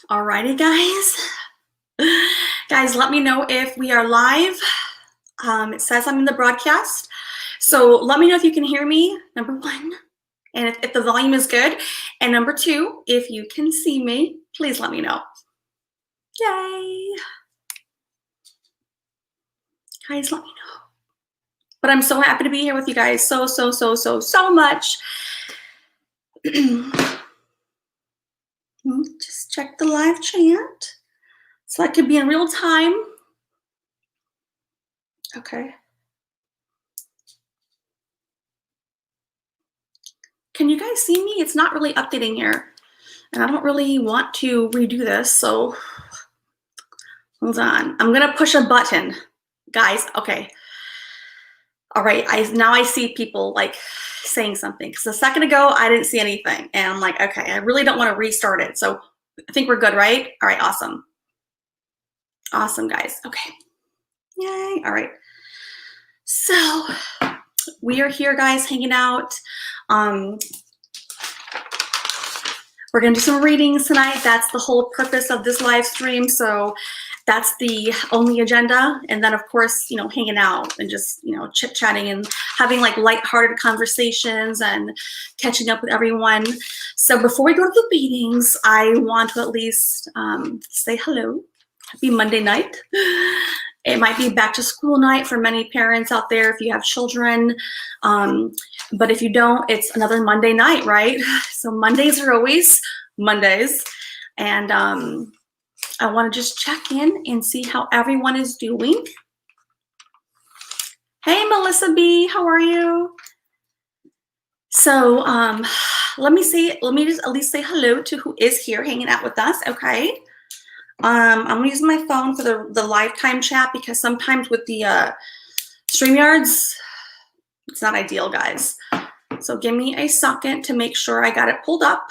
Alrighty, guys. Guys, let me know if we are live. It says I'm in the broadcast. So let me know if you can hear me, number one, and if the volume is good. And number two, if you can see me, please let me know. Yay. Guys, let me know. But I'm so happy to be here with you guys. So much. Just check the live chat so I could be in real time. Okay. Can you guys see me? It's not really updating here. And I don't really want to redo this, so hold on. I'm gonna push a button. Guys, okay. All right, now I see people like saying something. Because a second ago, I didn't see anything. And I'm like, okay, I really don't want to restart it. So I think we're good, right? All right, awesome. Awesome, guys. Okay. Yay. All right. So we are here, guys, hanging out. We're going to do some readings tonight. That's the whole purpose of this live stream. So that's the only agenda. And then, of course, you know, hanging out and just, you know, chit-chatting and having like lighthearted conversations and catching up with everyone. So before we go to the readings, I want to at least say hello. Happy Monday night. It might be back to school night for many parents out there if you have children. But if you don't, it's another Monday night, right? So Mondays are always Mondays. And I want to just check in and see how everyone is doing. Hey, Melissa B, how are you? So let me just at least say hello to who is here hanging out with us, okay? I'm gonna use my phone for the lifetime chat because sometimes with the StreamYards, it's not ideal, guys. So give me a second to make sure I got it pulled up.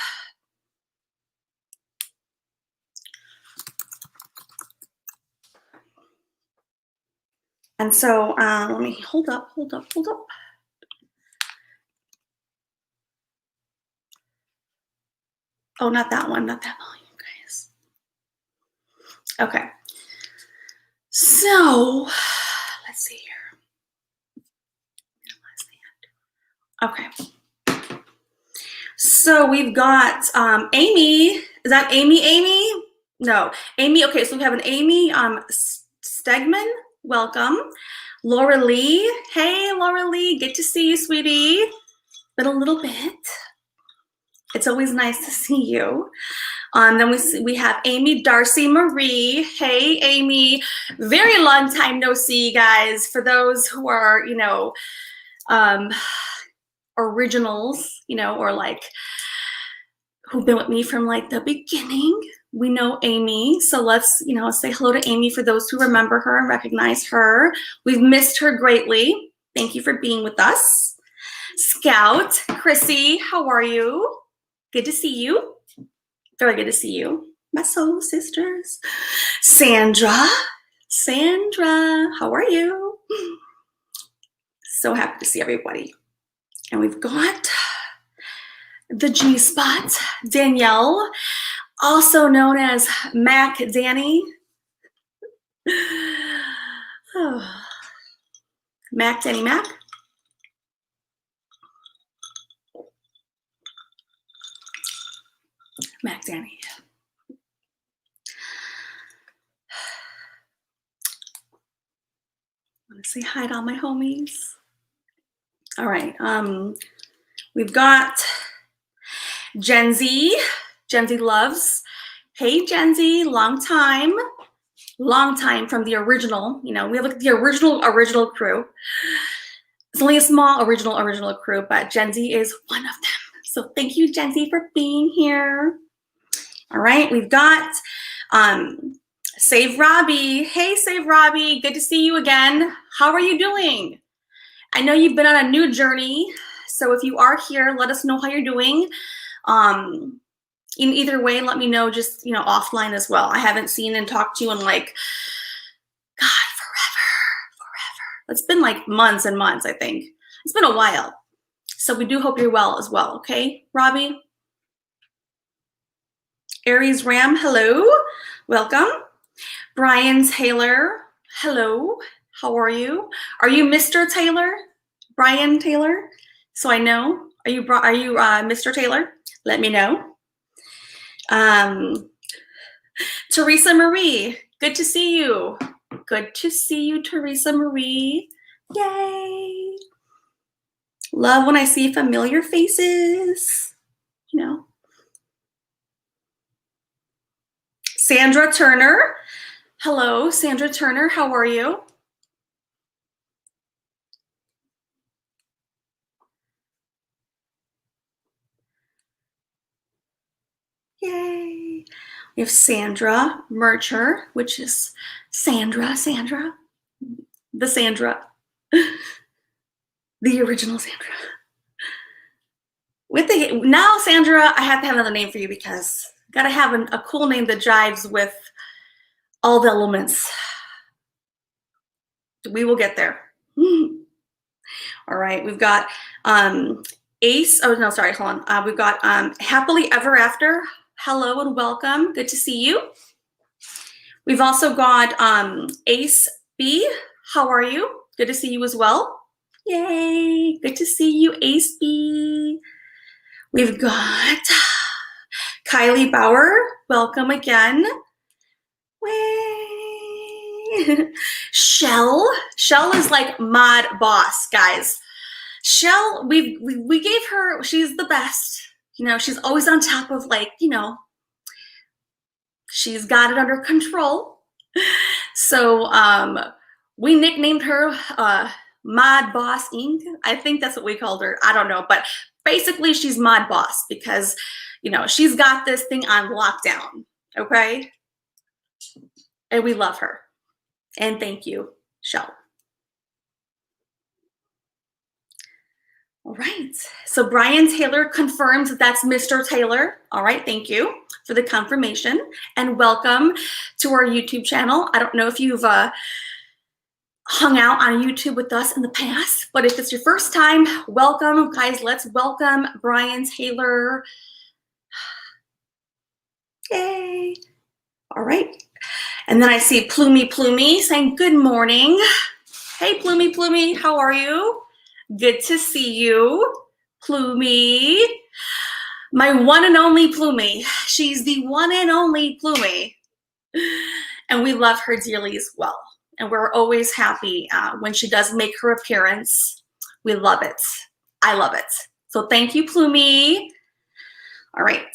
And so let me hold up. Oh, not that one, not that volume, guys. Okay. So let's see here. Okay. So we've got Amy. Is that Amy? No, Amy. Okay, so we have an Amy Stegman. Welcome. Laura Lee. Hey, Laura Lee. Good to see you, sweetie. Been a little bit. It's always nice to see you. Then we have Amy Darcy Marie. Hey, Amy. Very long time no see, guys. For those who are, you know, originals, you know, or like who've been with me from like the beginning, we know Amy. So let's, you know, say hello to Amy for those who remember her and recognize her. We've missed her greatly. Thank you for being with us. Scout, Chrissy, how are you? Good to see you. Very good to see you. My soul sisters. Sandra, how are you? So happy to see everybody. And we've got the G-Spot, Danielle, also known as Mac Danny. Oh. Mac Danny Mac. Mac Danny. Want to say hi to all my homies. All right. We've got Gen Z. Gen Z loves. Hey, Gen Z, long time from the original. You know, we have like the original crew. It's only a small original crew, but Gen Z is one of them. So thank you, Gen Z, for being here. All right, we've got Save Robbie. Hey, Save Robbie, good to see you again. How are you doing? I know you've been on a new journey, so if you are here, let us know how you're doing. In either way, let me know just, you know, offline as well. I haven't seen and talked to you in like, God, forever. It's been like months and months, I think. It's been a while. So we do hope you're well as well, okay, Robbie? Aries Ram, hello, welcome. Brian Taylor, hello, how are you? Are you Mr. Taylor? Brian Taylor? So I know. Are you Mr. Taylor? Let me know. Teresa Marie, good to see you. Good to see you, Teresa Marie. Yay. Love when I see familiar faces, you know. Sandra Turner. Hello, Sandra Turner. How are you? Yay. We have Sandra Mercher, which is Sandra. The Sandra. The original Sandra. Now, Sandra, I have to have another name for you because I gotta have a cool name that jives with all the elements. We will get there. All right, we've got Ace. Oh no, sorry, hold on. We've got Happily Ever After. Hello and welcome. Good to see you. We've also got Ace B. How are you? Good to see you as well. Yay! Good to see you, Ace B. We've got Kylie Bauer. Welcome again. Way. Shell is like mod boss, guys. Shell, we gave her, she's the best. You know, she's always on top of, like, you know, she's got it under control. So we nicknamed her Mod Boss Inc. I think that's what we called her. I don't know, but basically she's Mod Boss because, you know, she's got this thing on lockdown, okay? And we love her. And thank you, Shell. All right, so Brian Taylor confirms that that's Mr. Taylor. All right, thank you for the confirmation and welcome to our YouTube channel. I don't know if you've hung out on YouTube with us in the past, but if it's your first time, welcome, guys. Let's welcome Brian Taylor. Yay. All right, and then I see Plumey saying good morning. Hey, Plumey, how are you? Good to see you, Plumey. My one and only Plumey. She's the one and only Plumey. And we love her dearly as well. And we're always happy when she does make her appearance. We love it. I love it. So thank you, Plumey. All right.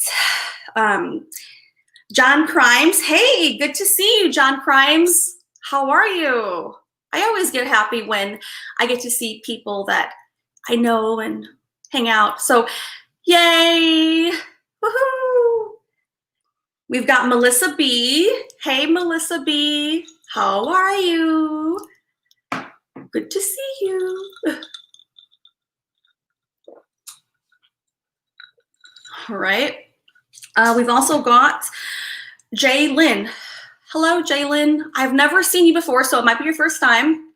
John Crimes. Hey, good to see you, John Crimes. How are you? I always get happy when I get to see people that I know and hang out. So yay, woohoo. We've got Melissa B. Hey, Melissa B. How are you? Good to see you. All right. We've also got Jay Lynn. Hello, Jalen. I've never seen you before, so it might be your first time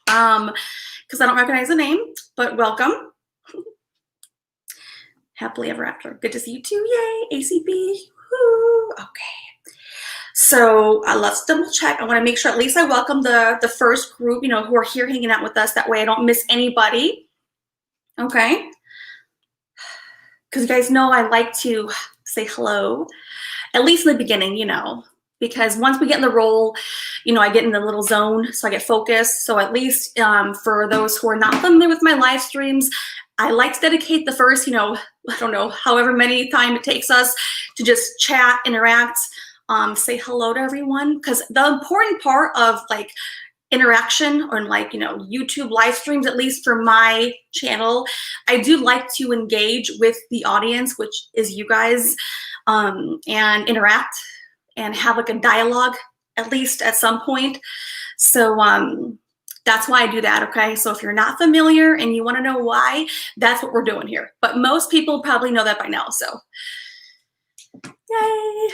because I don't recognize the name, but welcome. Happily Ever After. Good to see you too. Yay, ACB. Woo. Okay. So let's double check. I want to make sure at least I welcome the first group, you know, who are here hanging out with us. That way I don't miss anybody. Okay. Because you guys know I like to say hello, at least in the beginning, you know. Because once we get in the role, you know, I get in the little zone, so I get focused. So at least for those who are not familiar with my live streams, I like to dedicate the first, you know, I don't know, however many time it takes us to just chat, interact, say hello to everyone. Because the important part of like interaction or like, you know, YouTube live streams, at least for my channel, I do like to engage with the audience, which is you guys, and interact and have like a dialogue at least at some point. So that's why I do that, okay? So if you're not familiar and you want to know why, that's what we're doing here. But most people probably know that by now, so yay.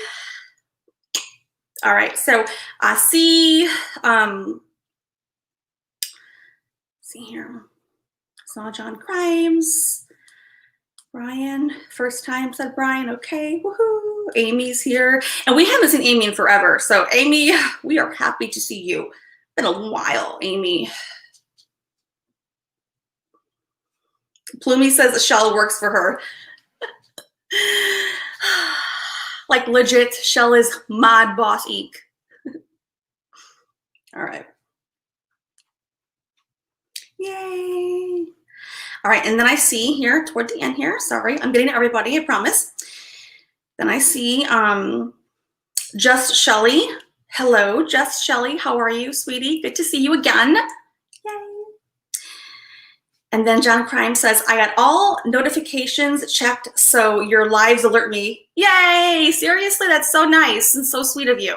All right, so I see here, saw John Crimes. Brian, first time, said Brian. Okay, woohoo. Amy's here. And we haven't seen Amy in forever. So Amy, we are happy to see you. Been a while, Amy. Plumie says Shell works for her. Like legit, Shell is Mod Boss Inc. All right. Yay. All right, and then I see here toward the end here, sorry, I'm getting to everybody, I promise. Then I see Just Shelly. Hello, Just Shelly, how are you, sweetie? Good to see you again. Yay. And then John Crime says, I got all notifications checked, so your lives alert me. Yay, seriously, that's so nice and so sweet of you.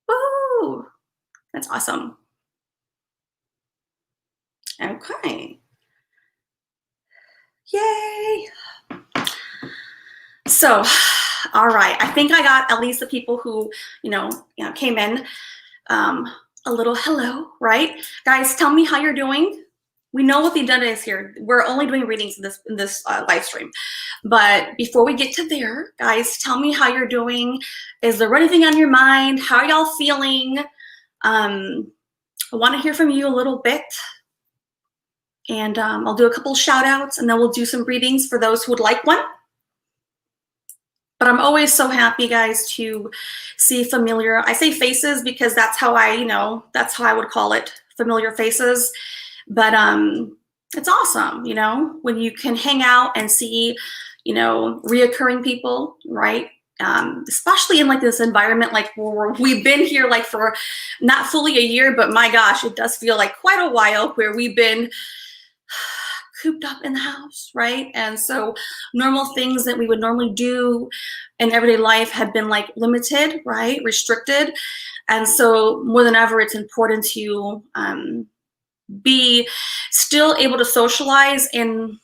Woo, that's awesome. Okay. Yay. So, all right. I think I got at least the people who, came in a little hello, right? Guys, tell me how you're doing. We know what the agenda is here. We're only doing readings in this live stream. But before we get to there, guys, tell me how you're doing. Is there anything on your mind? How are y'all feeling? I want to hear from you a little bit. And I'll do a couple shout outs and then we'll do some readings for those who would like one. But I'm always so happy, guys, to see familiar, I say faces because that's how that's how I would call it, familiar faces. But it's awesome, when you can hang out and see, reoccurring people, right? Especially in like this environment, like where we've been here like for not fully a year, but my gosh, it does feel like quite a while where we've been cooped up in the house, right? And so normal things that we would normally do in everyday life have been like limited, right? Restricted. And so more than ever, it's important to be still able to socialize in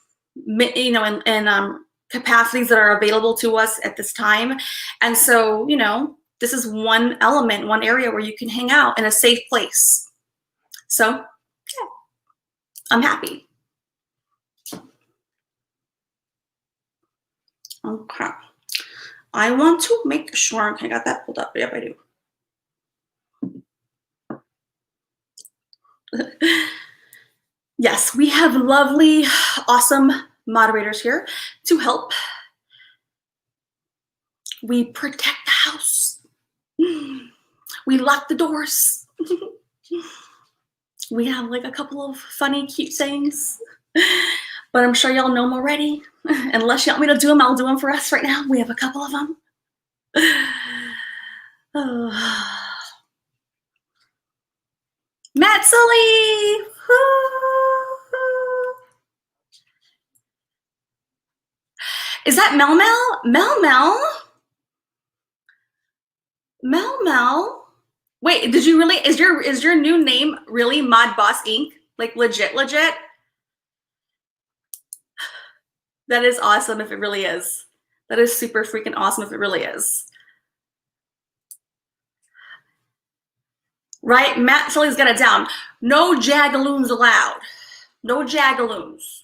capacities that are available to us at this time. And so, this is one element, one area where you can hang out in a safe place. So, yeah, I'm happy. Okay. I want to make sure, okay, I got that pulled up. Yep, I do. Yes, we have lovely, awesome moderators here to help. We protect the house. We lock the doors. We have like a couple of funny, cute sayings, but I'm sure y'all know them already. Unless you want me to do them, I'll do them for us right now. We have a couple of them. Oh. Matt Sully! Is that Mel Mel? Mel Mel? Mel Mel? Wait, did you really, is your new name really Mod Boss Inc? Like legit? That is awesome if it really is. That is super freaking awesome if it really is. Right? Matt Sully's got it down. No jagaloons allowed. No jagaloons.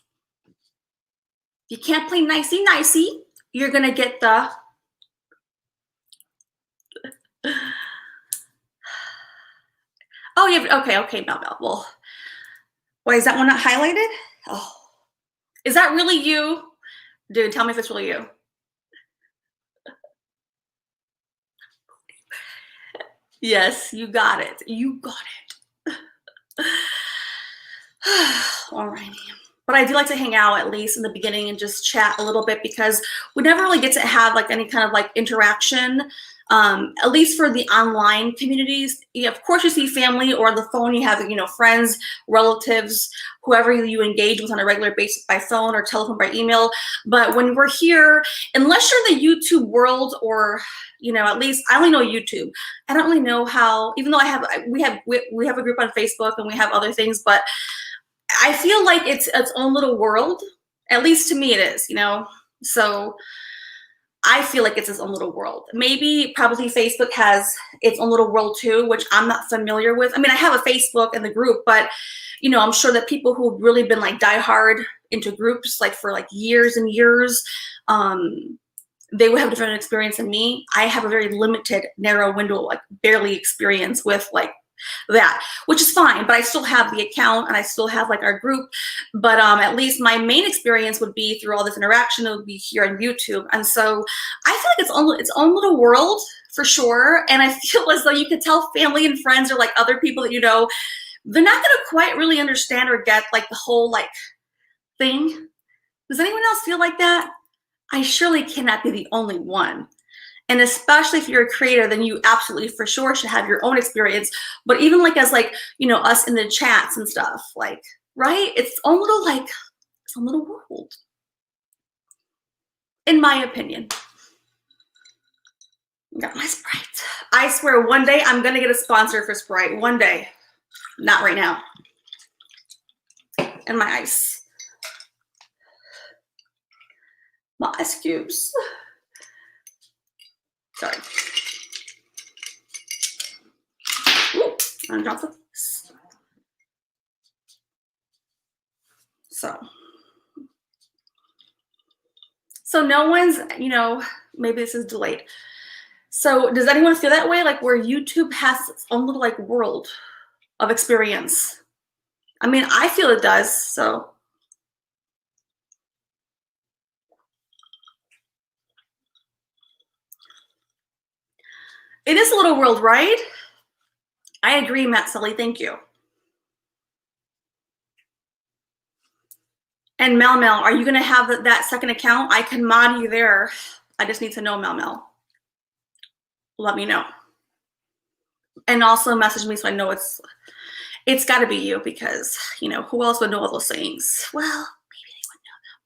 You can't play nicey-nicey. You're going to get the... Oh, yeah. Okay, Mel. Well, why is that one not highlighted? Oh, is that really you? Dude, tell me if it's really you. Yes, you got it. You got it. All righty. But I do like to hang out at least in the beginning and just chat a little bit because we never really get to have like any kind of like interaction, at least for the online communities. Of course, you see family or on the phone, you have, friends, relatives, whoever you engage with on a regular basis by phone or telephone, by email. But when we're here, unless you're in the YouTube world or, at least I only know YouTube. I don't really know how, even though we have a group on Facebook and we have other things, but I feel like it's its own little world. At least to me it is, So I feel like it's its own little world. Probably Facebook has its own little world too, which I'm not familiar with. I mean, I have a Facebook in the group, but I'm sure that people who've really been like diehard into groups like for like years and years, they would have a different experience than me. I have a very limited, narrow window, like barely experience with like that, which is fine, but I still have the account and I still have like our group, but at least my main experience would be through all this interaction. It would be here on YouTube. And so I feel like its own little world for sure. And I feel as though you could tell family and friends or like other people that you know, they're not going to quite really understand or get like the whole like thing. Does anyone else feel like that? I surely cannot be the only one. And especially if you're a creator, then you absolutely for sure should have your own experience. But even like as like, you know, us in the chats and stuff, like, right? It's own little like, it's a little world. In my opinion. Got my Sprite. I swear one day I'm gonna get a sponsor for Sprite. One day. Not right now. And my ice. My ice cubes. Sorry. Ooh, I dropped this. So no one's, you know, maybe this is delayed. So does anyone feel that way? Like where YouTube has its own little like world of experience? I mean, I feel it does, so. It is a little world, right? I agree, Matt Sully, thank you. And Mel, are you gonna have that second account? I can mod you there. I just need to know, Mel. Let me know. And also message me so I know it's gotta be you because, you know, who else would know all those things? Well, maybe they would know them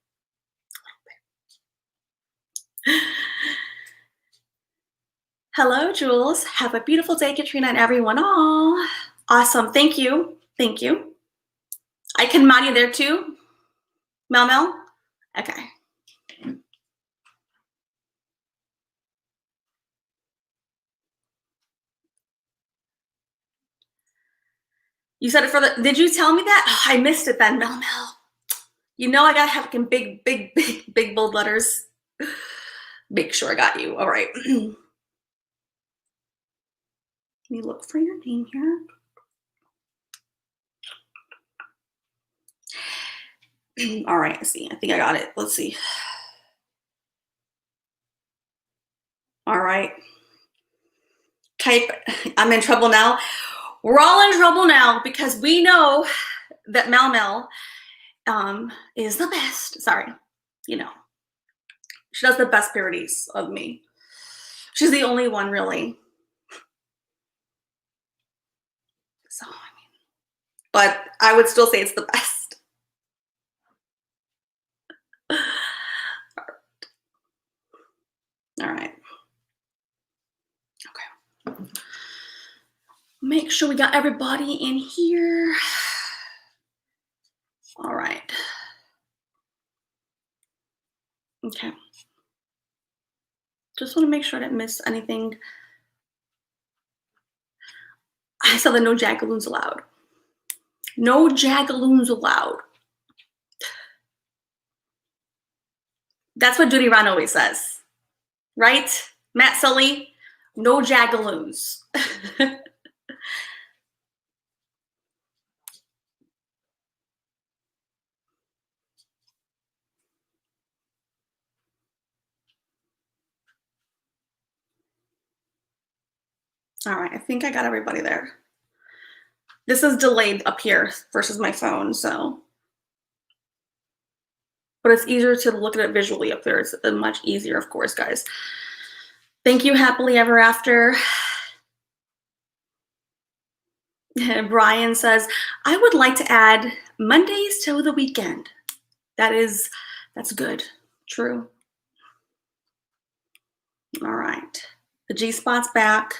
a little bit. Hello, Jules. Have a beautiful day, Katrina and everyone. Oh, awesome. Thank you. Thank you. I can mod you there too, Mel. Okay. You said it for the, did you tell me that? Oh, I missed it then, Mel. You know I gotta have it in big, bold letters. Make sure I got you. All right. Let me look for your name here. All right, I see. I think I got it. Let's see. All right. Type, I'm in trouble now. We're all in trouble now because we know that Mel is the best. Sorry, you know. She does the best parodies of me. She's the only one, really. So, I mean, but I would still say it's the best. All right. Okay. Make sure we got everybody in here. All right. Okay. Just want to make sure I didn't miss anything. I saw the no jagaloons allowed. No jagaloons allowed. That's what Judy Ron always says. Right? Matt Sully, no jagaloons. All right, I think I got everybody there. This is delayed up here versus my phone, so. But it's easier to look at it visually up there. It's much easier, of course, guys. Thank you, Happily Ever After. Brian says, I would like to add Mondays to the weekend. That's good. True. All right. The G-Spot's back.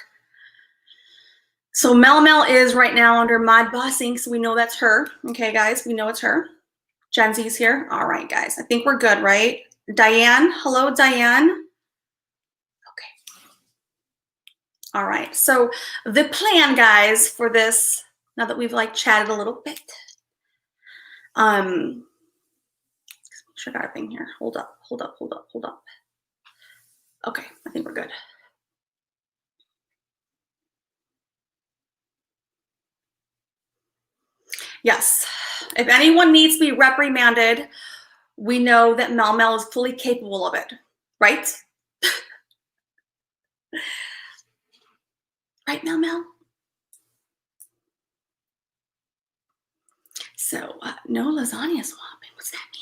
So Mel is right now under Mod Bossing, so we know that's her. Okay, guys, we know it's her. Gen Z's here. All right, guys, I think we're good, right? Diane, hello, Diane. Okay. All right, so the plan, guys, for this, now that we've like chatted a little bit, Check out a thing here. Hold up. Okay, I think we're good. Yes, if anyone needs to be reprimanded, we know that Mel is fully capable of it, right? Right, Mel? So, no lasagna swapping. What's that mean?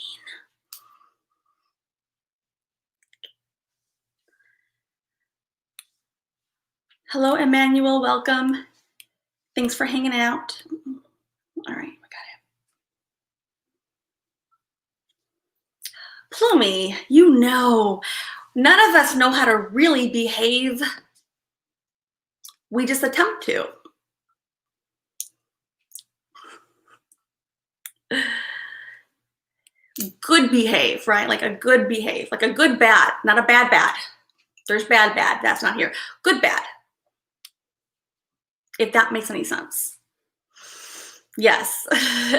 Hello, Emmanuel. Welcome. Thanks for hanging out. All right, we got it. Plumie, you know, none of us know how to really behave. We just attempt to. Good behave, right? Like a good behave, like a good bad, not a bad bad. There's bad bad, that's not here. Good bad. If that makes any sense. Yes.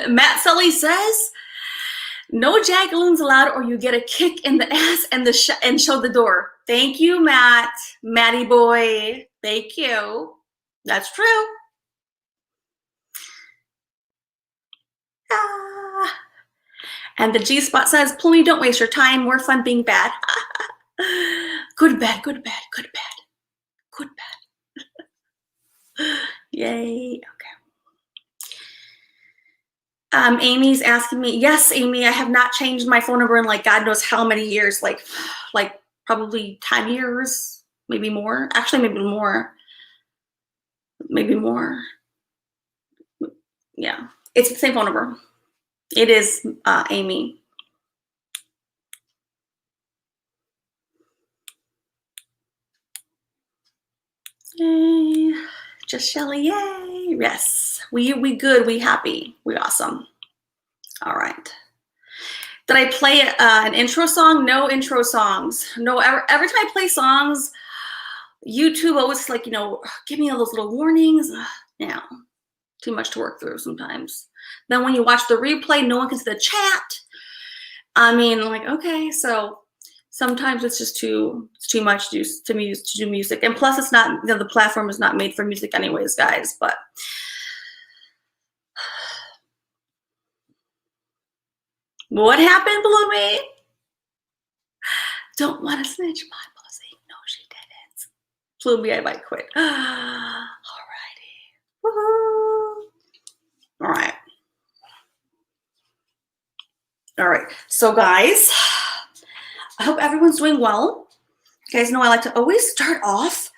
Matt Sully says, no jagaloons allowed or you get a kick in the ass and show the door. Thank you, Matt. Matty boy. Thank you. That's true. Ah. And the G-spot says, Plumie, don't waste your time. More fun being bad. Good bad, good bad, good bad, good bad. Yay. Okay. Amy's asking me, yes, Amy, I have not changed my phone number in like God knows how many years, like probably 10 years, maybe more. Actually, maybe more. Maybe more. Yeah, it's the same phone number. It is Amy. Yay. Just Shelly, yay. Yes, we good, we happy, we awesome. All right. Did I play an intro song? No intro songs. No, every time I play songs, YouTube always like, give me all those little warnings. Yeah, too much to work through sometimes. Then when you watch the replay, no one can see the chat. I mean, like, okay, so sometimes it's just too much to do music. And plus it's not, the platform is not made for music anyways, guys, but. What happened, Bloomie? Don't want to snitch my pussy. No, she didn't. Bloomie, I might quit. Alrighty. Woohoo. All right. All right. So, guys, I hope everyone's doing well. You guys know I like to always start off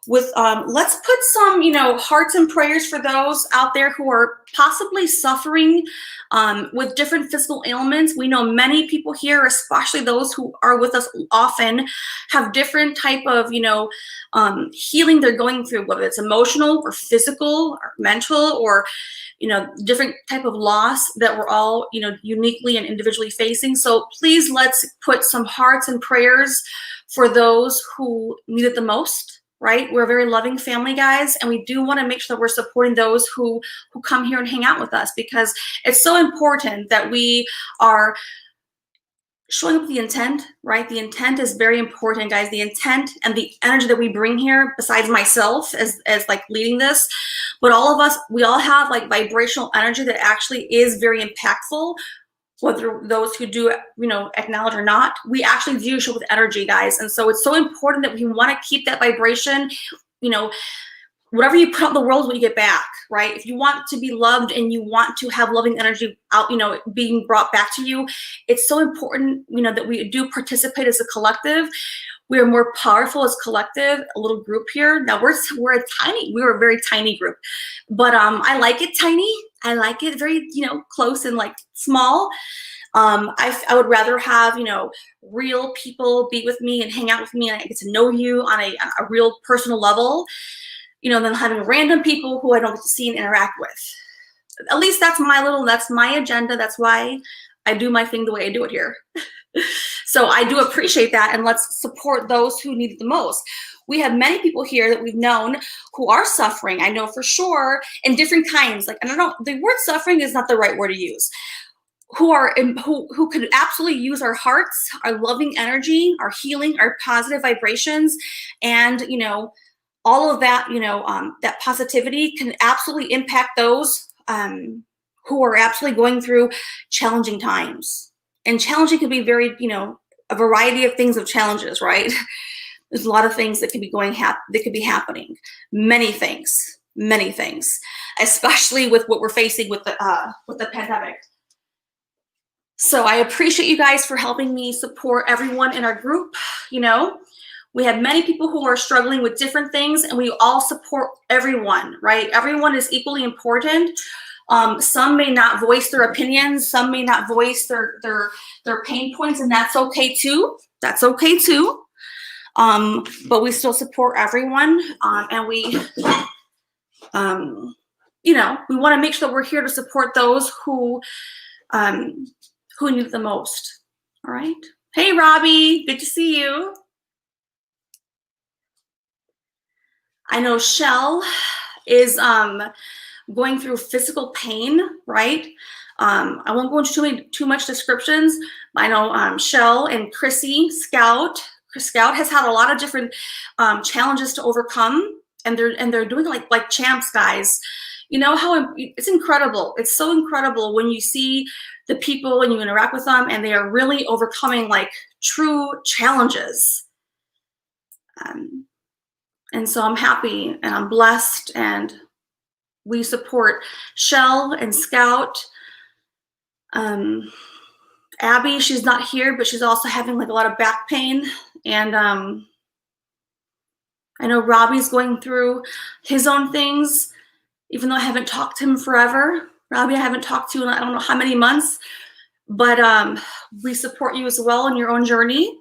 with let's put some hearts and prayers for those out there who are possibly suffering with different physical ailments. We know many people here, especially those who are with us often, have different type of healing they're going through, whether it's emotional or physical or mental or different type of loss that we're all uniquely and individually facing. So please, let's put some hearts and prayers for those who need it the most. Right? We're a very loving family, guys, and we do want to make sure that we're supporting those who come here and hang out with us, because it's so important that we are showing up with the intent, right? The intent is very important, guys. The intent and the energy that we bring here, besides myself as like leading this, but all of us, we all have like vibrational energy that actually is very impactful. Whether those who do, acknowledge or not, we actually do show with energy, guys. And so it's so important that we want to keep that vibration, whatever you put out in the world is what you get back, right? If you want to be loved and you want to have loving energy out, being brought back to you, it's so important, that we do participate as a collective. We are more powerful as collective, a little group here. Now we're a very tiny group, but I like it tiny. I like it very, close and like small. I would rather have, real people be with me and hang out with me and I get to know you on a real personal level, than having random people who I don't get to see and interact with. At least that's my agenda. That's why I do my thing the way I do it here. So I do appreciate that, and let's support those who need it the most. We have many people here that we've known who are suffering, I know for sure, in different kinds. Like, I don't know, the word suffering is not the right word to use. who could absolutely use our hearts, our loving energy, our healing, our positive vibrations, and all of that, that positivity can absolutely impact those who are absolutely going through challenging times. And challenging can be very, a variety of things of challenges, right? There's a lot of things that could be that could be happening. Many things, especially with what we're facing with the pandemic. So I appreciate you guys for helping me support everyone in our group. We have many people who are struggling with different things, and we all support everyone, right? Everyone is equally important. Some may not voice their opinions, some may not voice their pain points, and that's okay too. That's okay too. But we still support everyone, and we want to make sure that we're here to support those who need it the most. All right. Hey, Robbie, good to see you. I know Shell is going through physical pain, right? I won't go into too much descriptions, but I know Shell and Chrissy Scout has had a lot of different challenges to overcome, and they're doing like champs, guys. How it's incredible. It's so incredible when you see the people and you interact with them, and they are really overcoming like true challenges. And so I'm happy and I'm blessed, and we support Shell and Scout. Abby, she's not here, but she's also having like a lot of back pain. And I know Robbie's going through his own things, even though I haven't talked to him forever. Robbie, I haven't talked to you in I don't know how many months, but we support you as well in your own journey.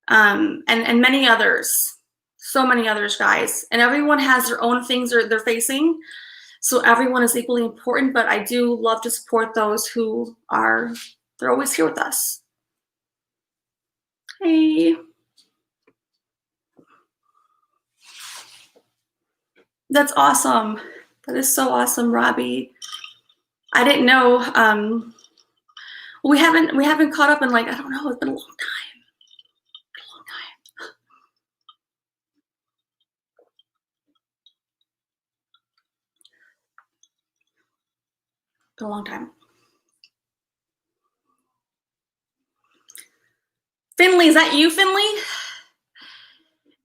And many others, so many others, guys. And everyone has their own things they're facing. So everyone is equally important, but I do love to support those who they're always here with us. Hey. That's awesome. That is so awesome, Robbie. I didn't know. We haven't caught up in like, I don't know, it's been a long time. Been a long time. Finley, is that you, Finley?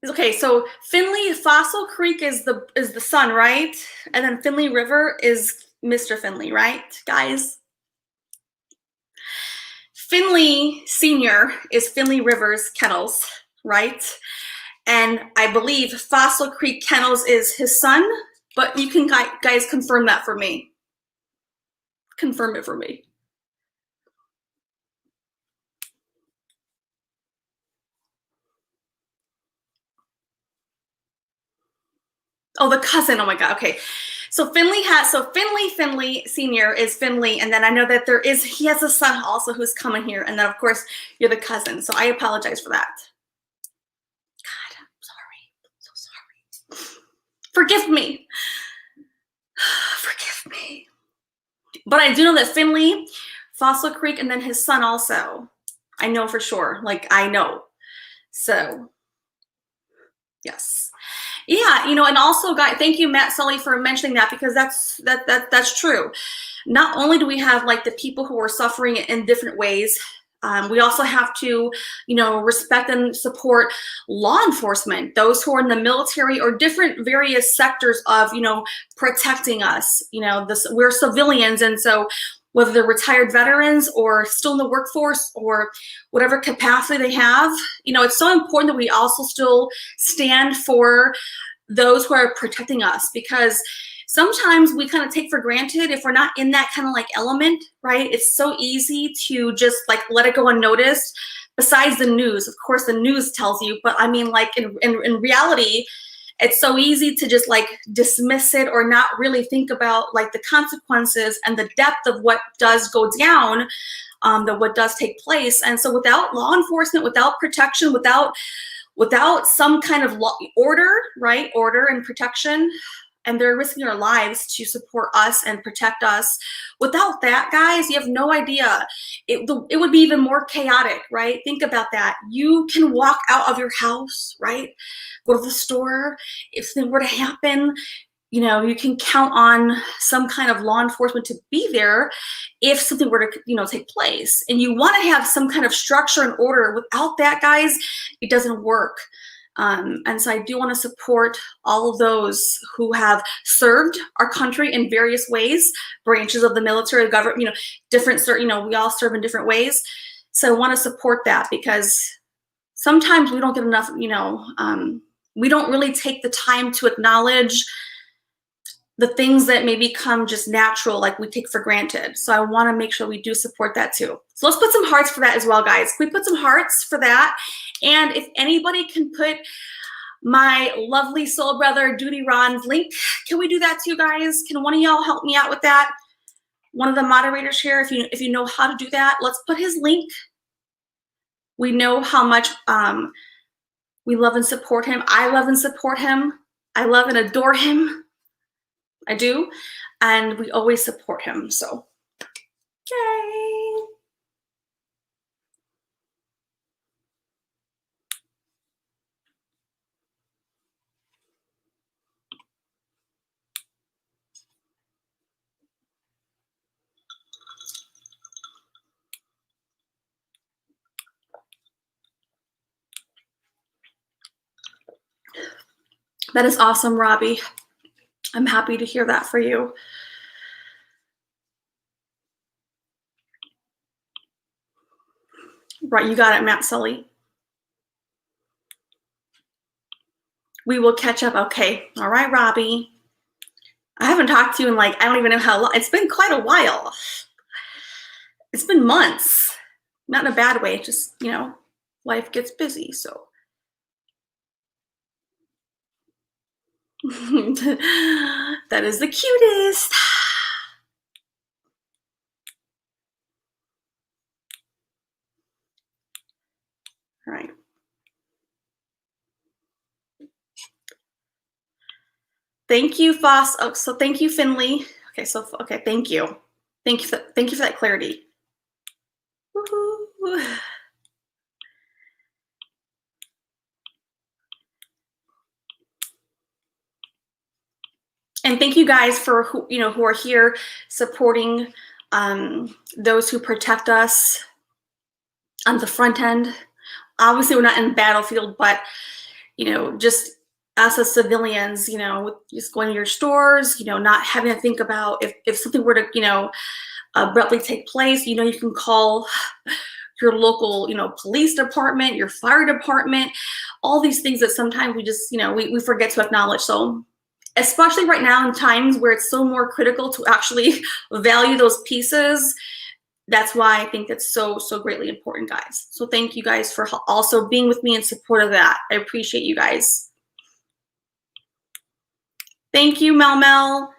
Okay, so Finley, Fossil Creek is the son, right? And then Finley River is Mr. Finley, right, guys? Finley Sr. is Finley River's kennels, right? And I believe Fossil Creek Kennels is his son, but you can guys confirm that for me. Confirm it for me. Oh, the cousin. Oh my God. Okay. So Finley Senior is Finley, and then I know that he has a son also who's coming here, and then of course you're the cousin. So I apologize for that. God, I'm sorry. I'm so sorry. Forgive me. Forgive me. But I do know that Finley, Fossil Creek, and then his son also. I know for sure. Like I know. So yes. Yeah, and also, guys, thank you, Matt Sully, for mentioning that, because that's true. Not only do we have like the people who are suffering in different ways, we also have to, respect and support law enforcement, those who are in the military or different various sectors of, protecting us. We're civilians, and so whether they're retired veterans or still in the workforce or whatever capacity they have, it's so important that we also still stand for those who are protecting us, because sometimes we kind of take for granted if we're not in that kind of like element, right? It's so easy to just like let it go unnoticed. Besides the news, of course, the news tells you, but I mean, like in reality, it's so easy to just like dismiss it or not really think about like the consequences and the depth of what does go down, what does take place. And so without law enforcement, without protection, without some kind of order, right? Order and protection, and they're risking their lives to support us and protect us. Without that, guys, you have no idea. It would be even more chaotic, right? Think about that. You can walk out of your house, right? Go to the store. If something were to happen, you know, you can count on some kind of law enforcement to be there if something were to, you know, take place. And you want to have some kind of structure and order. Without that, guys, it doesn't work. And so I do want to support all of those who have served our country in various ways, branches of the military, government, you know, different, you know, we all serve in different ways. So I want to support that, because sometimes we don't get enough, you know, we don't really take the time to acknowledge the things that maybe come just natural, like we take for granted. So I want to make sure we do support that too. So let's put some hearts for that as well, guys. Can we put some hearts for that? And if anybody can put my lovely soul brother, Duty Ron's link, can we do that too, guys? Can one of y'all help me out with that? One of the moderators here, if you know how to do that, let's put his link. We know how much we love and support him. I love and support him. I love and adore him. I do, and we always support him, so yay. That is awesome, Robbie. I'm happy to hear that for you. Right, you got it, Matt Sully. We will catch up. Okay, all right, Robbie. I haven't talked to you in like, I don't even know how long. It's been quite a while. It's been months. Not in a bad way, just, you know, life gets busy, so. That is the cutest. All right. Thank you, Foss. Oh, so thank you, Finley. Okay, so okay, thank you. Thank you for that clarity. Woo-hoo. And thank you guys for who are here supporting those who protect us on the front end. Obviously, we're not in the battlefield, but just us as civilians, just going to your stores, not having to think about if something were to, abruptly take place, you can call your local, police department, your fire department, all these things that sometimes we just, we forget to acknowledge. So especially right now in times where it's so more critical to actually value those pieces, that's why I think it's so greatly important, guys. So thank you guys for also being with me in support of that. I appreciate you guys. Thank you, Mel.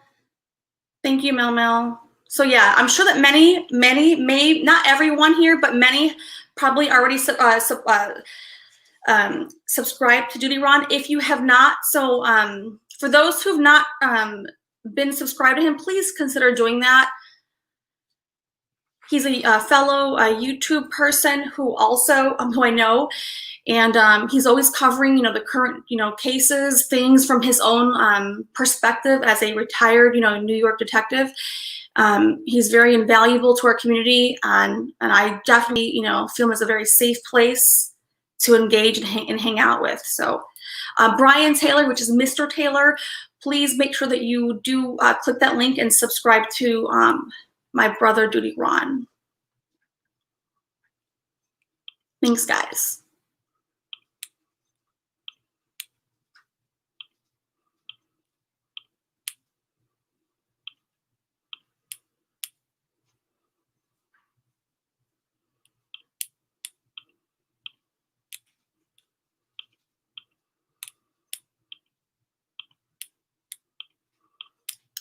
Thank you, Mel. So yeah, I'm sure that many, may not everyone here, but many probably already subscribed to Duty Ron. If you have not, so for those who have not been subscribed to him, please consider doing that. He's a fellow YouTube person who also, who I know, and he's always covering, the current, cases, things from his own perspective as a retired, New York detective. He's very invaluable to our community, and I definitely, feel him as a very safe place to engage and hang out with. So Brian Taylor, which is Mr. Taylor, please make sure that you do click that link and subscribe to my brother, Duty Ron. Thanks, guys.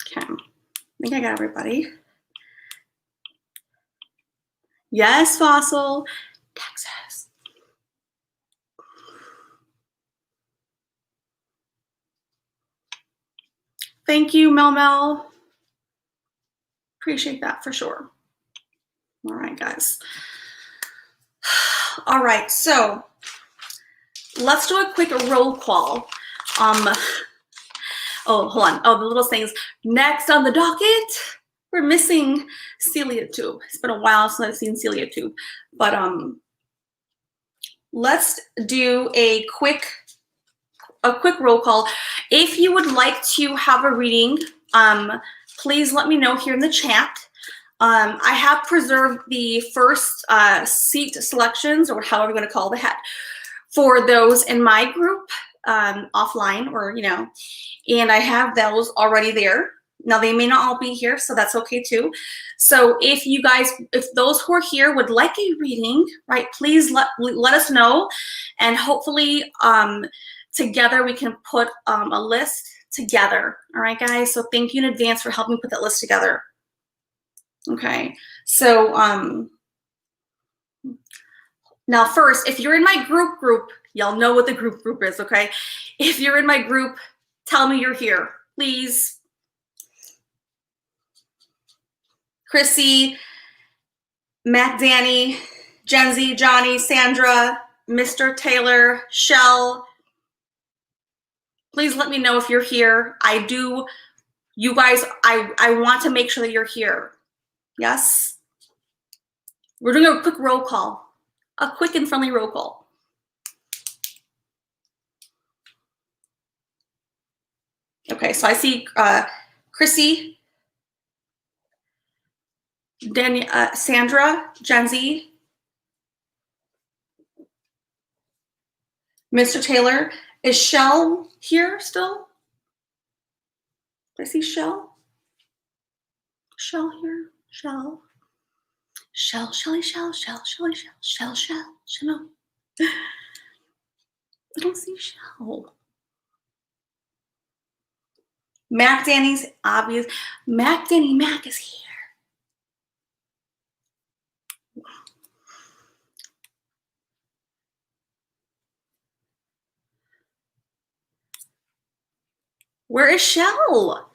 Okay, I think I got everybody. Yes, Fossil, Texas. Thank you, Mel Mel. Appreciate that for sure. All right, guys. All right, so let's do a quick roll call. Oh, hold on. Oh, the little things. Next on the docket, we're missing Celia Tube. It's been a while since I've seen Celia Tube, but let's do a quick roll call. If you would like to have a reading, please let me know here in the chat. I have preserved the first seat selections, or however you want to call that, for those in my group offline, or and I have those already there. Now they may not all be here, so that's okay too. So if you guys, if those who are here would like a reading, right, please let us know, and hopefully together we can put a list together. All right, guys. So thank you in advance for helping put that list together. Okay. So now first, if you're in my group, y'all know what the group is, okay? If you're in my group, tell me you're here, please. Chrissy, Matt, Danny, Jenzy, Johnny, Sandra, Mr. Taylor, Shell. Please let me know if you're here. You guys, I want to make sure that you're here. Yes? We're doing a quick roll call. A quick and friendly roll call. Okay, so I see Chrissy, Sandra, Jenzy, Mr. Taylor. Is Shell here still? Do I see Shell? Shell here? Shell. Shell, Shelly, Shell, Shell, Shelly, Shell, Shell, Shell. I don't see Shell. Mac Danny's obvious. Mac Danny Mac is here. Where is Shell?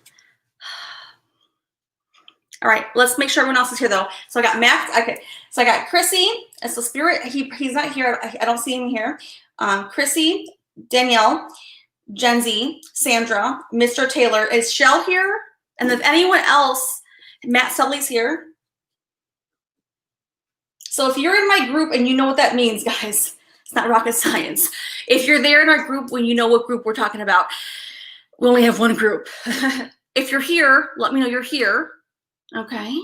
All right, let's make sure everyone else is here though. So I got Mac. Okay, so I got Chrissy. And so Spirit, he's not here. I don't see him here. Chrissy, Danielle, Jenzy, Sandra, Mr. Taylor. Is Shell here? And if anyone else, Matt Sully's here. So if you're in my group and you know what that means, guys, it's not rocket science. If you're there in our group when you know what group we're talking about, we only have one group. If you're here, let me know you're here. Okay.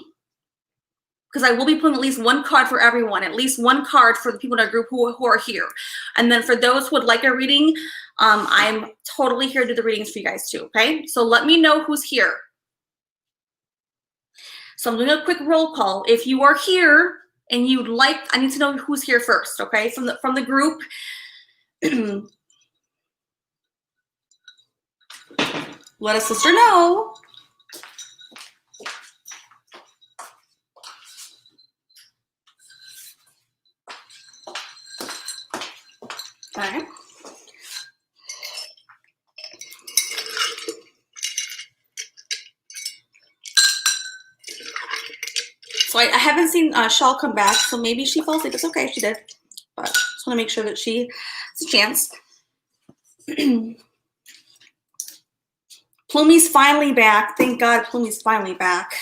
Because I will be putting at least one card for everyone, at least one card for the people in our group who are here. And then for those who would like a reading, I'm totally here to do the readings for you guys too, okay? So let me know who's here. So I'm doing a quick roll call. If you are here and you'd like, I need to know who's here first, okay? From the group. Let a sister know. Okay. So I haven't seen Shell come back, so maybe she fell asleep. It's okay if she did, but just want to make sure that she has a chance. Plumy's finally back. Thank God Plumy's finally back.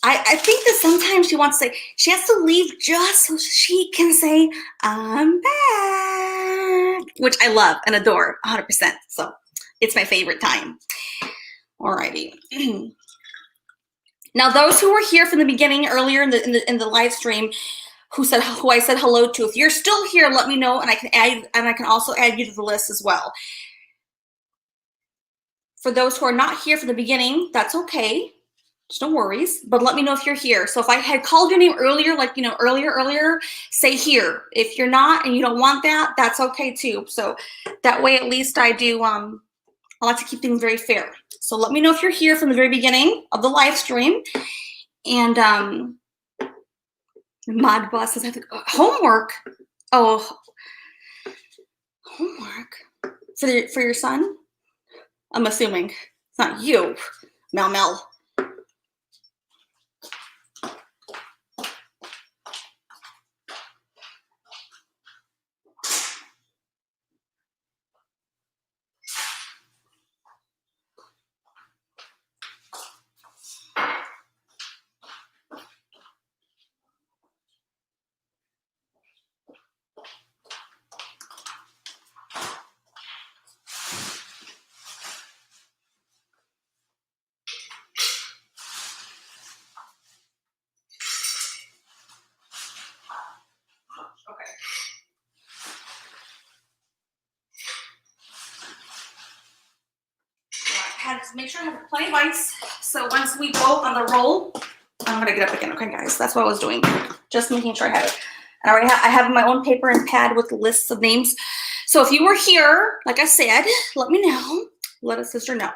I think that sometimes she wants to say, she has to leave just so she can say, I'm back, which I love and adore 100%. So it's my favorite time. Alrighty. Now, those who were here from the beginning, earlier in the live stream, who I said hello to, if you're still here, let me know, and I can also add you to the list as well. For those who are not here from the beginning, that's okay. Just no worries, but let me know if you're here. So if I had called your name earlier, like, earlier, say here. If you're not and you don't want that, that's okay too. So that way, at least I do, I like to keep things very fair. So let me know if you're here from the very beginning of the live stream. And Mod Boss says, I have to, homework. Oh, homework for your son? I'm assuming. It's not you, Mel Mel. Okay. Had to make sure I have plenty of ice. So once we go on the roll, I'm gonna get up again. Okay, guys, that's what I was doing. Just making sure I have it. And I have my own paper and pad with lists of names. So if you were here, like I said, let me know. Let a sister know.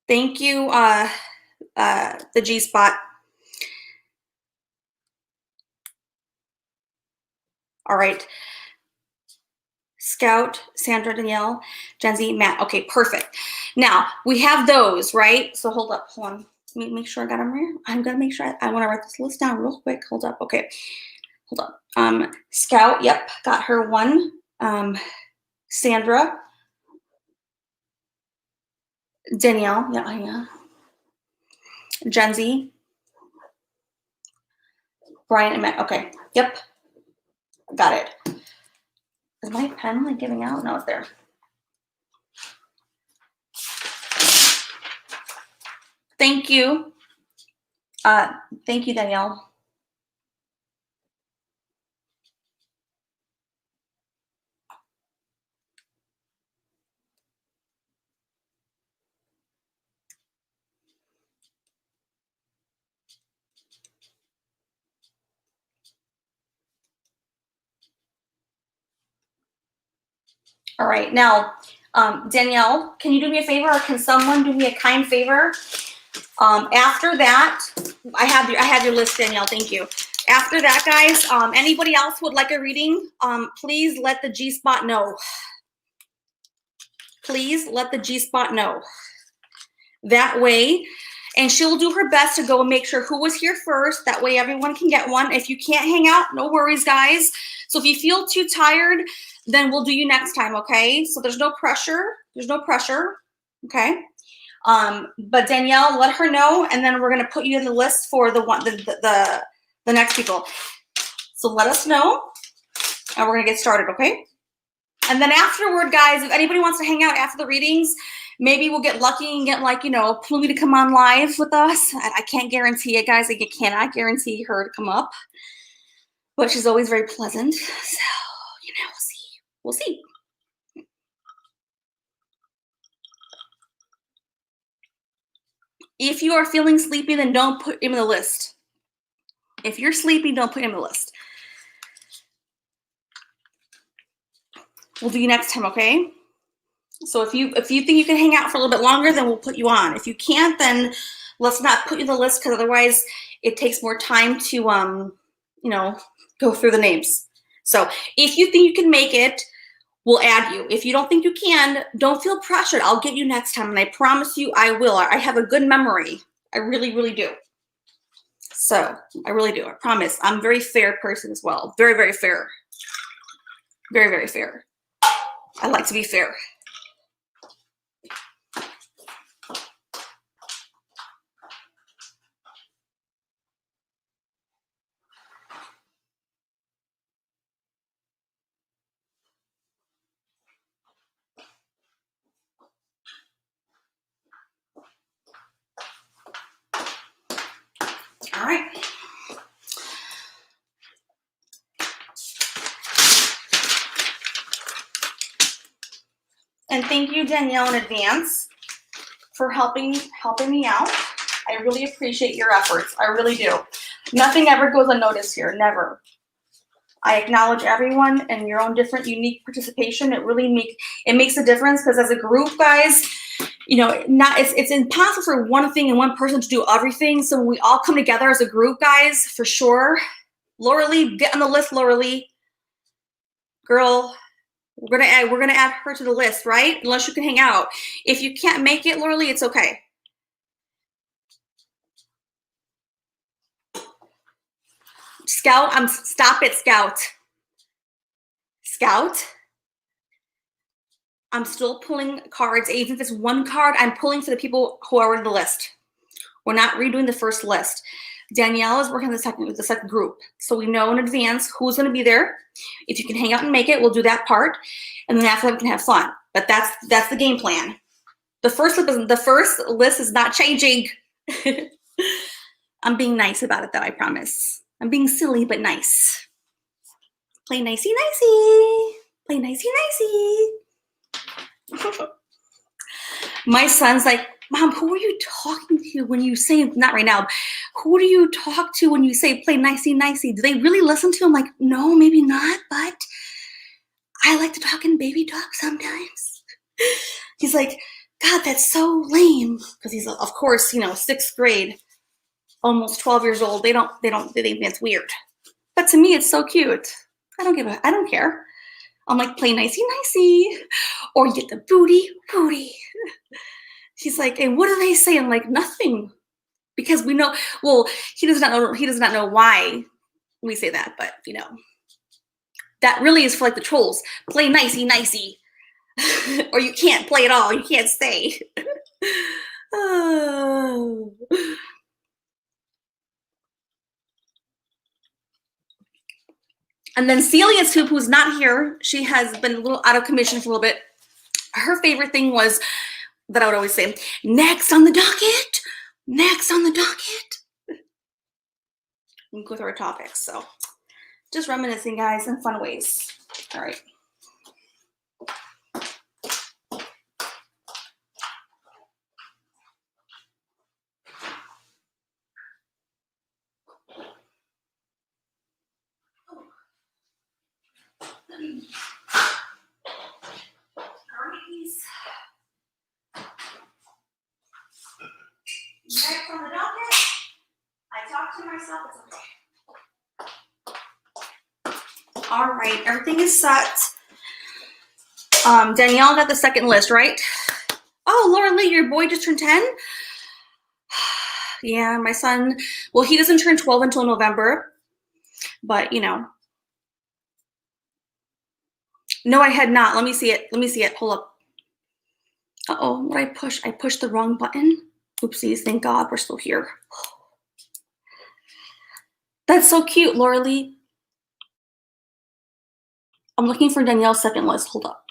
Thank you, the G spot. All right. Scout, Sandra, Danielle, Jenzy, Matt. Okay, perfect. Now we have those, right? So hold up, hold on. Let me make sure I got them here. I'm gonna make sure I want to write this list down real quick. Hold up. Okay, hold up. Scout, yep, got her one. Sandra, Danielle, yeah. Jenzy, Brian, and Matt. Okay, yep, got it. Is my pen like giving out? No, it's there. Thank you. Thank you, Danielle. All right, now, Danielle, can you do me a favor, or can someone do me a kind favor? After that, I have your list, Danielle. Thank you. After that, guys, anybody else would like a reading? Please let the G spot know. Please let the G spot know. That way, and she'll do her best to go and make sure who was here first. That way, everyone can get one. If you can't hang out, no worries, guys. So if you feel too tired, then we'll do you next time. Okay? So there's no pressure. There's no pressure. Okay. But Danielle, let her know, and then we're gonna put you in the list for the next people. So let us know, and we're gonna get started, okay? And then afterward, guys, if anybody wants to hang out after the readings, maybe we'll get lucky and get like, you know, Plumi to come on live with us. I can't guarantee it, guys. I cannot guarantee her to come up, but she's always very pleasant. So, you know, we'll see. We'll see. If you are feeling sleepy, then don't put him in the list. If you're sleepy, don't put him in the list. We'll do you next time, okay? So if you think you can hang out for a little bit longer, then we'll put you on. If you can't, then let's not put you in the list, because otherwise it takes more time to you know, go through the names. So if you think you can make it, we'll add you. If you don't think you can, don't feel pressured. I'll get you next time, and I promise you I will. I have a good memory. I really, really do. So I really do. I promise. I'm a very fair person as well. Very, very fair. Very, very fair. I like to be fair. All right. And thank you, Danielle, in advance for helping me out. I really appreciate your efforts. I really do. Nothing ever goes unnoticed here. Never. I acknowledge everyone and your own different, unique participation. It really makes a difference, because as a group, guys, you know, it's impossible for one thing and one person to do everything. So when we all come together as a group, guys, for sure. Laura Lee, get on the list, Laura Lee. Girl, We're gonna add her to the list, right? Unless you can hang out. If you can't make it, Laura Lee, it's okay. Scout, stop it, Scout. Scout. I'm still pulling cards. Even if it's one card, I'm pulling for the people who are in the list. We're not redoing the first list. Danielle is working the second group. So we know in advance who's going to be there. If you can hang out and make it, we'll do that part. And then after that, we can have fun. But that's the game plan. The first list is not changing. I'm being nice about it, though, I promise. I'm being silly, but nice. Play nicey nicey. Play nicey nicey. My son's like, Mom, who are you talking to when you say, not right now, who do you talk to when you say play nicey nicey? Do they really listen to him? Like, no, maybe not, but I like to talk in baby talk sometimes. He's like, God, that's so lame. Because he's, of course, sixth grade, almost 12 years old. They think it's weird. But to me, it's so cute. I don't care. I'm like, play nicey nicey. Or you get the booty. He's like, and what do they say? I'm like, nothing. Because we know, well, he does not know why we say that, but that really is for like the trolls. Play nicey nicey. Or you can't play at all. You can't stay. Oh. And then Celia Soup, who's not here, she has been a little out of commission for a little bit. Her favorite thing was that I would always say, next on the docket. We go through our topics. So just reminiscing, guys, in fun ways. All right. Next on the docket, I talk to myself. It's okay. All right, everything is set. Danielle got the second list, right? Oh, Laura Lee, your boy just turned 10? Yeah, my son, well, he doesn't turn 12 until November, but No, I had not. Let me see it. Hold up. Uh-oh, what did I push? I pushed the wrong button. Oopsies, thank God we're still here. That's so cute, Laura Lee. I'm looking for Danielle's second list. Hold up.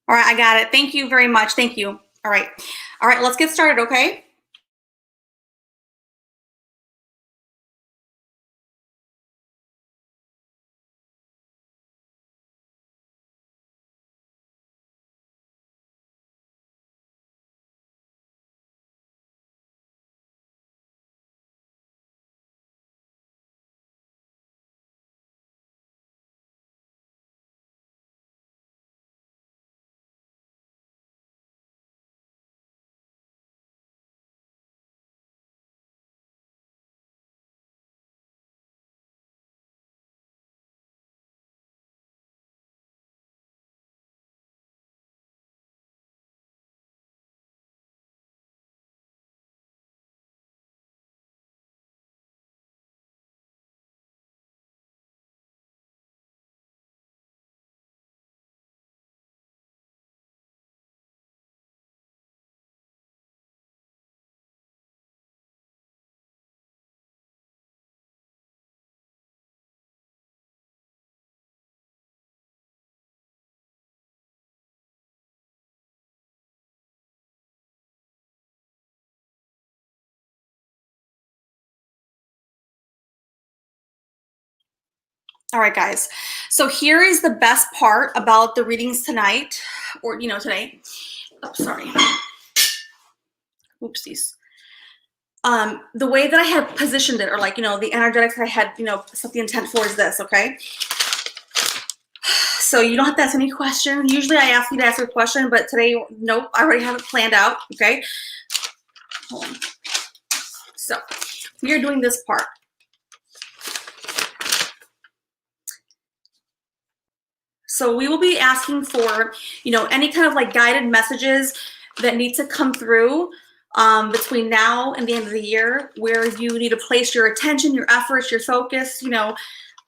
All right, I got it. Thank you very much. Thank you. All right, let's get started, okay? All right, guys. So here is the best part about the readings tonight, or today. Oh, sorry. Oopsies. The way that I had positioned it, or the energetics I had, set the intent for is this, okay? So you don't have to ask any questions. Usually I ask you to ask a question, but today, nope, I already have it planned out, okay? Hold on. So we are doing this part. So we will be asking for, any kind of guided messages that need to come through between now and the end of the year, where you need to place your attention, your efforts, your focus,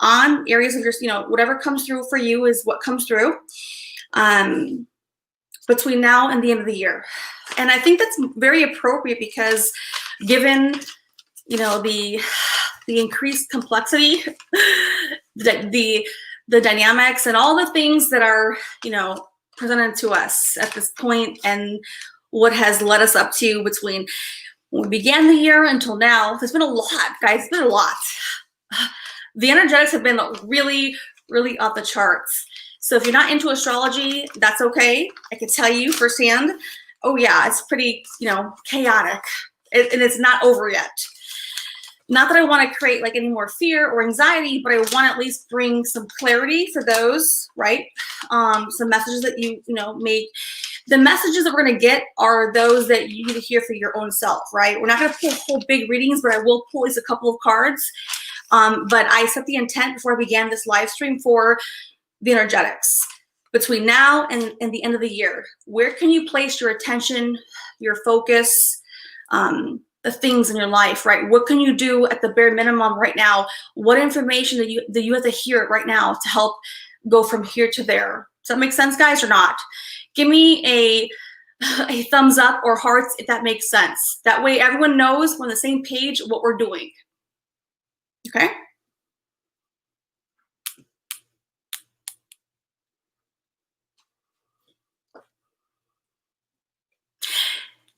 on areas of your, whatever comes through for you is what comes through between now and the end of the year. And I think that's very appropriate because given, the increased complexity, the dynamics and all the things that are, presented to us at this point, and what has led us up to between when we began the year until now. There's been a lot, guys. It's been a lot. The energetics have been really, really off the charts. So if you're not into astrology, that's okay. I can tell you firsthand, oh yeah, it's pretty, chaotic. And it's not over yet. Not that I want to create any more fear or anxiety, but I want to at least bring some clarity for those, right? Some messages that you make. The messages that we're going to get are those that you need to hear for your own self, right? We're not going to pull whole big readings, but I will pull at least a couple of cards. But I set the intent before I began this live stream for the energetics. Between now and the end of the year, where can you place your attention, your focus, the things in your life, right? What can you do at the bare minimum right now? What information do you have to hear right now to help go from here to there? Does that make sense, guys, or not? Give me a thumbs up or hearts if that makes sense. That way everyone knows we're on the same page what we're doing. Okay?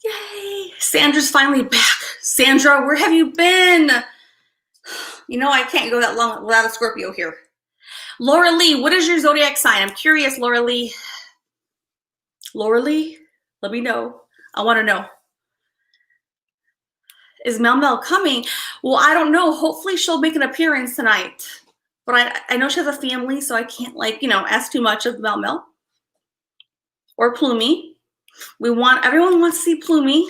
Yay! Sandra's finally back. Sandra, where have you been? I can't go that long without a Scorpio here. Laura Lee, what is your zodiac sign? I'm curious, Laura Lee. Laura Lee, let me know. I want to know. Is Mel Mel coming? Well, I don't know. Hopefully she'll make an appearance tonight. But I know she has a family, so I can't ask too much of Mel Mel or Plumie. Everyone wants to see Plumie.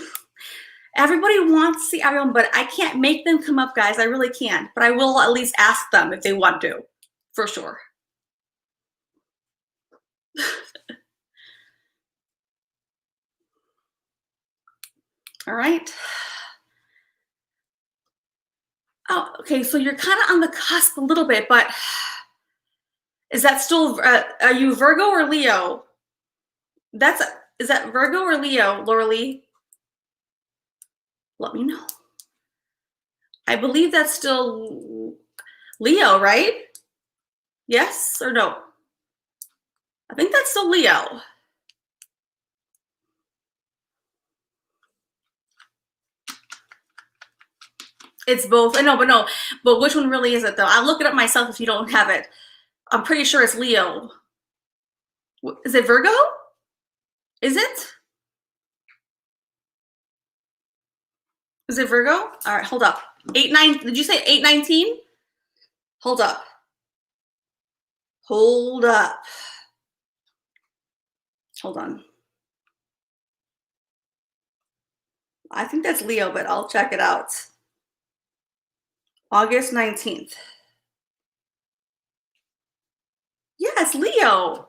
Everybody wants to see everyone, but I can't make them come up, guys. I really can't. But I will at least ask them if they want to, for sure. All right. Oh, okay. So you're kind of on the cusp a little bit, but is that still, are you Virgo or Leo? Is that Virgo or Leo, Laura Lee? Let me know. I believe that's still Leo, right? Yes or no? I think that's still Leo. It's both. I know, but which one really is it though? I'll look it up myself if you don't have it. I'm pretty sure it's Leo. Is it Virgo? Is it? Is it Virgo? All right, hold up. 8-9. Did you say 8-19? Hold up. Hold up. Hold on. I think that's Leo, but I'll check it out. August 19th. Yes, Leo.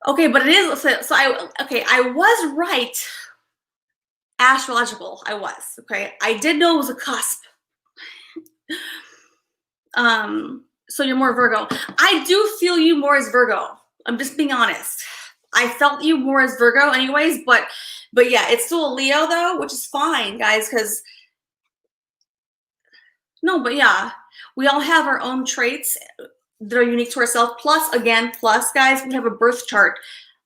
Okay, but it is, I was right. Astrological, I was, okay? I did know it was a cusp. So you're more Virgo. I do feel you more as Virgo. I'm just being honest. I felt you more as Virgo anyways, but yeah, it's still a Leo though, which is fine, guys, because no, but yeah, we all have our own traits that are unique to ourselves. Plus, guys, we have a birth chart,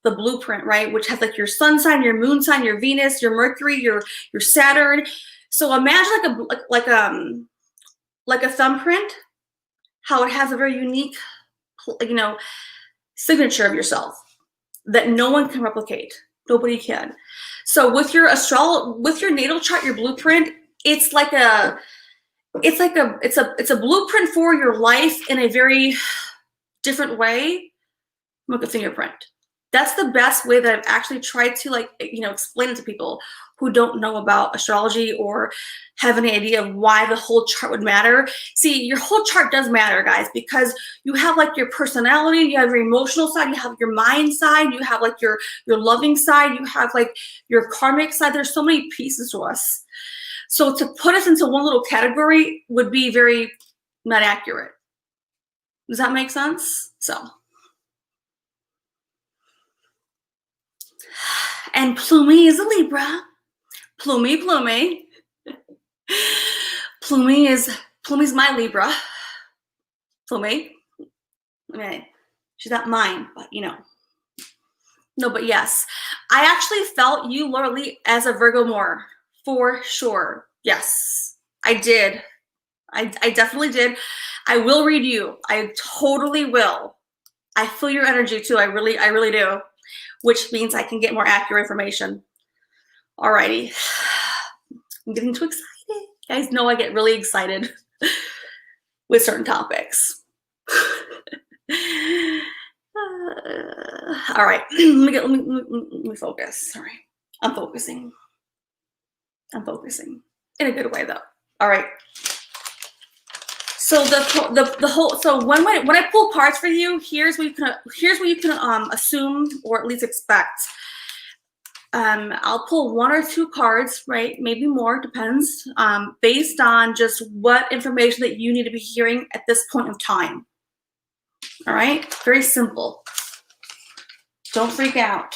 the blueprint, right? Which has your sun sign, your moon sign, your Venus, your Mercury, your Saturn. So imagine like a thumbprint, how it has a very unique, you know, signature of yourself that no one can replicate. Nobody can. So with your natal chart, your blueprint, it's a blueprint for your life in a very different way. Like a fingerprint. That's the best way that I've actually tried to, like, you know, explain it to people who don't know about astrology or have any idea of why the whole chart would matter. See, your whole chart does matter, guys, because you have like your personality, you have your emotional side, you have your mind side, you have like your loving side, you have like your karmic side. There's so many pieces to us. So to put us into one little category would be very not accurate. Does that make sense? So. And Plumie is a Libra. Plumie's my Libra. Plumie. Okay. She's not mine, but you know. No, but yes. I actually felt you, Laura Lee, as a Virgo more. For sure. Yes. I did. I definitely did. I will read you. I totally will. I feel your energy too. I really do. Which means I can get more accurate information. Alrighty. I'm getting too excited. You guys know I get really excited with certain topics. All right. Let me focus. All right. I'm focusing in a good way though. All right. So the whole, so when I pull cards for you, here's what you can assume or at least expect. I'll pull 1 or 2 cards, right? Maybe more, depends, based on just what information that you need to be hearing at this point of time. All right, very simple. Don't freak out.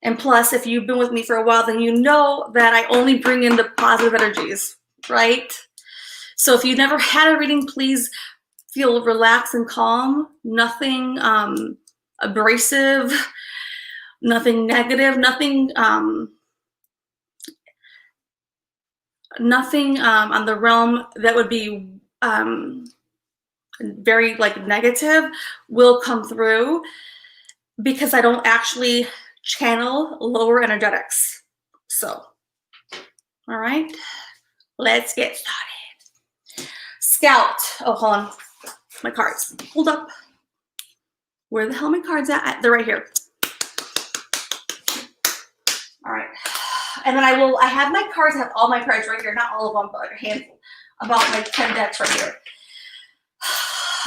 And plus, if you've been with me for a while, then you know that I only bring in the positive energies, right? So if you've never had a reading, please feel relaxed and calm. Nothing abrasive, nothing negative, nothing on the realm that would be very like negative will come through, because I don't actually channel lower energetics. So, all right, let's get started. Scout. Oh, hold on. My cards. Hold up. Where the hell are my cards at? They're right here. All right. And then I have my cards. I have all my cards right here. Not all of them, but like a handful. About my 10 decks right here.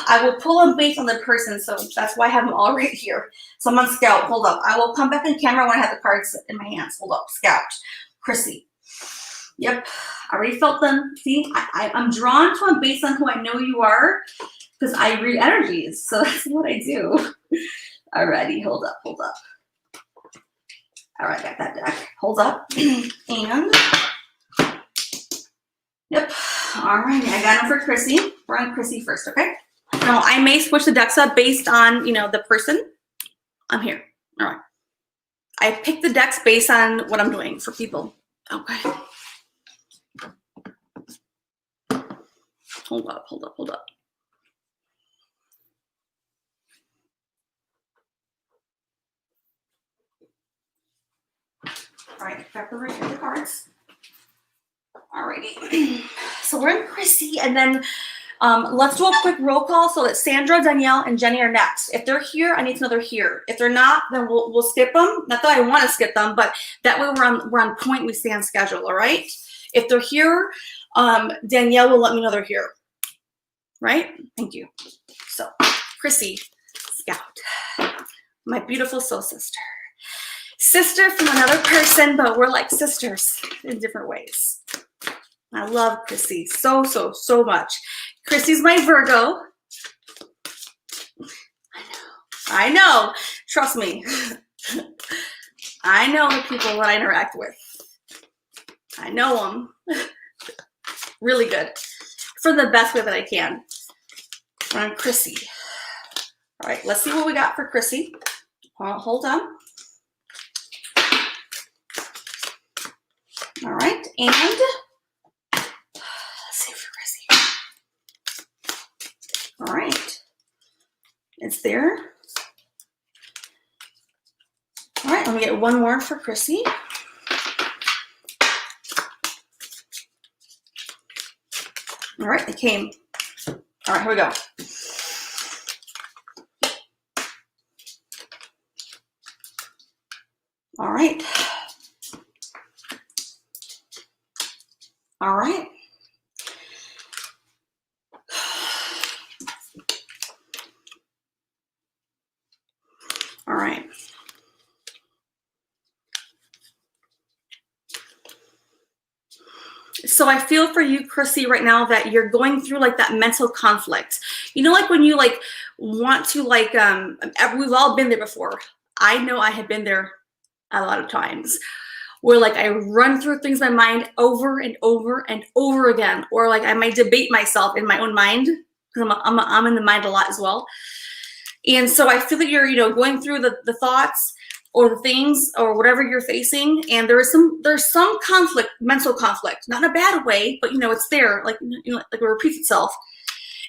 I will pull them based on the person, so that's why I have them all right here. So I'm on Scout. Hold up. I will come back in camera when I have the cards in my hands. Hold up. Scout. Chrissy. Yep. I already felt them. See, I'm drawn to them based on who I know you are, because I read energies. So that's what I do. Alrighty. Hold up. All right. Got that deck. Hold up. And yep. Alrighty. I got them for Chrissy. We're on Chrissy first, okay? Now, I may switch the decks up based on, you know, the person. I'm here. All right. I pick the decks based on what I'm doing for people. Okay. Hold up. All right, got the cards. Alrighty. So we're in Chrissy, and then let's do a quick roll call so that Sandra, Danielle, and Jenny are next. If they're here, I need to know they're here. If they're not, then we'll skip them. Not that I want to skip them, but that way we're on point. We stay on schedule. All right. If they're here, Danielle will let me know they're here. Right? Thank you. So, Chrissy, Scout, my beautiful soul sister. Sister from another person, but we're like sisters in different ways. I love Chrissy so much. Chrissy's my Virgo. I know. Trust me. I know the people that I interact with. I know them really good, for the best way that I can. We're on Chrissy. All right, let's see what we got for Chrissy. Hold on. All right, and see for Chrissy. All right. It's there. All right, let me get one more for Chrissy. All right, it came. All right, here we go. All right. All right. All right. So I feel for you, Chrissy, right now that you're going through like that mental conflict. You know, like when you like want to like, we've all been there before. I know I have been there a lot of times where like I run through things in my mind over and over and over again, or like I might debate myself in my own mind because I'm in the mind a lot as well. And so I feel that you're, you know, going through the thoughts or the things or whatever you're facing, and there's some conflict, mental conflict, not in a bad way, but you know, it's there, like, you know, like it repeats itself.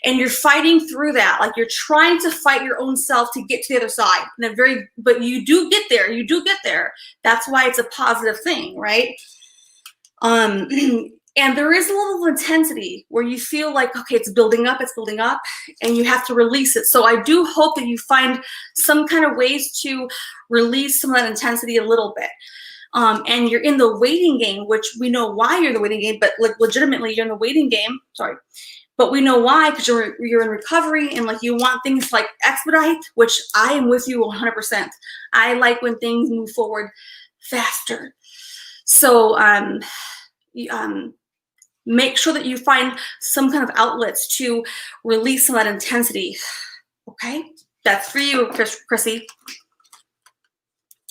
And you're fighting through that, like you're trying to fight your own self to get to the other side. But you do get there. You do get there. That's why it's a positive thing, right? And there is a little intensity where you feel like, okay, it's building up, and you have to release it. So I do hope that you find some kind of ways to release some of that intensity a little bit. And you're in the waiting game, which we know why you're in the waiting game, but like legitimately you're in the waiting game. Sorry. But we know why, because you're in recovery and like you want things like expedite, which I am with you 100%. I like when things move forward faster. So make sure that you find some kind of outlets to release some of that intensity. Okay, that's for you, Chrissy.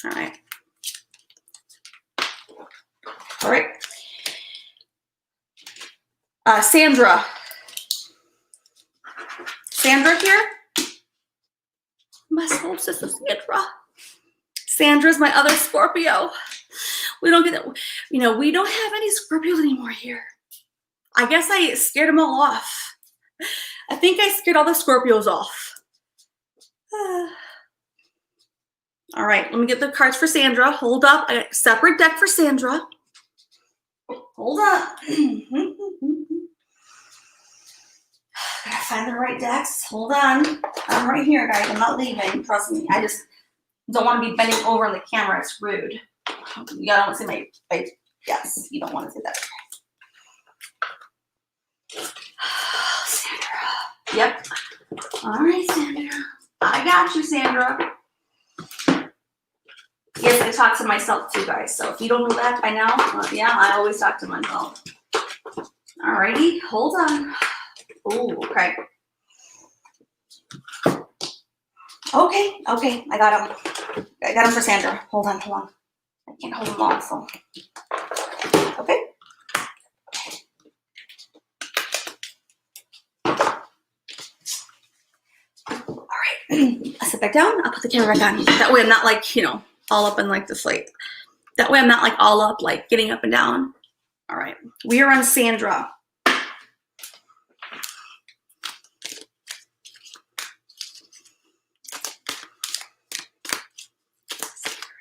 All right. All right. Sandra. Sandra here? My soul sister Sandra. Sandra's my other Scorpio. We don't get it. You know, we don't have any Scorpios anymore here. I guess I scared them all off. I think I scared all the Scorpios off. All right, let me get the cards for Sandra. Hold up. I got a separate deck for Sandra. Hold up. Gotta find the right decks. Hold on. I'm right here, guys. I'm not leaving. Trust me. I just don't want to be bending over on the camera. It's rude. You don't want to see my face. Yes, you don't want to see that. Sandra. Yep. All right, Sandra. I got you, Sandra. Yes, I talk to myself too, guys. So if you don't know that by now, yeah, I always talk to myself. All righty. Hold on. Oh, okay. Okay, I got him. I got him for Sandra. Hold on. I can't hold them all, so. Okay. All right. I sit back down. I'll put the camera back on. That way I'm not like, you know, all up in like the slate. That way I'm not like all up, like getting up and down. All right. We are on Sandra.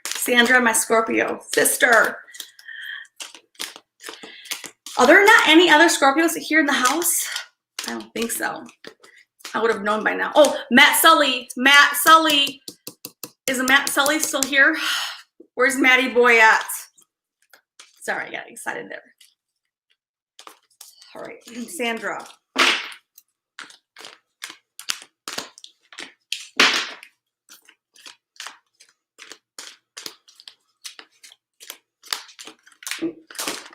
Sandra, my Scorpio sister. Are there not any other Scorpios here in the house? I don't think so. I would have known by now. Oh, Matt Sully. Matt Sully. Is Matt Sully still here? Where's Matty boy at? Sorry, I got excited there. All right, Sandra.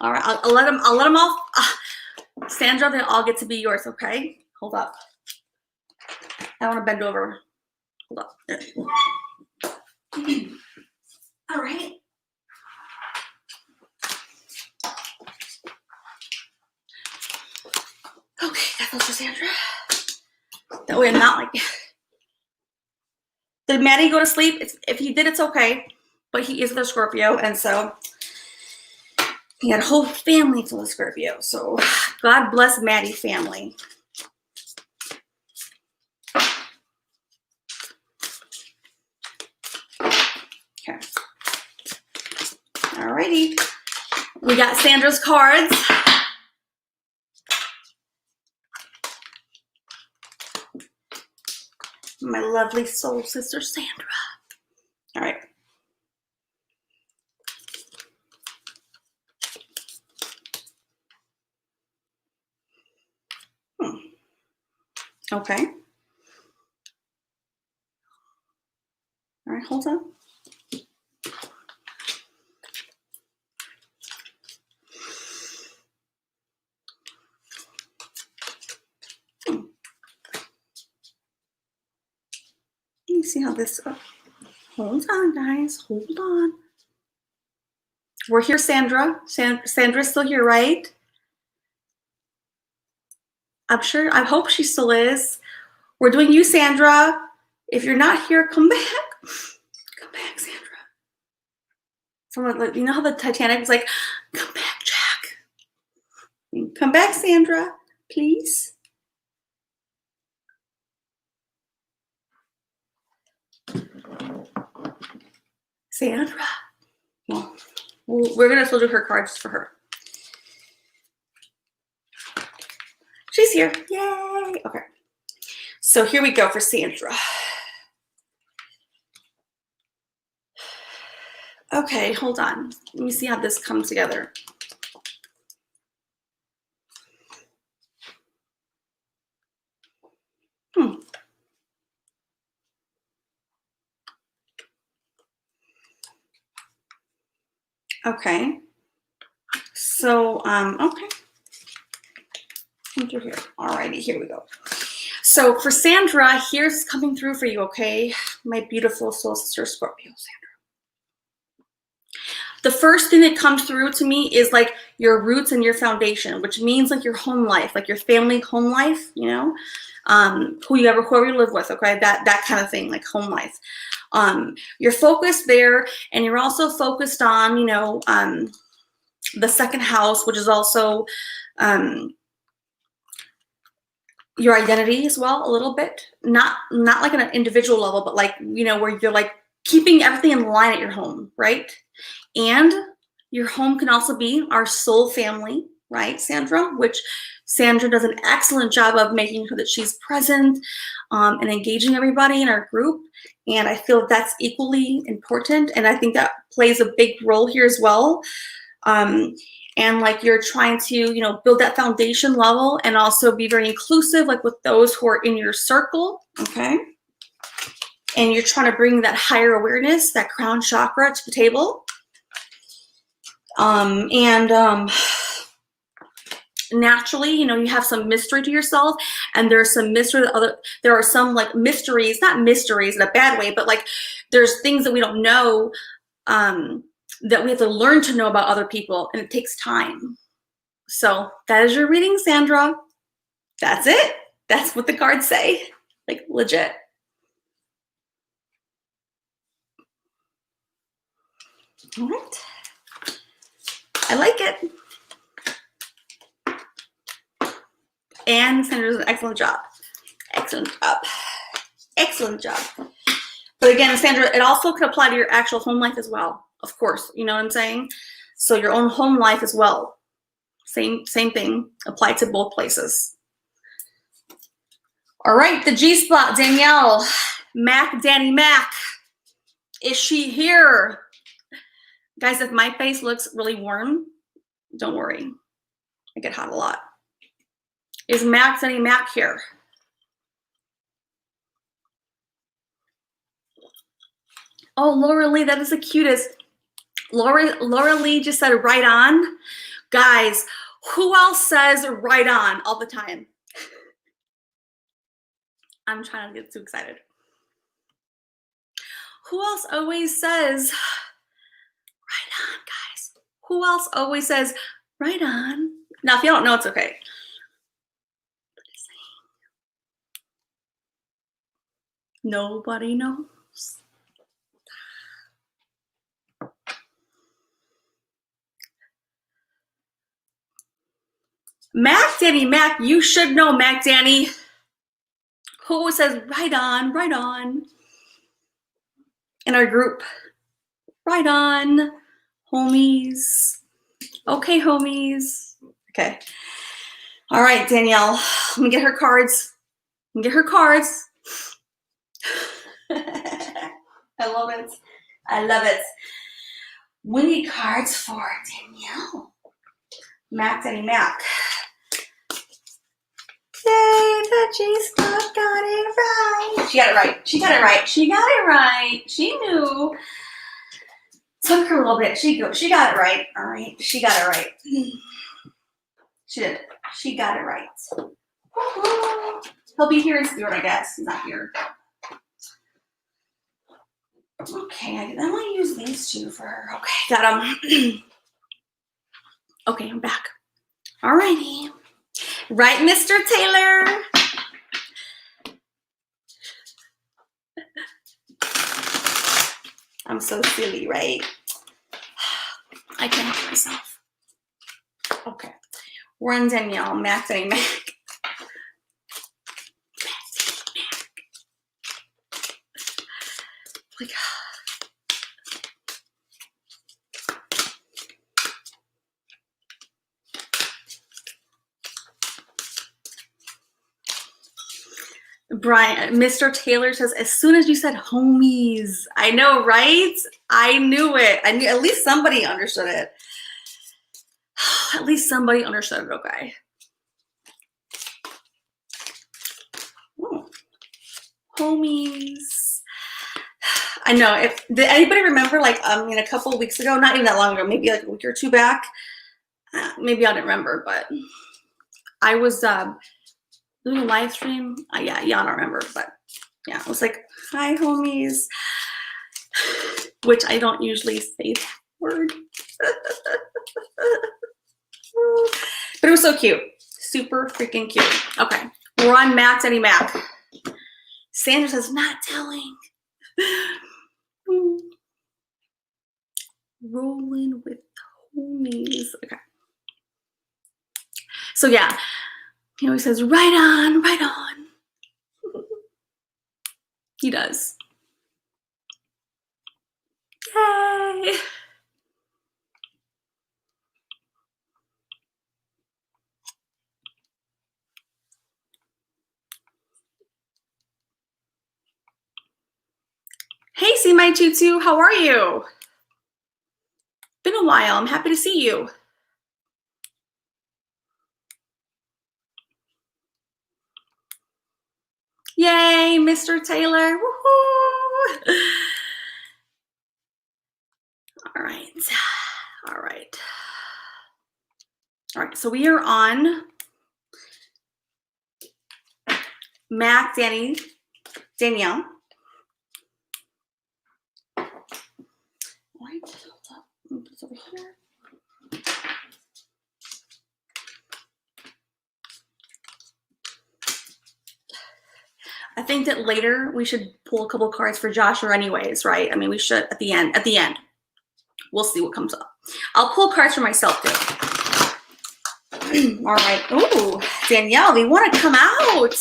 All right, I'll let them all. Sandra, they all get to be yours, okay? Hold up. I want to bend over. Hold up. All right. Okay, that goes for Sandra. That way I'm not like. Did Maddie go to sleep? If he did, it's okay. But he is the Scorpio, and so. He had a whole family full of Scorpio. So God bless Maddie family. Okay. Alrighty. We got Sandra's cards. My lovely soul sister, Sandra. All right. Okay. All right, hold on. Let me see how this, hold on, guys, hold on. We're here, Sandra. Sandra's still here, right? I'm sure, I hope she still is. We're doing you, Sandra. If you're not here, come back. Come back, Sandra. Someone, you know how the Titanic was like, come back, Jack. Come back, Sandra, please. Sandra. Well, we're going to still do her cards for her. She's here. Yay. Okay. So here we go for Sandra. Okay, hold on. Let me see how this comes together. Okay. So, okay. Come through here. Alrighty, here we go. So for Sandra, here's coming through for you, okay? My beautiful soul sister Scorpio, Sandra. The first thing that comes through to me is like your roots and your foundation, which means like your home life, like your family home life, you know, whoever you live with, okay? That kind of thing, like home life. You're focused there, and you're also focused on, you know, the second house, which is also your identity as well, a little bit. Not like on an individual level, but like, you know, where you're like keeping everything in line at your home, right? And your home can also be our soul family, right, Sandra? Which Sandra does an excellent job of making sure that she's present and engaging everybody in our group. And I feel that's equally important. And I think that plays a big role here as well. And like you're trying to, you know, build that foundation level and also be very inclusive, like with those who are in your circle, okay? And you're trying to bring that higher awareness, that crown chakra to the table. Naturally, you know, you have some mystery to yourself, and there's some mystery there are some like mysteries, not mysteries in a bad way, but like there's things that we don't know that we have to learn to know about other people, and it takes time. So that is your reading, Sandra. That's it. That's what the cards say, like legit. All right. I like it. And Sandra does an excellent job. Excellent job. Excellent job. But again, Sandra, it also could apply to your actual home life as well. Of course, you know what I'm saying? So your own home life as well. Same thing. Apply to both places. All right, the G-spot, Danielle. Danny Mac. Is she here? Guys, if my face looks really warm, don't worry. I get hot a lot. Is Danny Mac here? Oh, Laura Lee, that is the cutest. Laura Lee just said right on. Guys, who else says right on all the time? I'm trying to get too excited. Who else always says right on, guys? Who else always says right on? Now, if you don't know, it's okay. Nobody knows. Mac Danny Mac, you should know Mac Danny. Who says right on in our group? Right on, homies. Okay, homies. Okay. All right, Danielle. Let me get her cards. I love it. I love it. We need cards for Danielle. Mac Danny Mac. Yay, the G-Spot got it right. She got it right. She got it right. She knew. Took her a little bit. She got it right. All right. She got it right. She did. She got it right. He'll be here in spirit, I guess. He's not here. Okay, I want to use these two for her. Okay, got them. Okay, I'm back. Alrighty. Right, Mr. Taylor? I'm so silly, right? I can't help myself. Okay. We're on Danielle. Mac Danny Mac. Like, Brian, Mr. Taylor says, as soon as you said homies, I know, right? I knew it. I knew at least somebody understood it. At least somebody understood it, okay. Ooh. Homies. I know. Did anybody remember, like, a couple of weeks ago, not even that long ago, maybe like a week or two back, maybe I didn't remember, but I was doing a live stream. Yeah, y'all don't remember, but yeah, I was like, hi, homies, which I don't usually say that word. But it was so cute. Super freaking cute. Okay, we're on Mac Danny Mac. Sandra says, not telling. Rolling with homies. Okay. So yeah, he always says, right on, right on. He does. Yay. Hey, see my tutu, how are you? Been a while, I'm happy to see you. Yay, Mr. Taylor, woohoo! All right, all right. All right, so we are on Mac Danny, Danielle. All right, hold up, let me put this over here. I think that later we should pull a couple cards for Joshua anyways, right? I mean, we should at the end. We'll see what comes up. I'll pull cards for myself too. All right. Ooh, Danielle, they want to come out.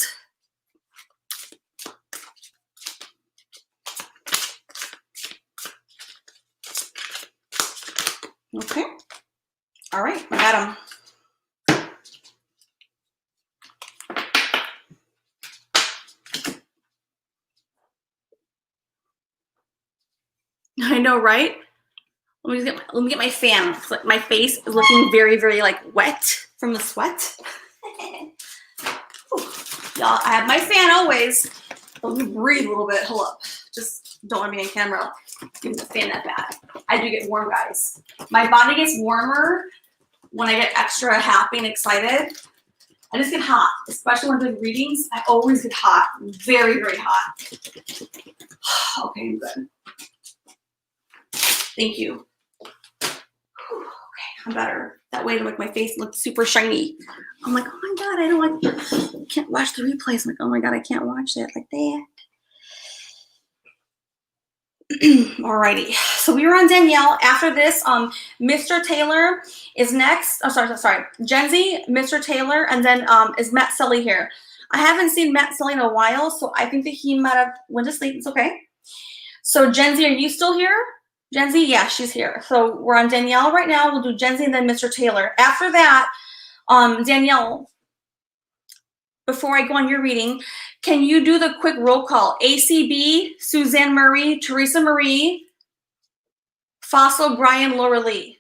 Okay. All right, I got them. I know, right? Let me get my fan. My face is looking very, very like wet from the sweat. Y'all, I have my fan always. Let me breathe a little bit. Hold up. Just don't want to be on camera. Give me the fan that bad. I do get warm, guys. My body gets warmer when I get extra happy and excited. I just get hot, especially when I'm doing readings. I always get hot, very, very hot. Okay, I'm good. Thank you. Okay, I'm better. That way, like my face looks super shiny. I'm like, oh my god, I can't watch the replays. I'm like, oh my god, I can't watch it like that. Alrighty, so we were on Danielle. After this, Mr. Taylor is next. Oh, sorry. Jenzy, Mr. Taylor, and then is Matt Sully here. I haven't seen Matt Sully in a while, so I think that he might have went to sleep. It's okay. So Jenzy, are you still here? Jenzy, yeah, she's here. So we're on Danielle right now. We'll do Jenzy and then Mr. Taylor. After that, Danielle, before I go on your reading, can you do the quick roll call? ACB, Suzanne Marie, Teresa Marie, Fossil, Brian, Laura Lee.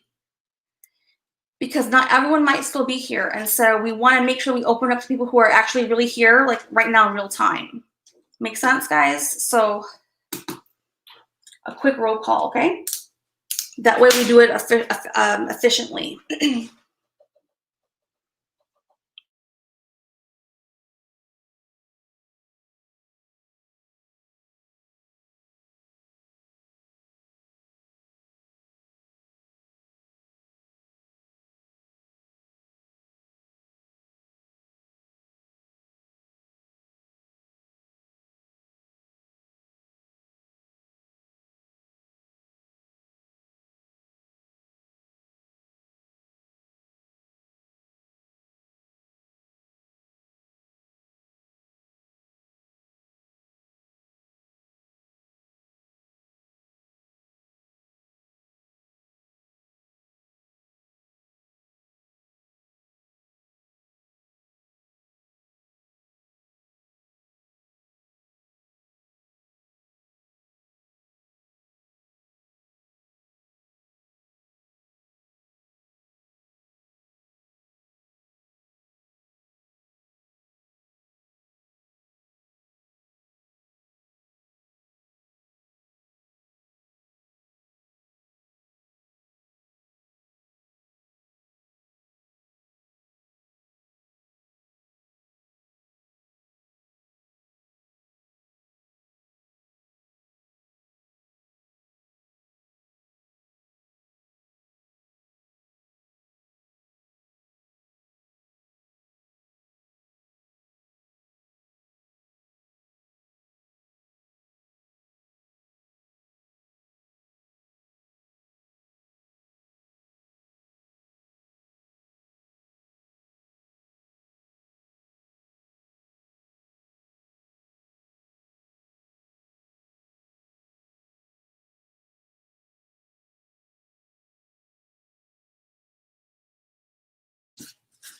Because not everyone might still be here. And so we want to make sure we open up to people who are actually really here, like right now in real time. Make sense, guys? So a quick roll call, okay? That way we do it efficiently.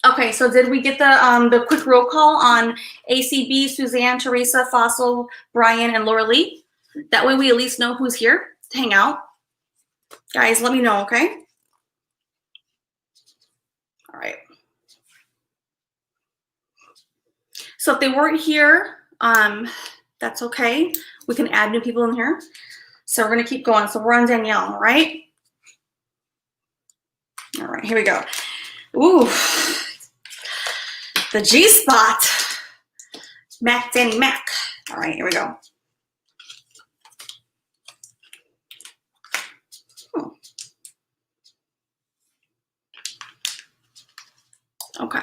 Okay, so did we get the quick roll call on ACB, Suzanne, Teresa, Fossil, Brian, and Laura Lee? That way we at least know who's here to hang out. Guys, let me know, okay? All right. So if they weren't here, that's okay. We can add new people in here. So we're gonna keep going. So we're on Danielle, all right? All right, here we go. Ooh, the G-spot. Mac, Danny Mac. All right, here we go. Okay.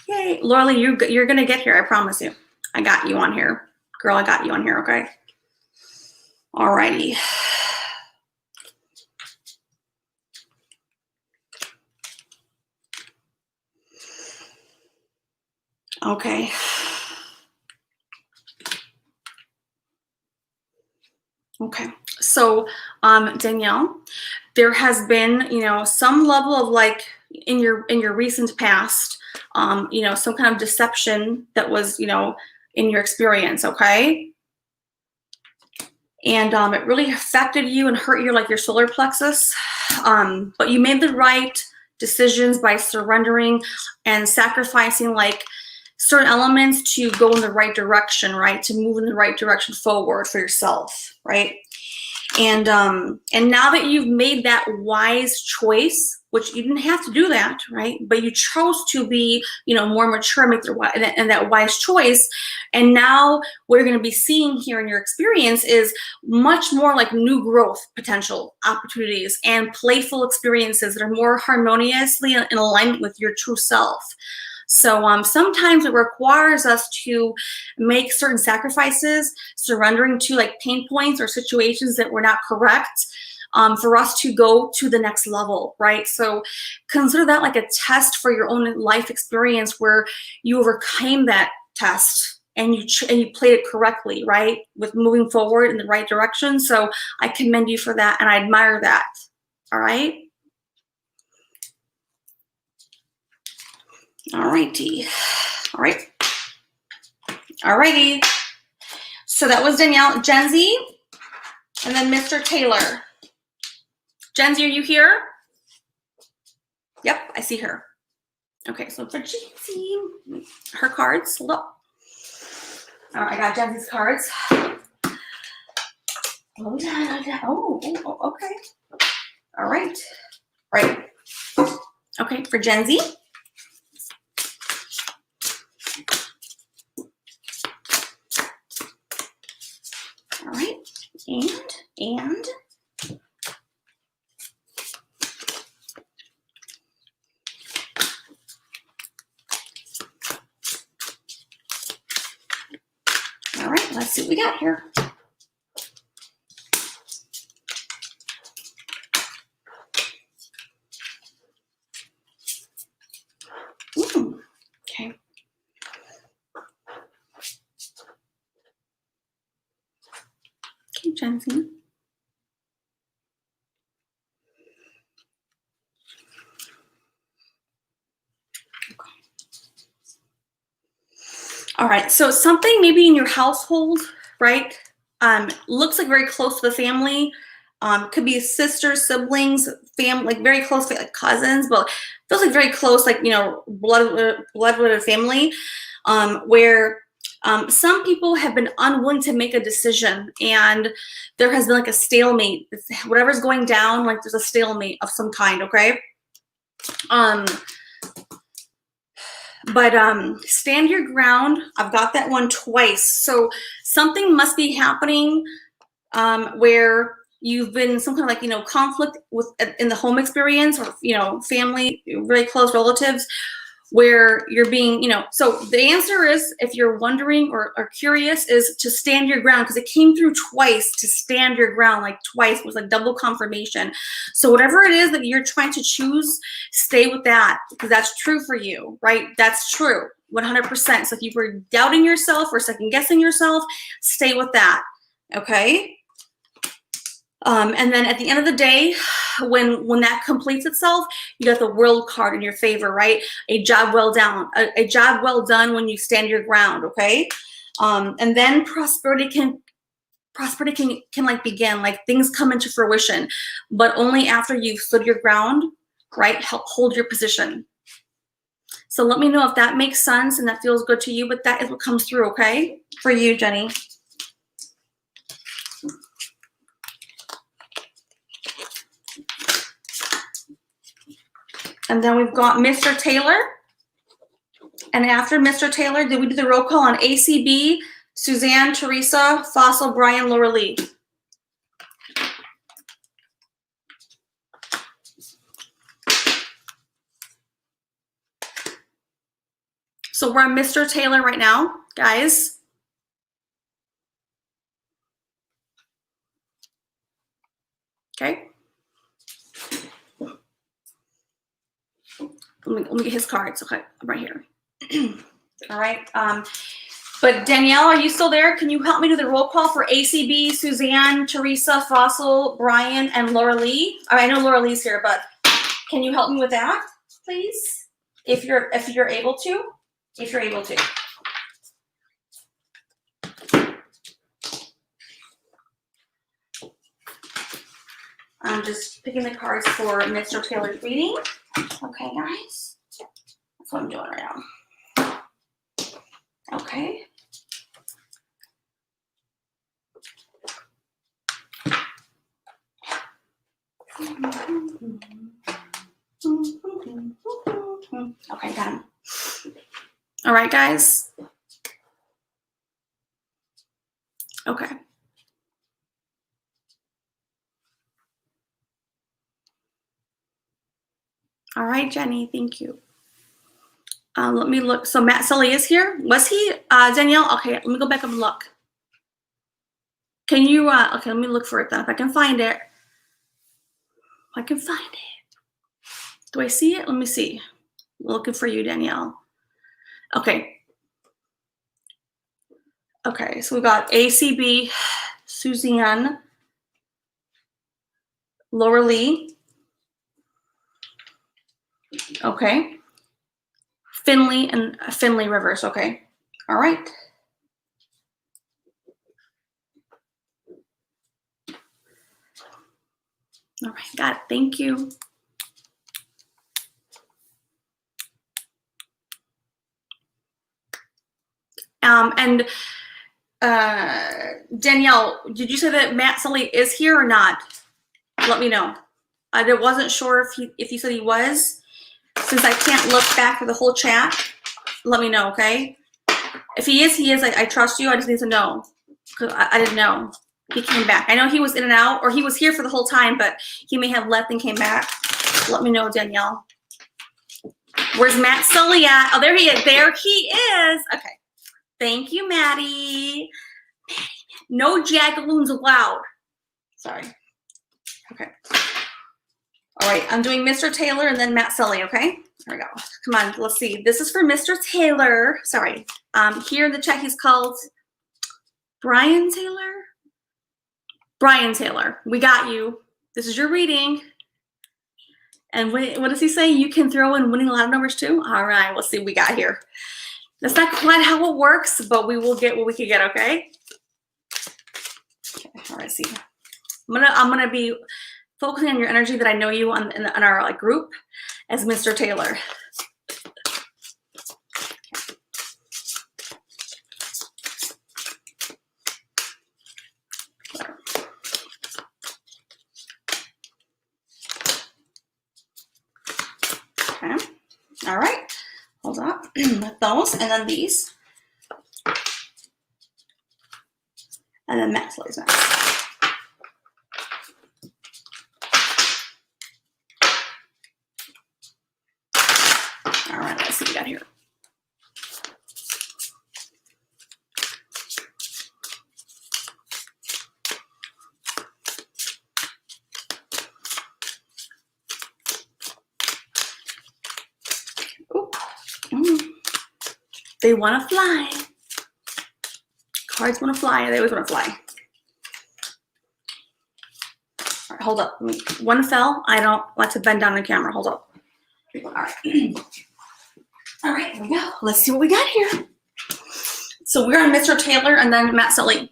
Yay, Laura Lee, you're gonna get here, I promise you. I got you on here. Girl, I got you on here, okay? All righty. Okay. Okay. So, Danielle, there has been, some level of like in your recent past, some kind of deception that was, in your experience, okay? And it really affected you and hurt your solar plexus. But you made the right decisions by surrendering and sacrificing like certain elements to go in the right direction, right? To move in the right direction forward for yourself, right? And now that you've made that wise choice, which you didn't have to do that, right? But you chose to be, more mature, make that wise choice. And now what you're going to be seeing here in your experience is much more like new growth potential opportunities and playful experiences that are more harmoniously in alignment with your true self. So sometimes it requires us to make certain sacrifices, surrendering to like pain points or situations that were not correct, for us to go to the next level, right? So consider that like a test for your own life experience where you overcame that test and you played it correctly, right? With moving forward in the right direction. So I commend you for that and I admire that. All right. All righty. All right. All righty. So that was Danielle, Gen Z, and then Mr. Taylor. Gen Z, are you here? Yep, I see her. Okay, so for Gen Z, her cards. Hold up. All right, I got Gen Z's cards. Oh, okay. All right. Right. Okay, for Gen Z. All right, and all right, let's see what we got here. Okay. Okay, Gen Z. All right, so something maybe in your household, right? Looks like very close to the family. Could be sisters, siblings, family, like very close, like cousins, but feels like very close, like, you know, blood family, where some people have been unwilling to make a decision and there has been like a stalemate. Whatever's going down, like there's a stalemate of some kind, okay? But stand your ground. I've got that one twice. So something must be happening where you've been some kind of like, you know, conflict with in the home experience or, you know, family, very close relatives where you're being, you know, so the answer is, if you're wondering or curious, is to stand your ground, because it came through twice. To stand your ground, like twice, was like double confirmation. So whatever it is that you're trying to choose, stay with that, because that's true for you, right? That's true 100%. So if you were doubting yourself or second guessing yourself, stay with that. Okay. And then at the end of the day, when that completes itself, you got the World card in your favor, right? A job well done, a job well done when you stand your ground, okay? And then prosperity can like begin, like things come into fruition, but only after you've stood your ground, right? Hold your position. So let me know if that makes sense and that feels good to you, but that is what comes through, okay? For you, Jenny. And then we've got Mr. Taylor. And after Mr. Taylor, did we do the roll call on ACB, Suzanne, Teresa, Fossil, Brian, Laura Lee? So we're on Mr. Taylor right now, guys. Okay. Let me get his cards. Okay, I'm right here. All right. But Danielle, are you still there? Can you help me do the roll call for ACB, Suzanne, Teresa, Fossil, Brian, and Laura Lee? I know Laura Lee's here, but can you help me with that, please? If you're able to. If you're able to. I'm just picking the cards for Mr. Taylor's reading. Okay, guys. That's what I'm doing right now. Okay. Okay, done. All right, guys. Okay. All right, Jenny, thank you. Let me look. So Matt Sully is here. Was he, Danielle? Okay, let me go back up and look. Can you, okay, let me look for it then. If I can find it. I can find it. Do I see it? Let me see. I'm looking for you, Danielle. Okay. Okay, so we got ACB, Suzanne, Laura Lee. Okay. Finley and Finley Rivers. Okay. All right. All right, got it. Thank you. And Danielle, did you say that Matt Sully is here or not? Let me know. I wasn't sure if you said he was. Since I can't look back for the whole chat, let me know, okay? If he is, he is. I trust you. I just need to know. Because I didn't know. He came back. I know he was in and out, or he was here for the whole time, but he may have left and came back. Let me know, Danielle. Where's Matt Sully at? Oh, there he is. There he is. Okay. Thank you, Maddie. No jagaloons allowed. Sorry. Okay. All right. I'm doing Mr. Taylor and then Matt Sully, okay? There we go. Come on. Let's see. This is for Mr. Taylor. Sorry. Here in the chat, he's called Brian Taylor. Brian Taylor. We got you. This is your reading. And what does he say? You can throw in winning a lot of numbers too? All right. Let's see what we got here. That's not quite how it works, but we will get what we can get, okay? Okay, all right, see. I'm gonna be focusing on your energy that I know you in our like group as Mr. Taylor. Okay. All right. Hold on. With those, and then these, and then Matt Sully's next. All right, let's see what we got here. They want to fly. Cards want to fly. They always want to fly. All right, hold up. One fell. I don't like to bend down the camera. Hold up. All right. All right, here we go. Let's see what we got here. So we're on Mr. Taylor and then Matt Sully.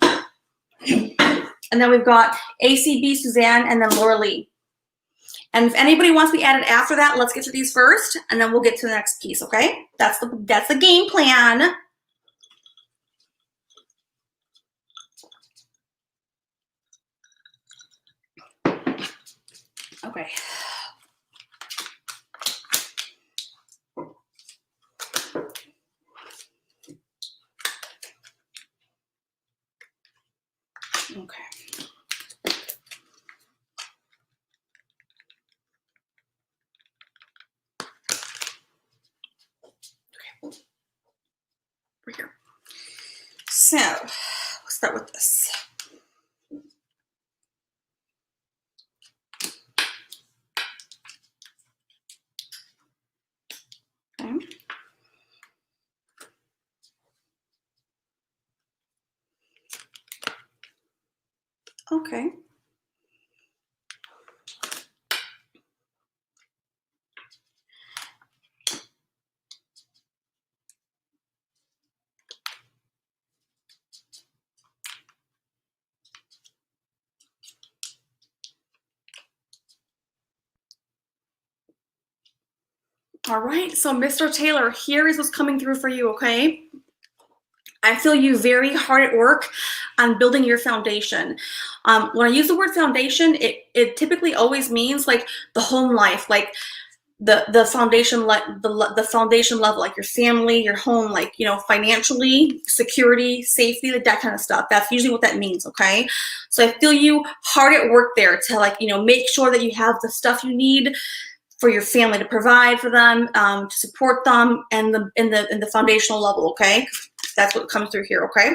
And then we've got ACB, Suzanne, and then Laura Lee. And if anybody wants to be added after that, let's get to these first, and then we'll get to the next piece, okay? That's the game plan. Okay. Okay. We're here. So, we'll start with this. Okay. Okay. All right, so Mr. Taylor, here is what's coming through for you, okay? I feel you very hard at work on building your foundation. When I use the word foundation, it typically always means like the home life, like the foundation, the foundation level, like your family, your home, like, you know, financially, security, safety, like that kind of stuff. That's usually what that means, okay? So I feel you hard at work there to, like, you know, make sure that you have the stuff you need for your family, to provide for them, to support them, and in the foundational level. Okay, that's what comes through here. Okay,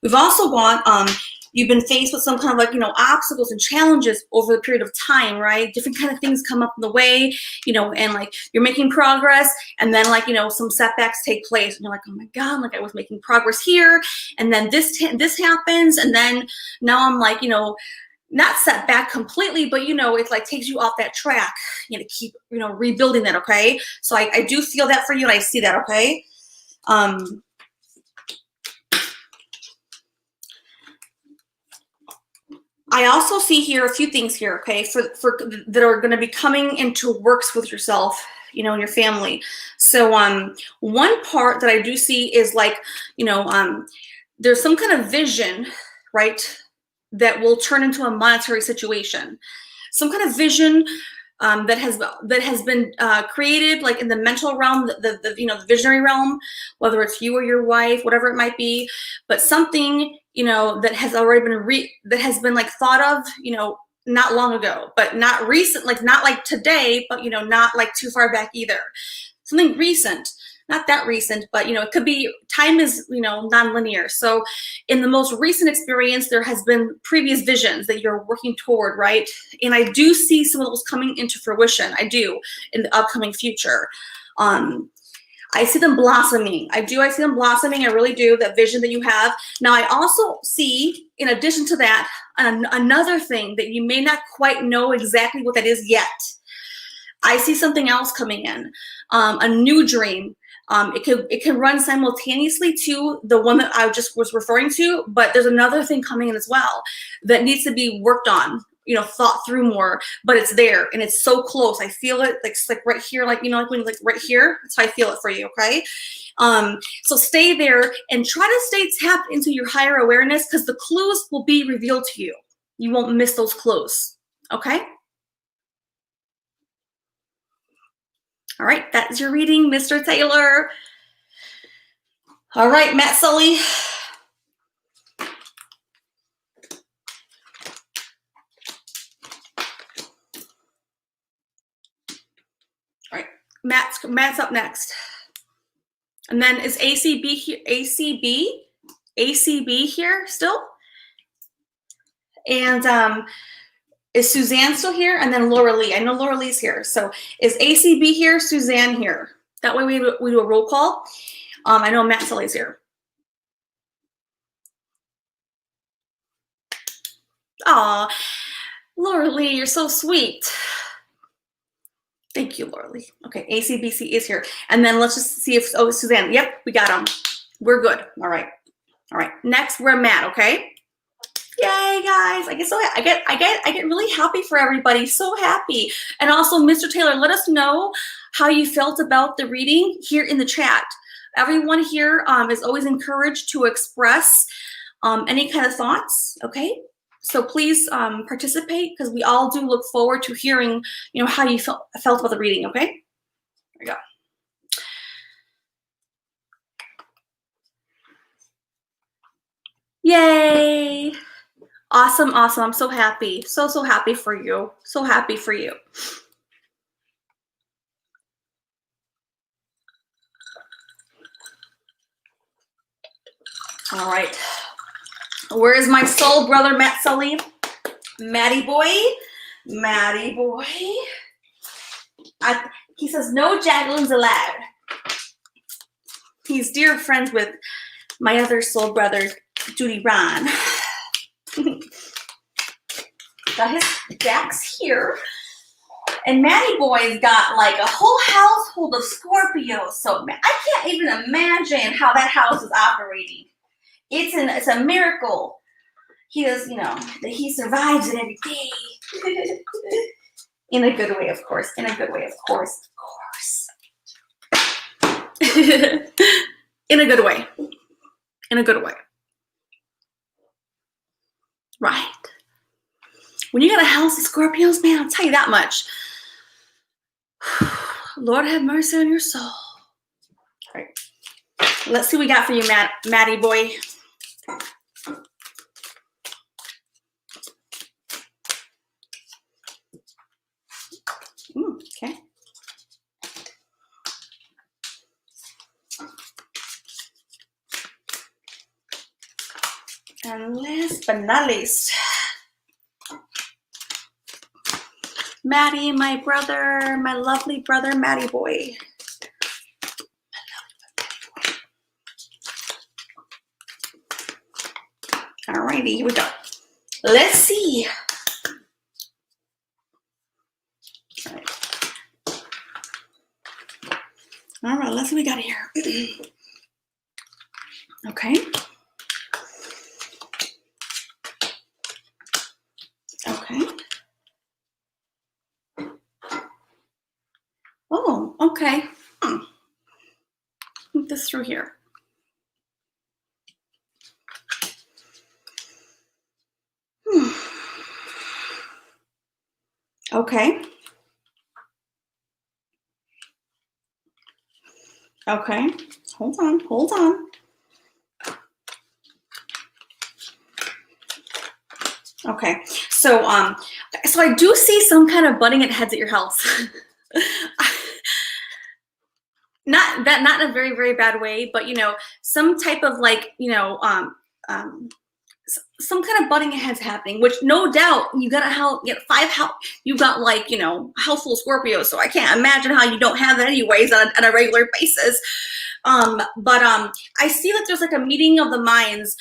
we've also got you've been faced with some kind of like, you know, obstacles and challenges over the period of time, right? Different kind of things come up in the way, you know, and like you're making progress, and then like, you know, some setbacks take place, and you're like, oh my God, like I was making progress here, and then this happens, and then now I'm like, you know, not set back completely, but you know, it like takes you off that track. You know, to keep, you know, rebuilding that. Okay, so I do feel that for you, and I see that. Okay. I also see here a few things here, okay, for that are going to be coming into works with yourself, you know, and your family. So one part that I do see is like, you know, there's some kind of vision, right, that will turn into a monetary situation. Some kind of vision that has been created, like in the mental realm, the you know, the visionary realm, whether it's you or your wife, whatever it might be, but something, you know, that has already been that has been like thought of, you know, not long ago, but not recent, like not like today, but you know, not like too far back either. Something recent, not that recent, but you know, it could be, time is, you know, non-linear. So in the most recent experience, there has been previous visions that you're working toward, right? And I do see some of those coming into fruition. I do, in the upcoming future. I see them blossoming. I see them blossoming. I really do. That vision that you have. Now, I also see, in addition to that, another thing that you may not quite know exactly what that is yet. I see something else coming in, a new dream. It can run simultaneously to the one that I just was referring to, but there's another thing coming in as well that needs to be worked on, you know, thought through more, but it's there and it's so close. I feel it, like it's like right here, like, you know, like when like right here, that's how I feel it for you. Okay. So stay there and try to stay tapped into your higher awareness, because the clues will be revealed to you. You won't miss those clues. Okay. All right, that's your reading, Mr. Taylor. All right, Matt Sully. All right, Matt's up next. And then is ACB here? ACB here still? And is Suzanne still here? And then Laura Lee. I know Laura Lee's here. So is ACB here? Suzanne here? That way we do a roll call. I know Matt Sully's here. Aw, Laura Lee, you're so sweet. Thank you, Laura Lee. Okay, ACBC is here. And then let's just see if, oh, Suzanne. Yep, we got them. We're good. All right. All right. Next, we're Matt, okay? Yay, guys. I get really happy for everybody. So happy. And also, Mr. Taylor, let us know how you felt about the reading here in the chat. Everyone here is always encouraged to express any kind of thoughts, okay? So please participate, because we all do look forward to hearing, you know, how you felt about the reading, okay? There we go. Yay. Awesome, awesome. I'm so happy. So happy for you. So happy for you. All right. Where is my soul brother, Matt Sully? Matty boy. Matty boy. He says, no Jagglins allowed. He's dear friends with my other soul brother, Judy Ron. Got his Jack's here. And Matty Boy's got like a whole household of Scorpios. So I can't even imagine how that house is operating. It's a miracle. He does, you know, that he survives it every day. In a good way, of course. In a good way, of course. Of course. In a good way. In a good way. Right. When you got a house of Scorpios, man, I'll tell you that much. Lord have mercy on your soul. All right. Let's see what we got for you, Matty boy. Okay. And last but not least, Maddie, my brother, my lovely brother, Maddie boy. Alrighty, here we go. Let's see. All right, let's see what we got here. Okay. Okay. Oh, okay. Put this through here. Okay. Okay. Hold on. Hold on. Okay. So I do see some kind of butting at heads at your house. Not in a very, very bad way, but you know, some type of like, you know, some kind of butting heads happening, which no doubt you got you got like, you know, house full of Scorpios, so I can't imagine how you don't have that anyways on a regular basis. But I see that there's like a meeting of the minds.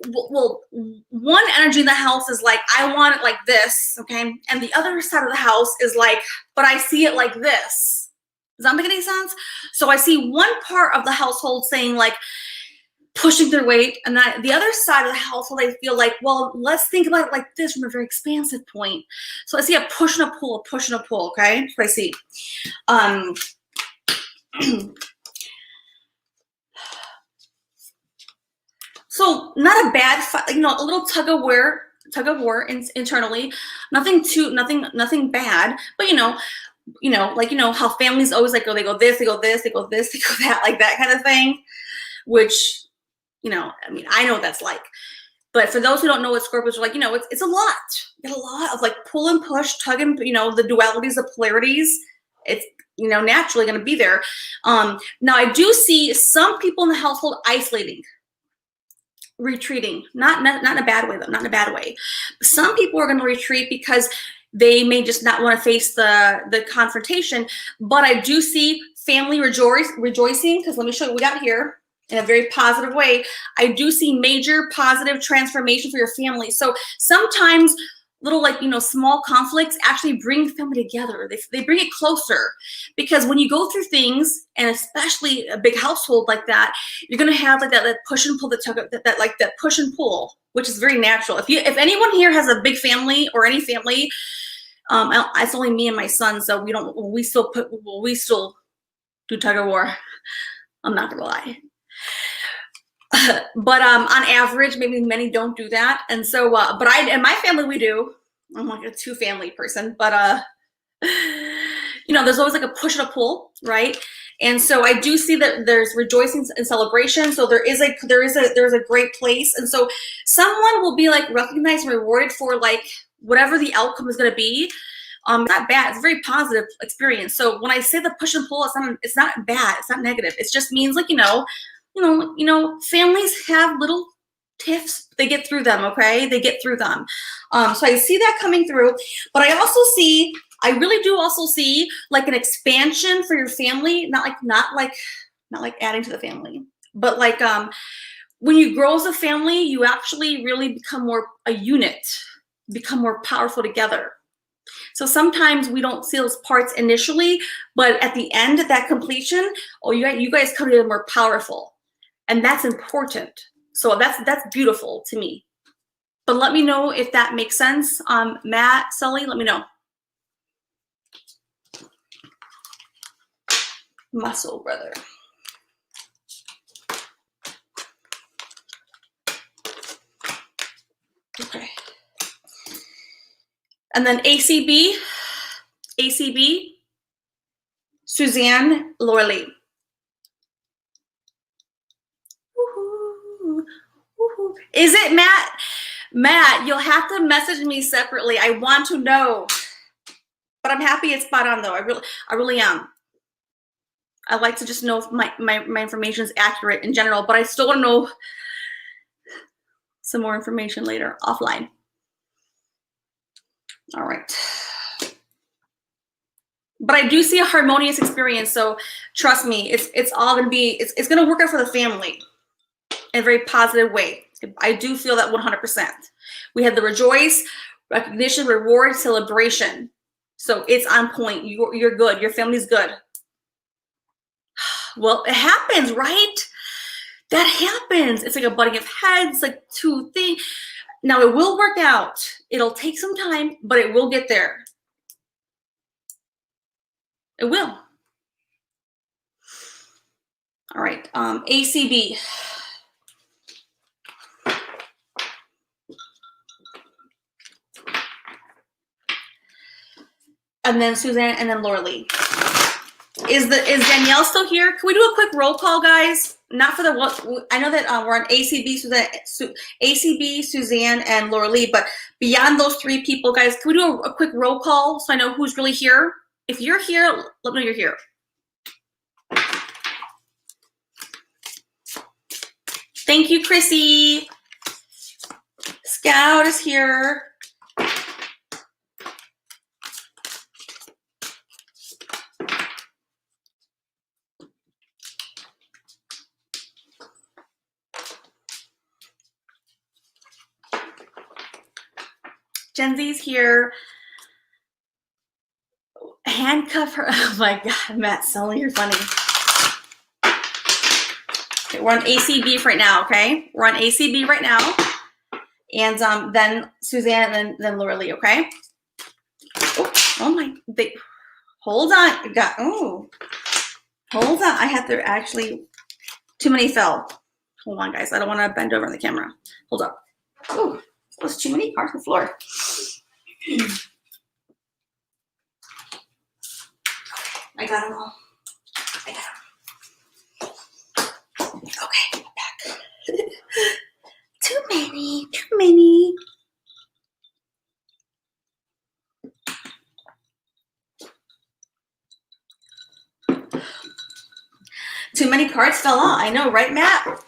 Well, one energy in the house is like, I want it like this, okay? And the other side of the house is like, but I see it like this. Does that make any sense? So I see one part of the household saying like, pushing their weight, and the other side of the household, I feel like, well, let's think about it like this from a very expansive point. So I see a push and a pull, okay? That's what I see. So not a bad fight, you know, a little tug of war internally. Nothing bad, but you know, like, you know, how families always like, they go this, they go this, they go this, they go that, like that kind of thing, which, you know, I mean, I know what that's like. But for those who don't know what Scorpios are like, you know, it's a lot. You get a lot of like pull and push, tug and, you know, the dualities, the polarities. It's, you know, naturally going to be there. Now, I do see some people in the household isolating, retreating. Not in a bad way, though. Not in a bad way. Some people are going to retreat because they may just not want to face the confrontation. But I do see family rejoicing, because let me show you what we got here. In a very positive way, I do see major positive transformation for your family. So sometimes little, like, you know, small conflicts actually bring family together. They bring it closer, because when you go through things, and especially a big household like that, you're gonna have like that push and pull, that push and pull, which is very natural. If anyone here has a big family or any family, it's only me and my son, so we still do tug of war. I'm not gonna lie. But on average, maybe many don't do that. And so, but in my family, we do. I'm like a two-family person, but you know, there's always like a push and a pull, right? And so I do see that there's rejoicing and celebration. So there's a great place. And so someone will be like recognized and rewarded for like whatever the outcome is going to be. It's not bad. It's a very positive experience. So when I say the push and pull, it's not bad. It's not negative. It just means like, you know, families have little tiffs. They get through them, okay? They get through them. So I see that coming through, but I really do also see like an expansion for your family, not like adding to the family, but like when you grow as a family, you actually really become more a unit, become more powerful together. So sometimes we don't see those parts initially, but at the end, at that completion, you guys come together more powerful. And that's important. So that's beautiful to me. But let me know if that makes sense. Matt, Sully, let me know. My soul brother. Okay. And then ACB, Suzanne Lorley. Is it Matt? Matt, you'll have to message me separately. I want to know. But I'm happy it's spot on, though. I really am. I like to just know if my information is accurate in general, but I still want to know some more information later offline. All right. But I do see a harmonious experience, so trust me, it's all gonna be, it's gonna work out for the family in a very positive way. I do feel that 100%. We had the rejoice, recognition, reward, celebration. So it's on point. You're good. Your family's good. Well, it happens, right? That happens. It's like a butting of heads, like two things. Now it will work out. It'll take some time, but it will get there. It will. All right, ACB. And then Suzanne, and then Laura Lee. Is Danielle still here? Can we do a quick roll call, guys? Not for the one. I know that we're on ACB, Suzanne, and Laura Lee, but beyond those three people, guys, can we do a quick roll call so I know who's really here? If you're here, let me know you're here. Thank you, Chrissy. Scout is here. Gen Z's here. Handcuff her. Oh my God, Matt Sully, you're funny. Okay, we're on ACB right now, okay? We're on ACB right now. And then Suzanne, and then Laura Lee, okay? Oh my, hold on. Hold on. I have to actually, too many fell. Hold on, guys. I don't want to bend over on the camera. Hold up. Oh, there's too many cards on the floor. I got them all. I got them. Okay, back. Too many. Too many cards fell out. I know, right, Matt?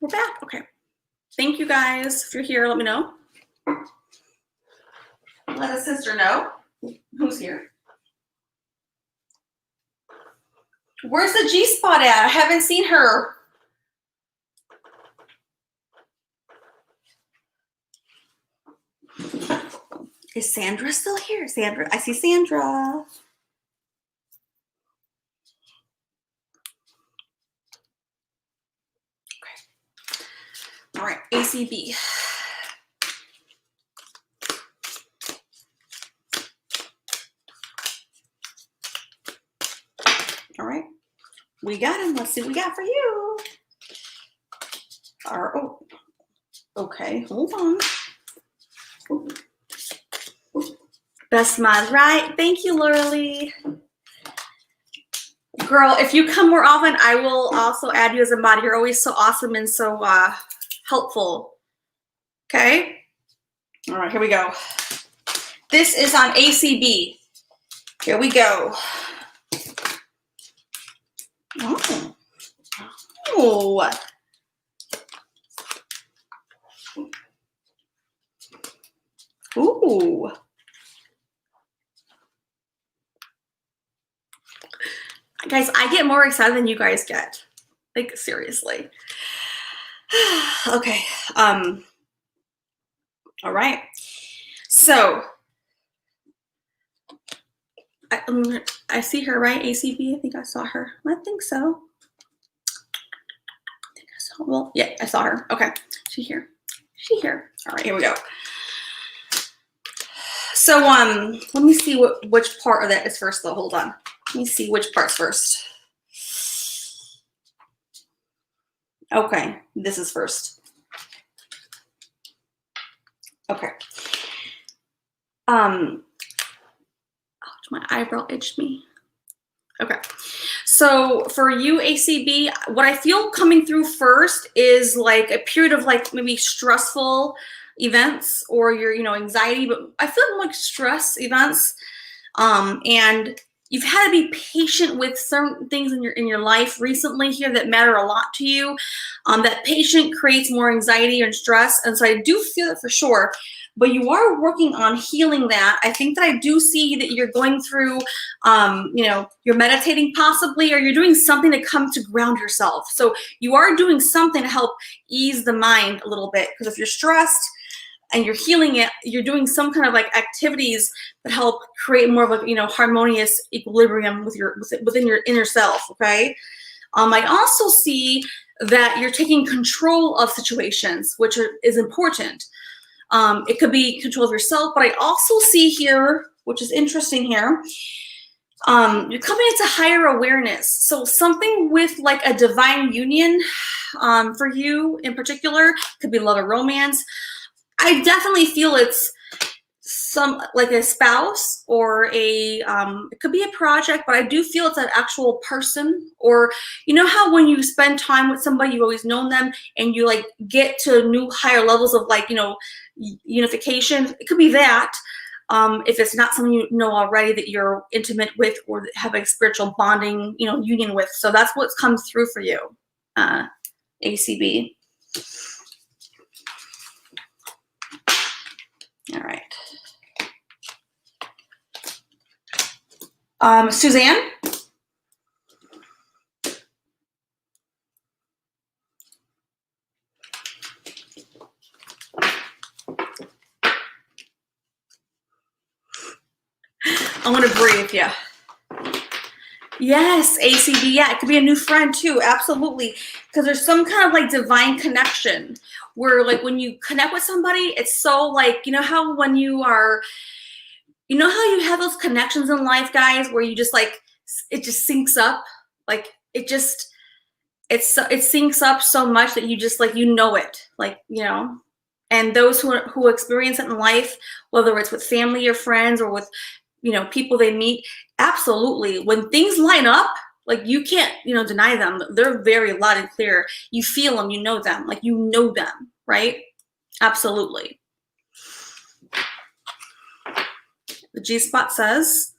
We're back. Okay. Thank you, guys. If you're here, let me know. Let a sister know who's here. Where's the G-spot at? I haven't seen her. Is Sandra still here? Sandra, I see Sandra. Okay. All right, ACB. All right, we got him. Let's see what we got for you. Oh, okay, hold on. Best mod, right? Thank you, Laura Lee. Girl, if you come more often, I will also add you as a mod. You're always so awesome and so helpful. Okay? All right, here we go. This is on ACB. Here we go. Oh. Oh. Ooh. Guys, I get more excited than you guys get. Like, seriously. Okay. All right. So, I see her, right? ACB? I think I saw her. I think so. Well, yeah, I saw her. Okay. She here. She here. All right, here we go. So, let me see which part of that is first, though. Hold on. Let me see which part's first. Okay, this is first. Okay. Ouch, my eyebrow itched me. Okay. So for you, ACB, what I feel coming through first is like a period of like maybe stressful events or your, anxiety, but I feel like stress events. And you've had to be patient with certain things in your life recently here that matter a lot to you. That patient creates more anxiety and stress, and so I do feel it for sure. But you are working on healing that. I think that I do see that you're going through, you're meditating possibly, or you're doing something to come to ground yourself. So you are doing something to help ease the mind a little bit, because if you're stressed and you're healing it, you're doing some kind of like activities that help create more of a, harmonious equilibrium within your inner self, okay? I also see that you're taking control of situations, which is important. It could be control of yourself, but I also see here, which is interesting here, you're coming into higher awareness. So something with like a divine union for you in particular, could be love or romance. I definitely feel it's some like a spouse or it could be a project, but I do feel it's an actual person. Or how when you spend time with somebody, you've always known them, and you like get to new higher levels of like unification. It could be that if it's not someone you know already that you're intimate with or have a spiritual bonding union with. So that's what comes through for you, ACB. All right. Suzanne? I want to breathe, yeah. Yes, ACB, yeah, it could be a new friend too, absolutely. Because there's some kind of like divine connection where like when you connect with somebody, it's so like, how when you are, how you have those connections in life, guys, where you just like, it just syncs up, like it syncs up so much that you just like, it, like, and those who experience it in life, whether it's with family or friends or with, people they meet, absolutely. When things line up, like you can't, deny them. They're very loud and clear. You feel them, them, like them, right? Absolutely. The G-spot says,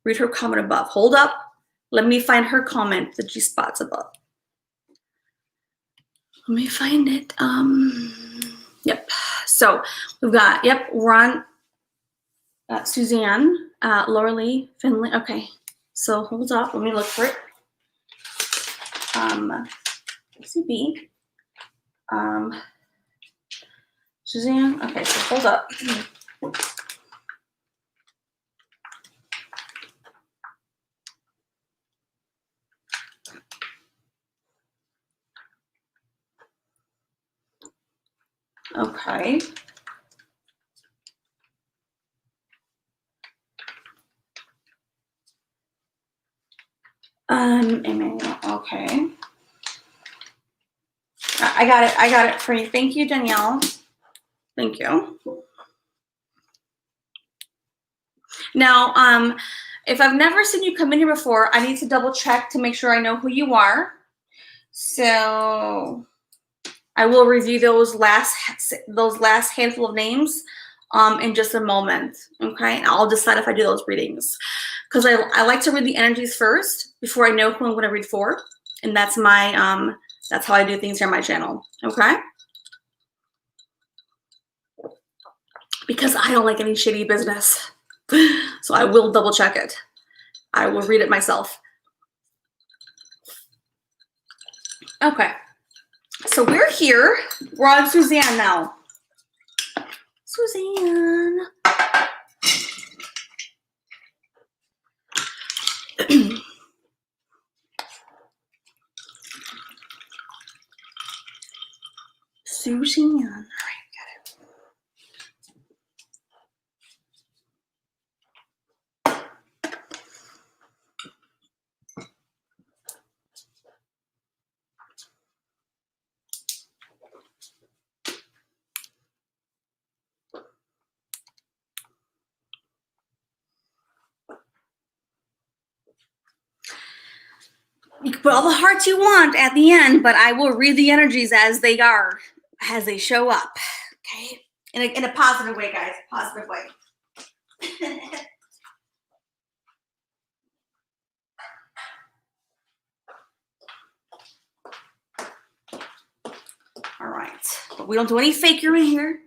read her comment above. Hold up. Let me find her comment. The G-spot's above. Let me find it. Yep. So we've got, we're on Suzanne, Laura Lee, Finley. Okay. So hold up. Let me look for it. CB. Suzanne. Okay. So hold up. Okay. Emmanuel, okay. I got it for you. Thank you, Danielle. Thank you. Now, if I've never seen you come in here before, I need to double check to make sure I know who you are. So I will review those last handful of names in just a moment. Okay, and I'll decide if I do those readings, because I like to read the energies first before I know who I'm going to read for, and that's my that's how I do things here on my channel. Okay, because I don't like any shady business, so I will double check it. I will read it myself. Okay, so we're here. We're on Suzanne now. Suzanne. Suzanne. All right, got it. You can put all the hearts you want at the end, but I will read the energies as they are, as they show up. Okay, in a positive way, guys. Positive way. We don't do any faker in here.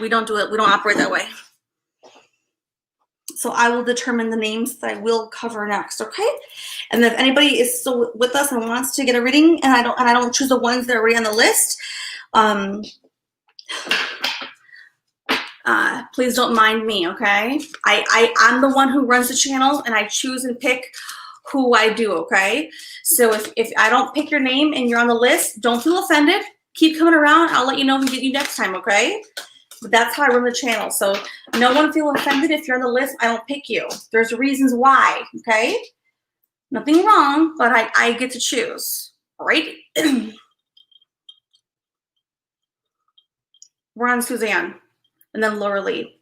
We don't do it. We don't operate that way. So I will determine the names that I will cover next, okay? And if anybody is still with us and wants to get a reading, and I don't choose the ones that are already on the list, please don't mind me, okay? I'm the one who runs the channel, and I choose and pick who I do, okay? So if I don't pick your name and you're on the list, don't feel offended. Keep coming around. I'll let you know if we get you next time, okay? But that's how I run the channel. So no one feel offended if you're on the list. I don't pick you. There's reasons why, okay? Nothing wrong, but I get to choose, all right? We're on Suzanne, and then Laura Lee.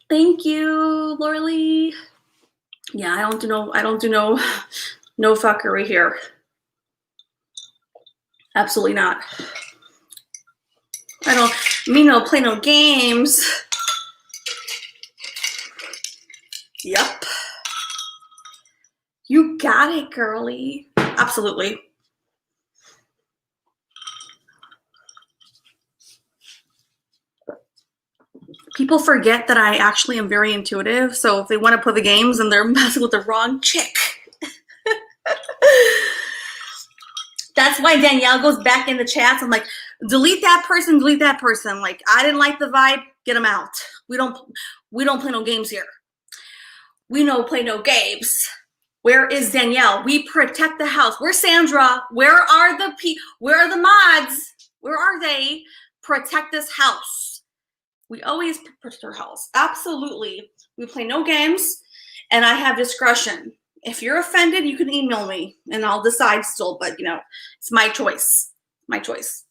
Thank you, Laura Lee. Yeah, I don't do no fuckery here. Absolutely not. I don't play no games. Yep. You got it, girly. Absolutely. People forget that I actually am very intuitive. So if they want to play the games and they're messing with the wrong chick. That's why Danielle goes back in the chats. I'm like, delete that person, delete that person. Like, I didn't like the vibe, get them out. We don't play no games here. We don't play no games. Where is Danielle? We protect the house. Where's Sandra? Where are the mods? Where are they? Protect this house. We always protect our house. Absolutely. We play no games, and I have discretion. If you're offended, you can email me, and I'll decide still. But it's my choice. My choice.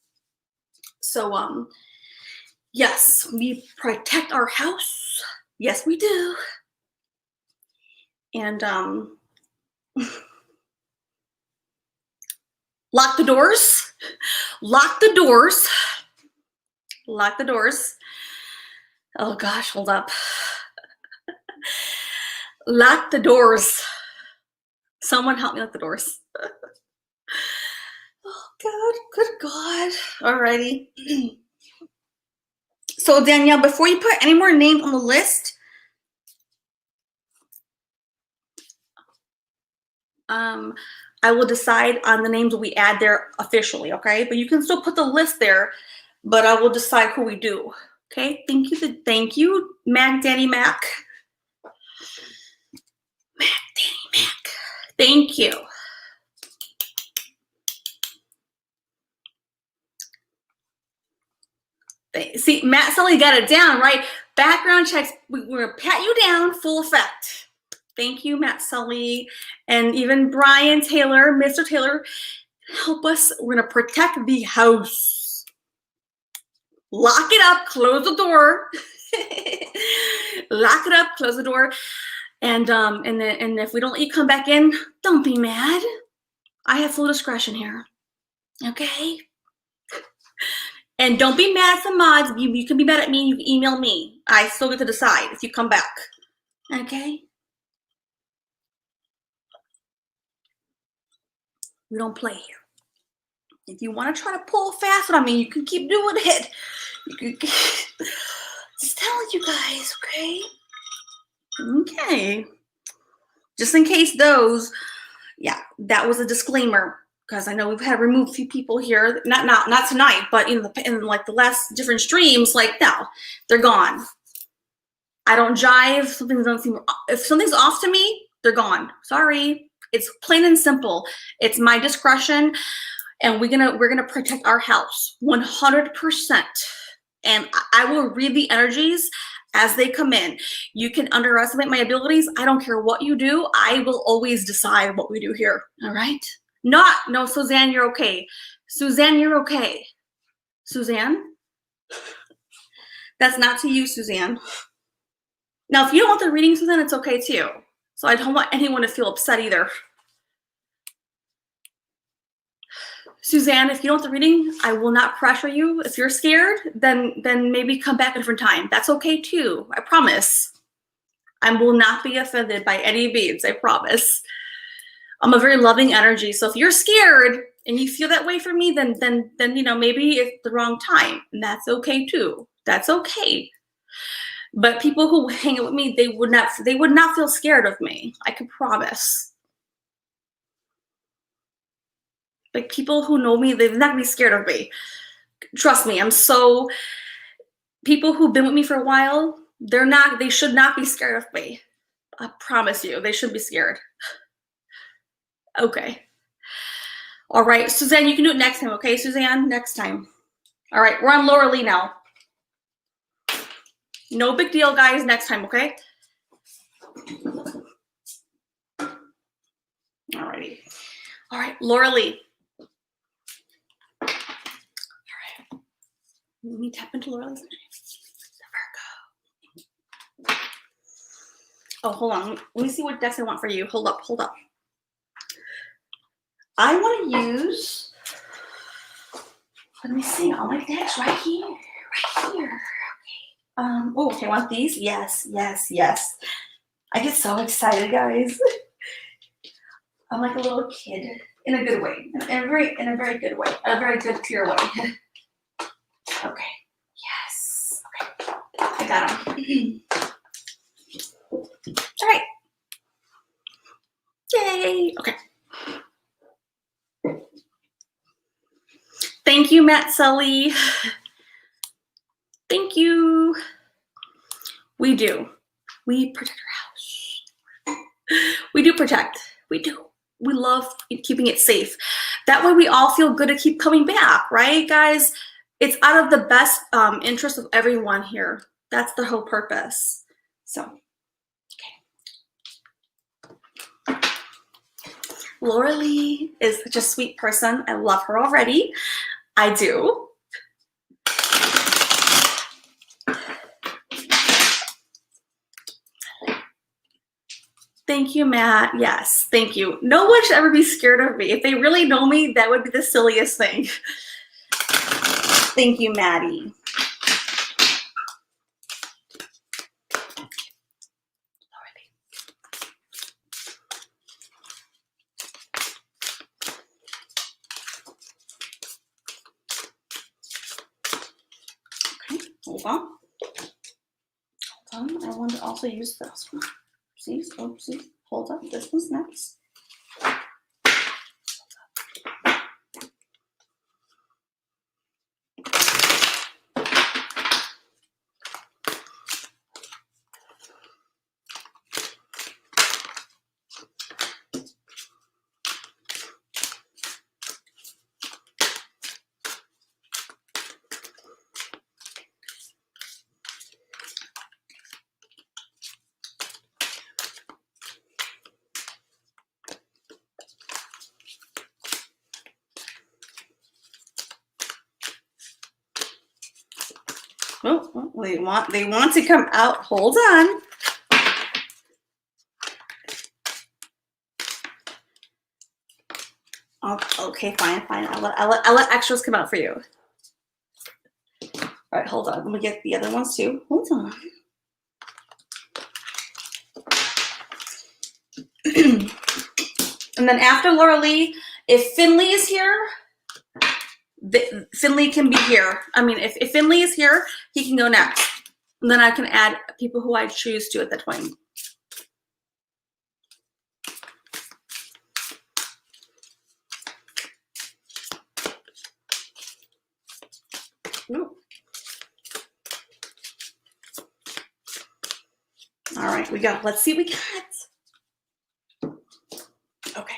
So yes, we protect our house. Yes, we do. And lock the doors. Lock the doors. Lock the doors. Oh gosh, hold up. Lock the doors. Someone help me lock the doors. Oh God, good God. Alrighty. So Danielle, before you put any more names on the list, I will decide on the names we add there officially, okay? But you can still put the list there, but I will decide who we do. Okay, thank you, Mac Danny Mac. Mac Danny Mac. Thank you. See, Matt Sully got it down, right? Background checks, we're gonna pat you down, full effect. Thank you, Matt Sully, and even Brian Taylor, Mr. Taylor, help us. We're gonna protect the house. Lock it up, close the door. Lock it up, close the door, and if we don't let you come back in, don't be mad. I have full discretion here, okay? And don't be mad at the mods. You can be mad at me. You can email me. I still get to decide if you come back, okay? We don't play here. If you want to try to pull fast on me, you can keep doing it. You can just telling you guys, okay? Okay. Just in case those, yeah, that was a disclaimer, because I know we've had to remove a few people here. Not tonight, but in like the last different streams. Like, no, they're gone. I don't jive. If something's off to me, they're gone. Sorry. It's plain and simple. It's my discretion, and we're gonna protect our house 100%. And I will read the energies as they come in. You can underestimate my abilities. I don't care what you do. I will always decide what we do here. All right? No, Suzanne, you're okay. Suzanne, you're okay. Suzanne? That's not to you, Suzanne. Now, if you don't want the reading, Suzanne, it's okay too. So I don't want anyone to feel upset either. Suzanne, if you don't want the reading, I will not pressure you. If you're scared, then maybe come back a different time. That's okay too. I promise. I will not be offended by any means. I promise. I'm a very loving energy. So if you're scared and you feel that way for me, then you know, maybe it's the wrong time, and that's okay too. That's okay. But people who hang out with me, they would not feel scared of me. I can promise. Like, people who know me, they're not gonna be scared of me. Trust me, people who've been with me for a while, they should not be scared of me. I promise you, they should be scared. Okay. All right, Suzanne, you can do it next time, okay, Suzanne? Next time. All right, we're on Laura Lee now. No big deal, guys. Next time, okay? All righty. All right, Laura Lee. All right. Let me tap into Laura Lee's energy. Virgo. Oh, hold on. Let me see what decks I want for you. Hold up, hold up. I want to use, let me see, all my decks right here. Right here. Okay. Oh, okay, I want these? Yes, yes, yes. I get so excited, guys. I'm like a little kid in a good way, in a very good way, a very good, pure way. Okay. Yes. Okay. I got them. All right. Yay. Okay. Thank you, Matt Sully. Thank you. We do. We protect our house. We do protect. We do. We love keeping it safe. That way we all feel good to keep coming back, right, guys? It's out of the best interest of everyone here. That's the whole purpose. So, okay. Laura Lee is such a sweet person. I love her already. I do. Thank you, Matt. Yes, thank you. No one should ever be scared of me. If they really know me, that would be the silliest thing. Thank you, Maddie. Okay, hold on. Hold on. I want to also use this one. Oopsies. Hold up. This one's next. Oh, they want to come out. Hold on. Oh, okay, fine. I'll let extras come out for you. All right, hold on. Let me get the other ones too. Hold on. And then after Laura Lee, if Finley is here, Finley can be here. I mean, if Finley is here, he can go next. And then I can add people who I choose to at that point. Ooh. All right, let's see what we got. Okay.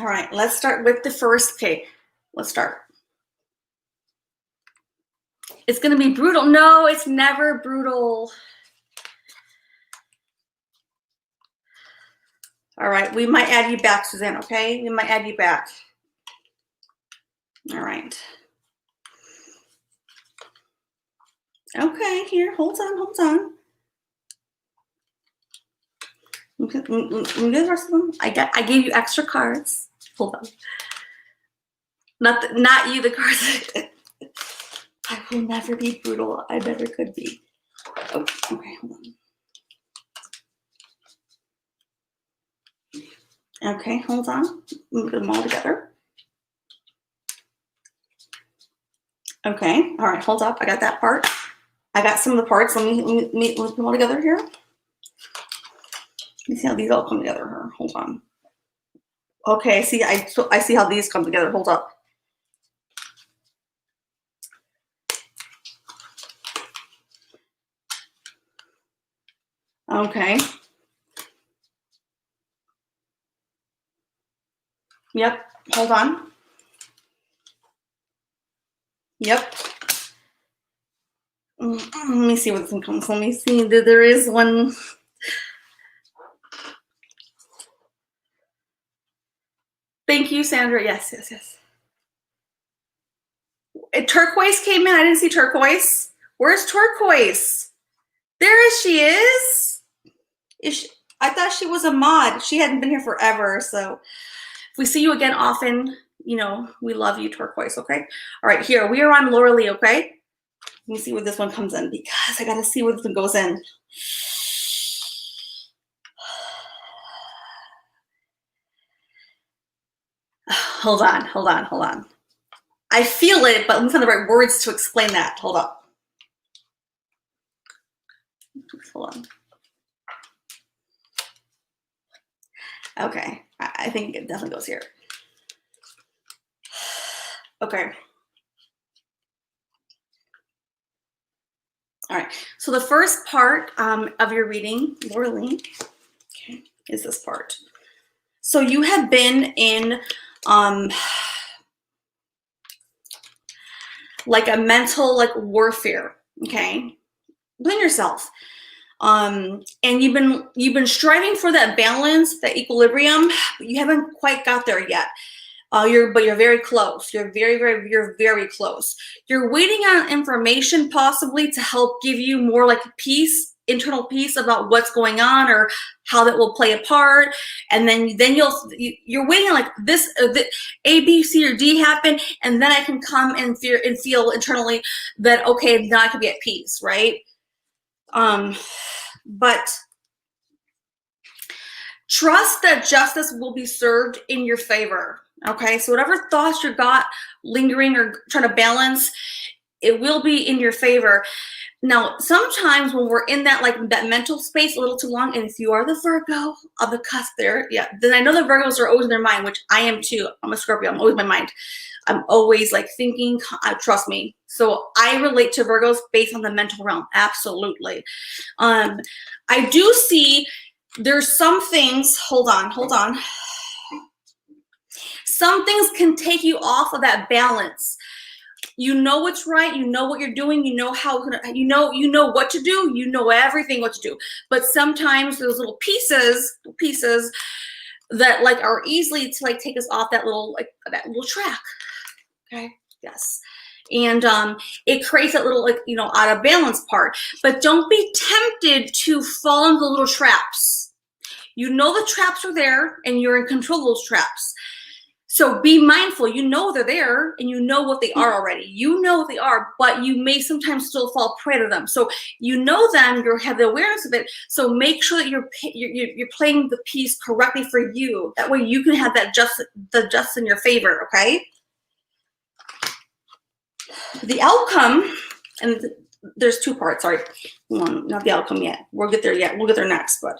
All right, let's start with the first. Okay, let's start. It's going to be brutal. No, it's never brutal. All right, we might add you back, Suzanne, okay? We might add you back. All right. Okay, here, hold on. Let me do the rest of them. I gave you extra cards. Hold on. Not you, the cards. I could never be brutal. I never could be. Oh, okay, hold on. Okay, hold on. Let me put them all together. Okay, all right, hold up. I got that part. I got some of the parts. Let me put them all together here. Let me see how these all come together here. Hold on. Okay, I see how these come together. Hold up. Okay. Yep. Hold on. Yep. Let me see what this one comes. Let me see. There is one. Thank you, Sandra. Yes, yes, yes. Turquoise came in. I didn't see turquoise. Where's turquoise? There she is. I thought she was a mod. She hadn't been here forever. So if we see you again often, you know, we love you, turquoise. Okay. All right. Here we are on Laura Lee. Okay. Let me see where this one comes in because I got to see where this one goes in. Hold on, hold on, hold on. I feel it, but let me find the right words to explain that. Hold up. Hold on. Okay, I think it definitely goes here. Okay. All right, so the first part of your reading, Laura Lee, okay, is this part. So you have been in like a mental warfare, okay? Blame yourself. And you've been striving for that balance, that equilibrium, but you haven't quite got there yet. But you're very close. You're very close. You're waiting on information possibly to help give you more like peace, internal peace about what's going on or how that will play a part. And then you're waiting on like this, the A, B, C, or D happen, and then I can come and feel internally that okay, now I can be at peace, right? But trust that justice will be served in your favor. Okay, so whatever thoughts you got lingering or trying to balance, it will be in your favor. Now, sometimes when we're in that that mental space a little too long, and if you are the Virgo of the cusp there, yeah, then I know the Virgos are always in their mind, which I am too. I'm a Scorpio. I'm always in my mind. I'm always like thinking, trust me. So I relate to Virgos based on the mental realm. Absolutely. I do see there's some things, hold on. Some things can take you off of that balance. You know what's right. You know what you're doing. You know how, you know what to do. You know everything what to do. But sometimes those little pieces that are easily to take us off that little track. Okay. Yes. And it creates that little out of balance part. But don't be tempted to fall into the little traps. You know the traps are there and you're in control of those traps. So be mindful. You know they're there and you know what they are already. You know what they are, but you may sometimes still fall prey to them. So you know them, you have the awareness of it. So make sure that you're playing the piece correctly for you. That way you can have that the justice in your favor, okay? The outcome, and there's two parts, sorry. Not the outcome yet. We'll get there yet. We'll get there next, but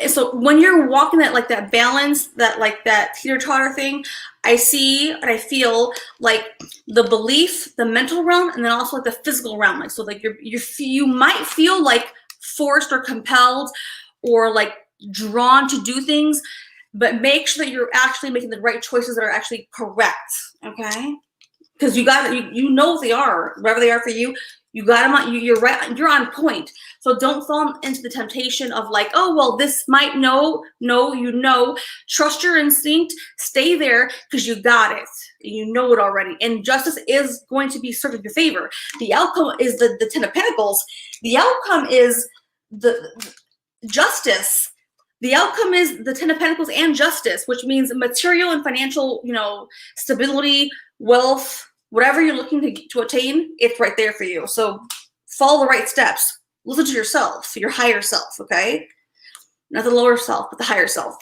so when you're walking that balance, that teeter-totter thing, I see and I feel the belief, the mental realm, and then also the physical realm. So you might feel forced or compelled or drawn to do things, but make sure that you're actually making the right choices that are actually correct. Okay, because you know what they are, wherever they are for you. You got them on, you're right, you're on point. So don't fall into the temptation of like, oh, well, this might, no, you know, trust your instinct, stay there because you got it. You know it already. And justice is going to be served in your favor. The outcome is the Ten of Pentacles. The outcome is the justice. The outcome is the Ten of Pentacles and justice, which means material and financial, you know, stability, wealth, whatever you're looking to attain, it's right there for you. So follow the right steps. Listen to yourself, your higher self, okay? Not the lower self, but the higher self.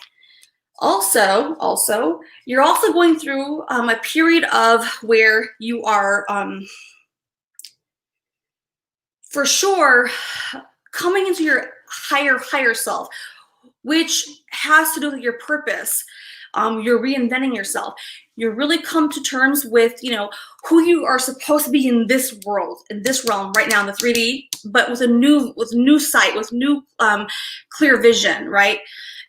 Also, you're also going through a period of where you are, for sure, coming into your higher self, which has to do with your purpose. You're reinventing yourself. You're really come to terms with, you know, who you are supposed to be in this world, in this realm right now in the 3D, but with new sight, with new clear vision, right?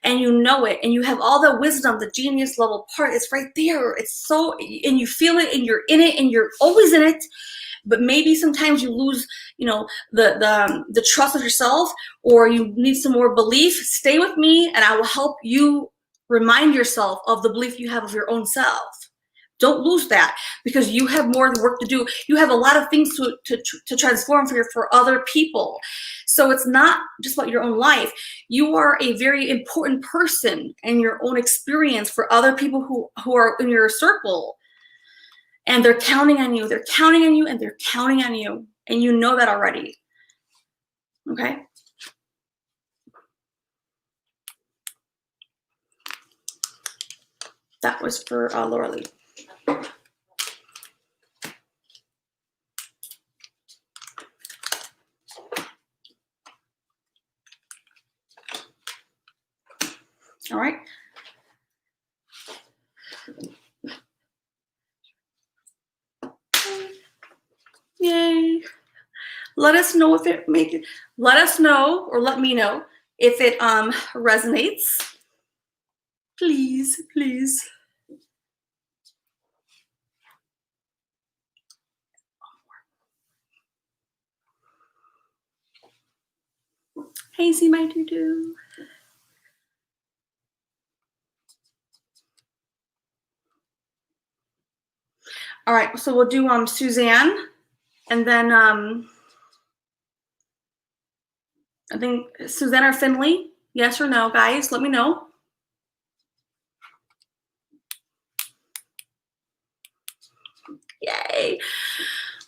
And you know it, and you have all the wisdom, the genius level part is right there. It's so, and you feel it, and you're in it, and you're always in it. But maybe sometimes you lose, you know, the trust of yourself, or you need some more belief. Stay with me, and I will help you remind yourself of the belief you have of your own self. Don't lose that, because you have more work to do. You have a lot of things to transform for other people. So it's not just about your own life. You are a very important person in your own experience for other people who are in your circle. And they're counting on you. They're counting on you, and they're counting on you. And you know that already. Okay? That was for Laura Lee. All right. Yay. Let us know if it let us know, or let me know if it resonates. Please. Hey, see my doo-doo. All right, so we'll do Suzanne, and then I think Suzanne or Finley. Yes or no, guys? Let me know. Yay.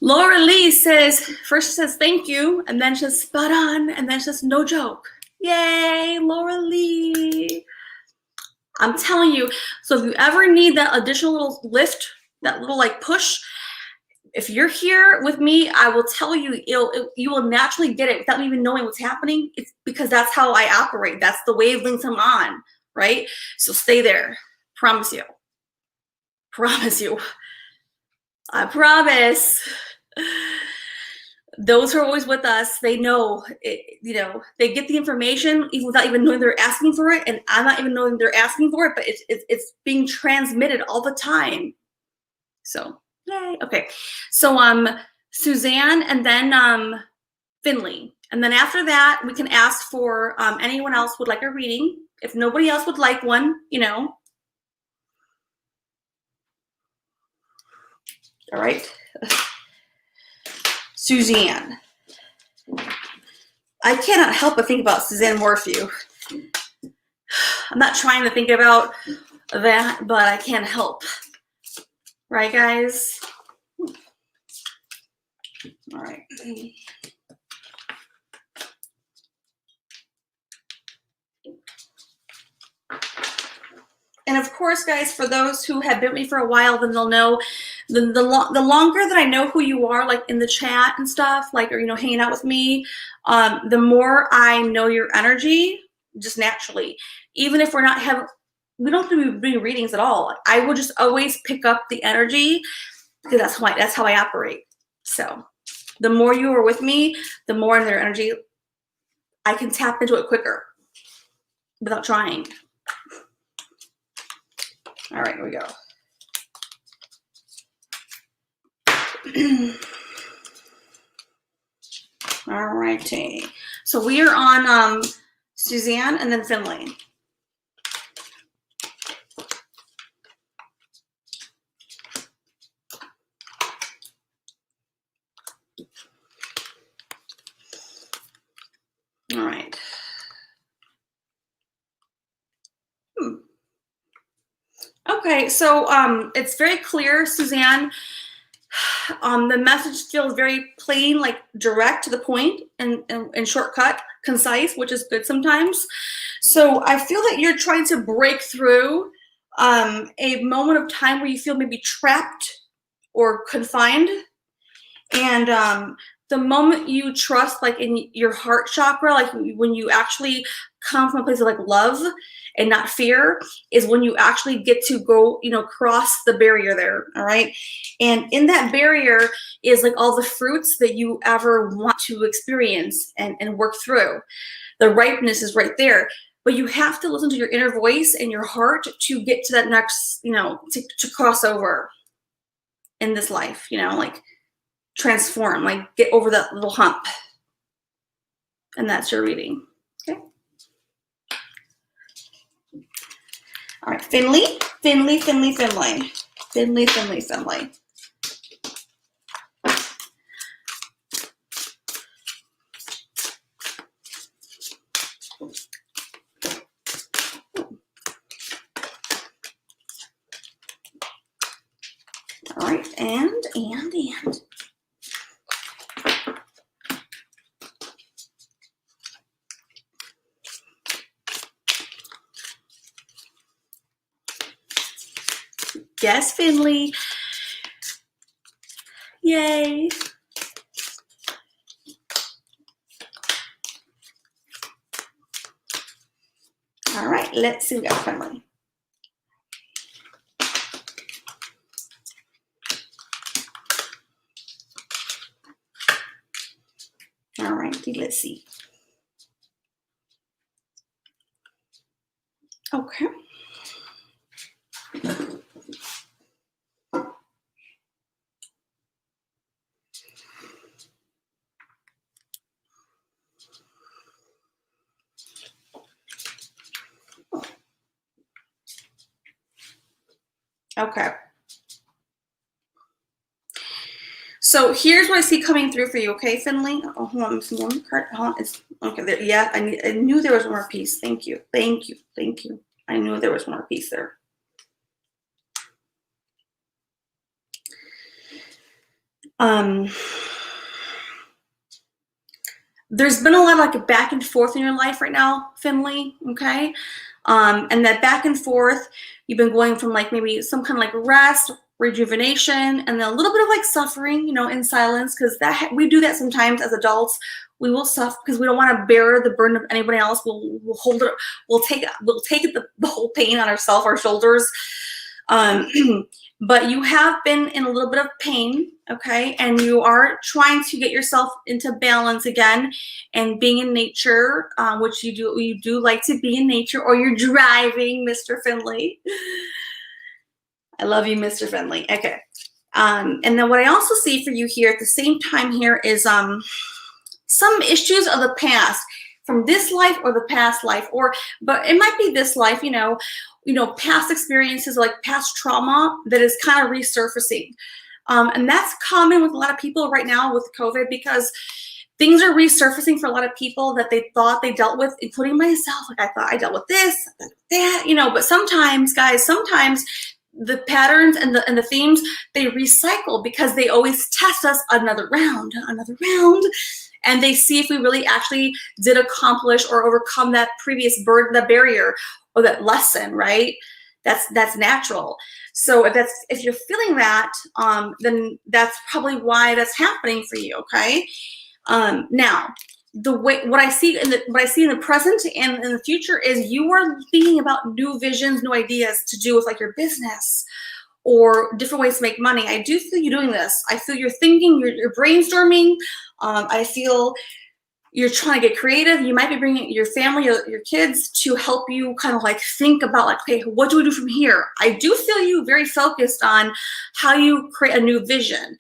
Laura Lee says, first she says thank you, and then she says spot on, and then she says no joke. Yay, Laura Lee. I'm telling you, so if you ever need that additional little lift, that little like push, if you're here with me, I will tell you, you will naturally get it without me even knowing what's happening. It's because that's how I operate. That's the wavelengths I'm on, right? So stay there. Promise you. Promise you. I promise. Those who are always with us, they know it, you know, they get the information even without even knowing they're asking for it, and I'm not even knowing they're asking for it, but it's being transmitted all the time. So yay. Okay, so Suzanne, and then Finley, and then after that we can ask for anyone else would like a reading. If nobody else would like one, you know. All right. Suzanne. I cannot help but think about Suzanne Morphew. I'm not trying to think about that, but I can't help. Right, guys? All right. And of course, guys, for those who have been with me for a while, then they'll know the longer that I know who you are, like in the chat and stuff, like, or, you know, hanging out with me, the more I know your energy, just naturally. Even if we don't have to be readings at all. I will just always pick up the energy, because that's how I operate. So the more you are with me, the more in their energy, I can tap into it quicker without trying. All right, here we go. All righty. So we are on Suzanne and then Finley. All right. Okay, so it's very clear, Suzanne. The message feels very plain, like direct to the point, and shortcut, concise, which is good sometimes. So I feel that you're trying to break through a moment of time where you feel maybe trapped or confined. And the moment you trust, like in your heart chakra, like when you actually come from a place of like love and not fear, is when you actually get to go, cross the barrier there. All right. And in that barrier is like all the fruits that you ever want to experience and work through. The ripeness is right there. But you have to listen to your inner voice and your heart to get to that next, to cross over in this life, like transform, like get over that little hump. And that's your reading. Okay. All right, Finley. All right, and. Yes, Finley. Yay. All right, let's see what we got, Finley. All righty, let's see. Okay. Okay. So here's what I see coming through for you, okay, Finley? Oh, hold on, some one card. Hold on. It's okay. There, yeah, I knew there was one more piece. Thank you. I knew there was one more piece there. There's been a lot of like back and forth in your life right now, Finley. Okay, and that back and forth, you've been going from like maybe some kind of like rest, rejuvenation, and then a little bit of like suffering, in silence, because that we do that sometimes as adults. We will suffer because we don't want to bear the burden of anybody else. We'll hold it. We'll take the whole pain on ourselves, our shoulders. But you have been in a little bit of pain, okay? And you are trying to get yourself into balance again and being in nature, which you do. You do like to be in nature, or you're driving, Mr. Finley. I love you, Mr. Finley. Okay. And then what I also see for you here at the same time here is some issues of the past, from this life or the past life, but it might be this life, past experiences, like past trauma that is kind of resurfacing. And that's common with a lot of people right now with COVID, because things are resurfacing for a lot of people that they thought they dealt with, including myself. Like I thought I dealt with this, that, but sometimes, guys, the patterns and the themes, they recycle because they always test us another round. And they see if we really actually did accomplish or overcome that previous burden, the barrier, or that lesson, right? That's natural. So if you're feeling that, then that's probably why that's happening for you. Okay. Now, what I see in the present and in the future is you are thinking about new visions, new ideas to do with like your business or different ways to make money. I do feel you doing this. I feel you're thinking, you're brainstorming. I feel you're trying to get creative. You might be bringing your family or your kids to help you kind of like think about like, okay, what do we do from here? I do feel you very focused on how you create a new vision.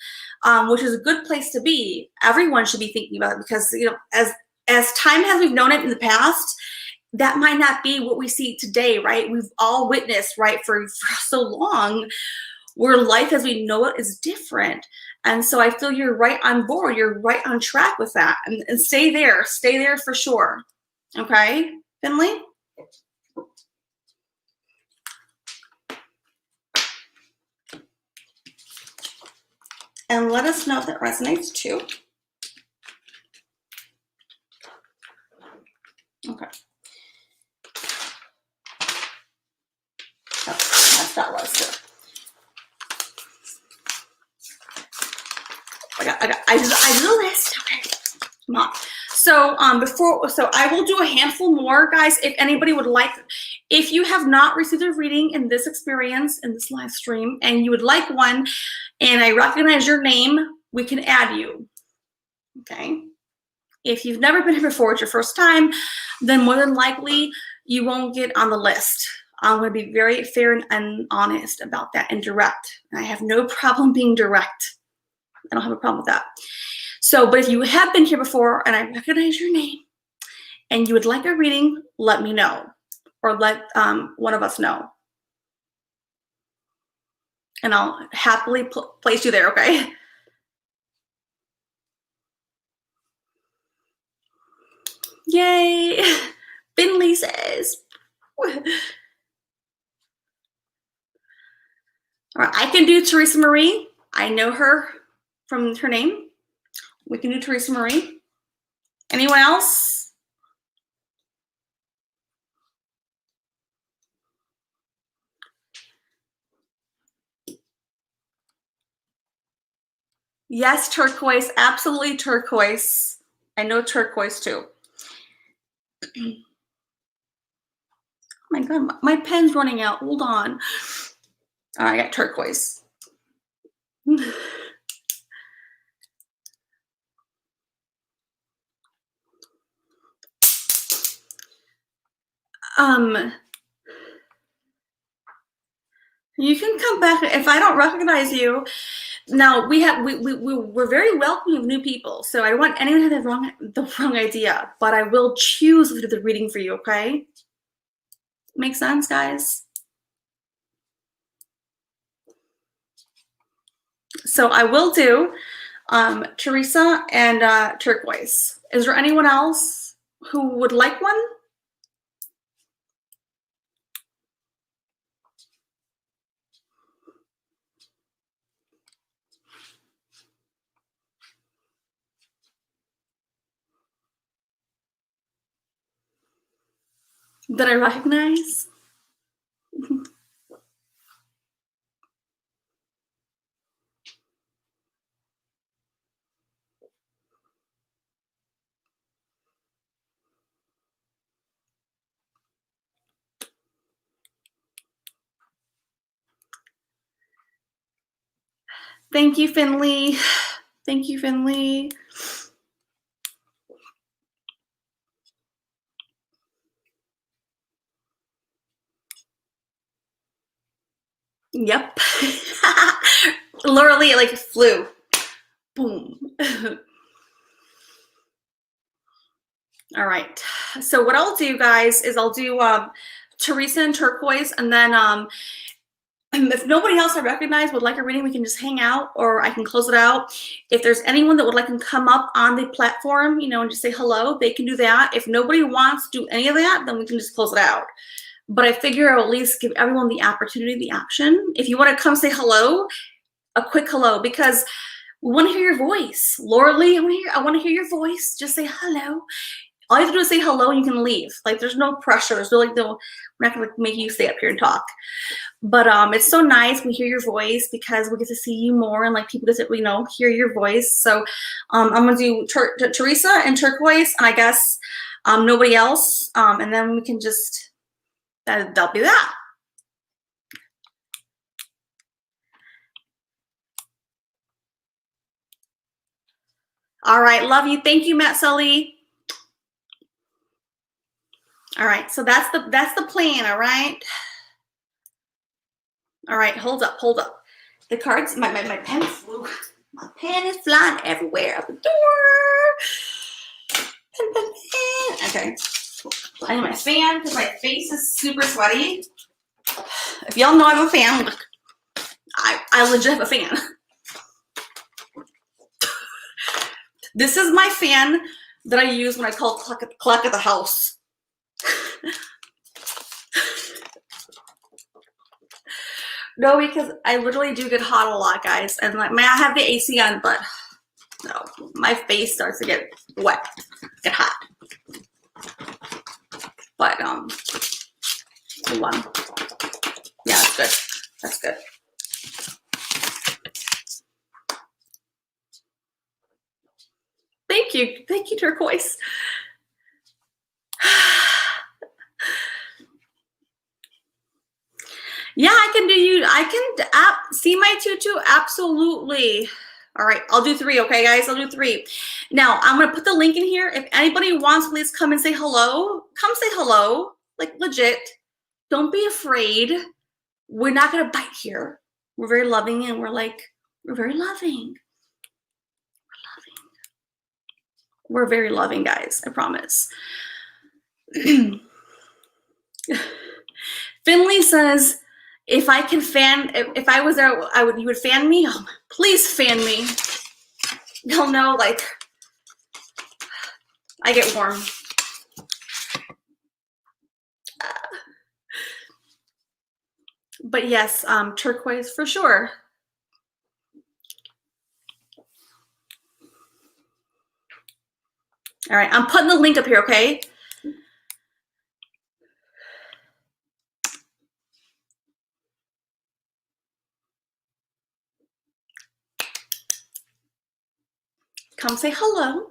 which is a good place to be. Everyone should be thinking about it because, you know, as time as we've known it in the past, that might not be what we see today, right? We've all witnessed, right, for so long, where life as we know it is different. And so I feel you're right on board. You're right on track with that. And stay there. Stay there for sure. Okay, Finley? And let us know if that resonates too. Okay. Oh, that's that was too. I did a list. Okay, come on. So so I will do a handful more, guys. If anybody would like, if you have not received a reading in this experience, in this live stream, and you would like one, and I recognize your name, we can add you. Okay. If you've never been here before, it's your first time, then more than likely you won't get on the list. I'm going to be very fair and honest about that and direct. And I have no problem being direct. I don't have a problem with that. So, but if you have been here before and I recognize your name and you would like a reading, let me know, or let one of us know. And I'll happily place you there, okay? Yay! Finley says. All right, I can do Teresa Marie. I know her from her name. We can do Teresa Marie. Anyone else? Yes, turquoise, absolutely turquoise. I know turquoise too. Oh my God, my pen's running out. Hold on. All right, I got turquoise. You can come back if I don't recognize you. Now we're very welcoming of new people, so I don't want anyone to have the wrong idea. But I will choose to do the reading for you. Okay? Make sense, guys? So I will do Teresa and turquoise. Is there anyone else who would like one? That I recognize? Thank you, Finley. Thank you, Finley. Yep. Literally, it like flew. Boom. All right. So what I'll do, guys, is I'll do Teresa and turquoise, and then if nobody else I recognize would like a reading, we can just hang out, or I can close it out. If there's anyone that would like to come up on the platform, you know, and just say hello, they can do that. If nobody wants to do any of that, then we can just close it out. But I figure I'll at least give everyone the opportunity, the option. If you want to come say hello, a quick hello, because we want to hear your voice. Laura Lee, I want to hear your voice. Just say hello. All you have to do is say hello and you can leave. Like, there's no pressure. There's no, like, we're not going to make you stay up here and talk. But it's so nice we hear your voice because we get to see you more, and like people get to, you know, hear your voice. So I'm going to do Teresa and turquoise, and I guess nobody else. And then we can just, that'll be that. All right, love you. Thank you, Matt Sully. All right, so that's the plan. All right. All right, hold up. The cards, my pen flew. My pen is flying everywhere out the door. Pen, pen, pen. Okay. I need my fan because my face is super sweaty. If y'all know I'm a fan, I legit have a fan. This is my fan that I use when I call clock at the house. No, because I literally do get hot a lot, guys. And like, I have the AC on, but no, my face starts to get wet, get hot. But hold on. Yeah, that's good. That's good. Thank you, Turquoise. Yeah, I can do you. I can see my tutu. Absolutely. All right, I'll do 3. Okay, guys, I'll do 3. Now I'm gonna put the link in here. If anybody wants, please come and say hello. Come say hello, like legit. Don't be afraid. We're not gonna bite here. We're very loving, and we're very loving. We're very loving, guys. I promise. Finley says, if I can fan, if I was there, you would fan me. Oh, please fan me. You'll know, like, I get warm. But yes, turquoise for sure. All right, I'm putting the link up here, okay? Come say hello.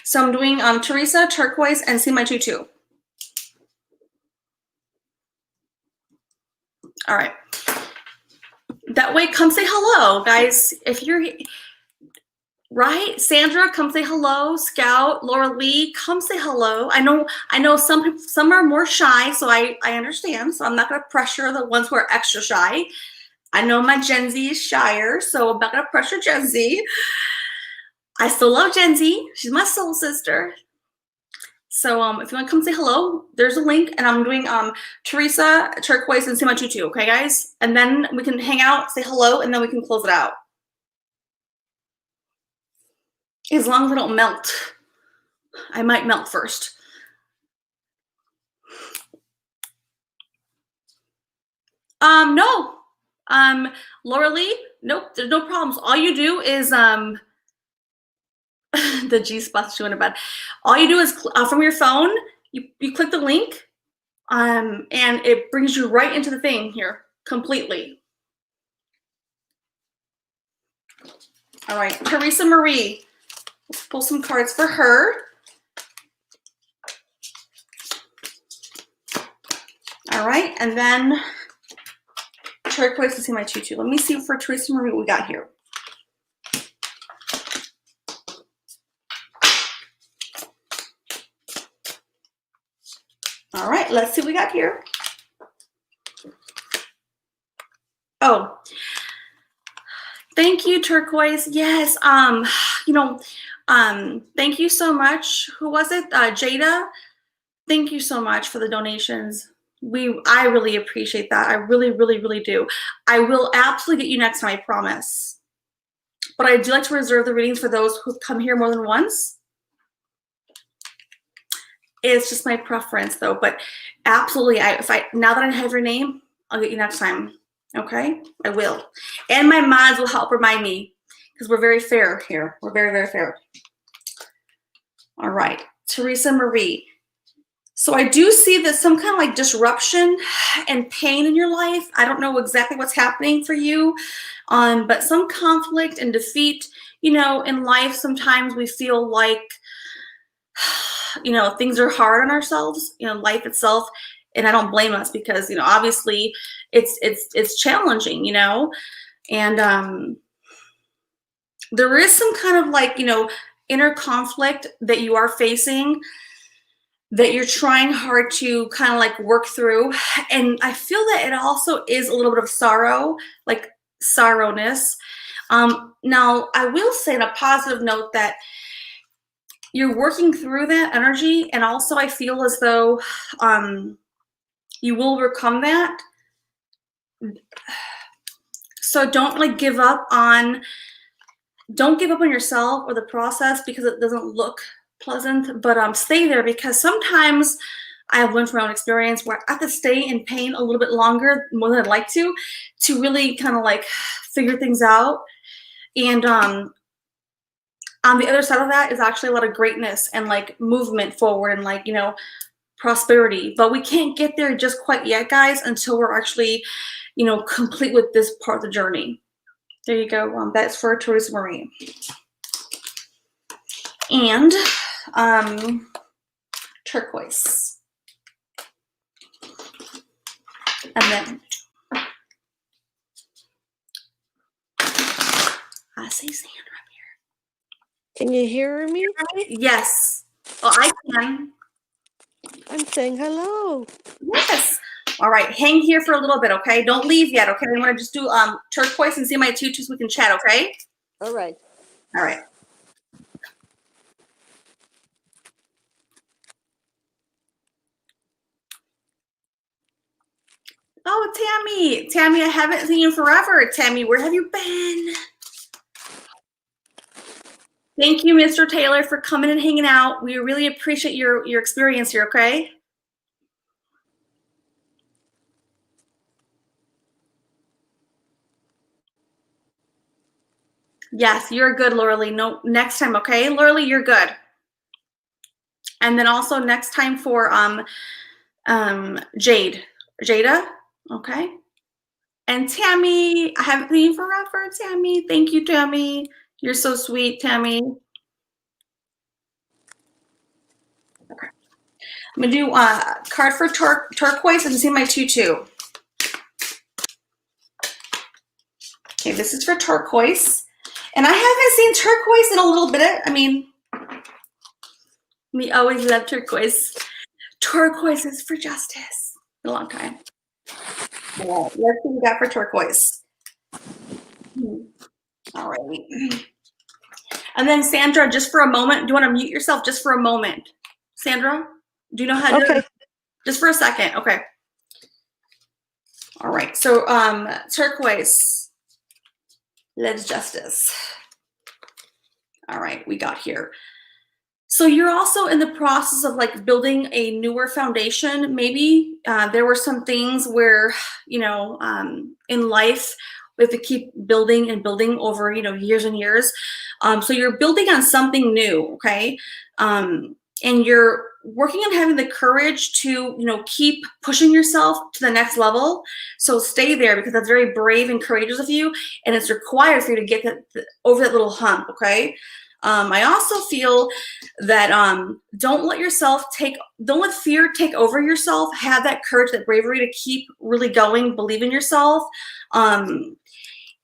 So I'm doing Teresa, turquoise, and see my tutu. All right. That way, come say hello, guys. If you're right, Sandra, come say hello. Scout, Laura Lee, come say hello. I know some are more shy, so I understand. So I'm not gonna pressure the ones who are extra shy. I know my Gen Z is shyer, so I'm not gonna pressure Gen Z. I still love Gen Z. She's my soul sister. So if you want to come say hello, there's a link, and I'm doing Teresa, turquoise, and see my tutu. Okay, guys, and then we can hang out, say hello, and then we can close it out. As long as I don't melt. I might melt first. No. Laura Lee, nope, there's no problems. All you do is the G spot's doing about. All you do is from your phone, you click the link, and it brings you right into the thing here completely. All right, Teresa Marie, let's pull some cards for her. All right, and then turquoise to see my tutu. Let me see for Teresa Marie what we got here. All right, let's see what we got here. Oh, thank you, turquoise. Yes, thank you so much. Who was it? Jada. Thank you so much for the donations. I really appreciate that. I really, really, really do. I will absolutely get you next time, I promise. But I do like to reserve the readings for those who come here more than once. It's just my preference, though. But absolutely, now that I have your name, I'll get you next time. Okay, I will. And my mods will help remind me, because we're very fair here. We're very, very fair. All right, Teresa Marie. So I do see that some kind of like disruption and pain in your life. I don't know exactly what's happening for you, but some conflict and defeat. In life, sometimes we feel like, things are hard on ourselves, life itself. And I don't blame us because, obviously it's challenging, and there is some kind of like, inner conflict that you are facing that you're trying hard to kind of like work through. And I feel that it also is a little bit of sorrow, like sorrowness. Now, I will say on a positive note that you're working through that energy, and also I feel as though you will overcome that. So don't like give up on yourself or the process because it doesn't look pleasant, but stay there, because sometimes I have learned from my own experience where I have to stay in pain a little bit longer, more than I'd like to really kind of like figure things out. And on the other side of that is actually a lot of greatness and like movement forward and like, prosperity. But we can't get there just quite yet, guys, until we're actually, complete with this part of the journey. There you go. That's for Teresa Marie. And turquoise. And then I say Sandra here. Can you hear me? Yes. Oh, I can. I'm saying hello. Yes. All right. Hang here for a little bit, okay? Don't leave yet, okay? I'm gonna just do turquoise and see my tutu so we can chat, okay? All right. All right. Oh, Tammy. Tammy, I haven't seen you forever. Tammy, where have you been? Thank you, Mr. Taylor, for coming and hanging out. We really appreciate your experience here, okay? Yes, you're good, Lauralee. No, next time, okay? Lauralee, you're good. And then also next time for Jada, okay? And Tammy, I haven't seen you forever, Tammy. Thank you, Tammy. You're so sweet, Tammy. Okay. I'm gonna do card for turquoise and see my tutu. Okay, this is for turquoise. And I haven't seen turquoise in a little bit. I mean, we always love turquoise. Turquoise is for justice. A long time. All right, let's see what we got for turquoise. All right. And then Sandra, just for a moment, do you want to mute yourself just for a moment? Sandra, do you know how to do it? Just for a second, okay. All right, so turquoise, let's justice. All right, we got here. So you're also in the process of like building a newer foundation. Maybe there were some things where, in life, we have to keep building and building over, years and years. So you're building on something new, okay? And you're working on having the courage to, keep pushing yourself to the next level. So stay there, because that's very brave and courageous of you, and it's required for you to get over that little hump, okay? I also feel that don't let fear take over yourself. Have that courage, that bravery to keep really going, believe in yourself.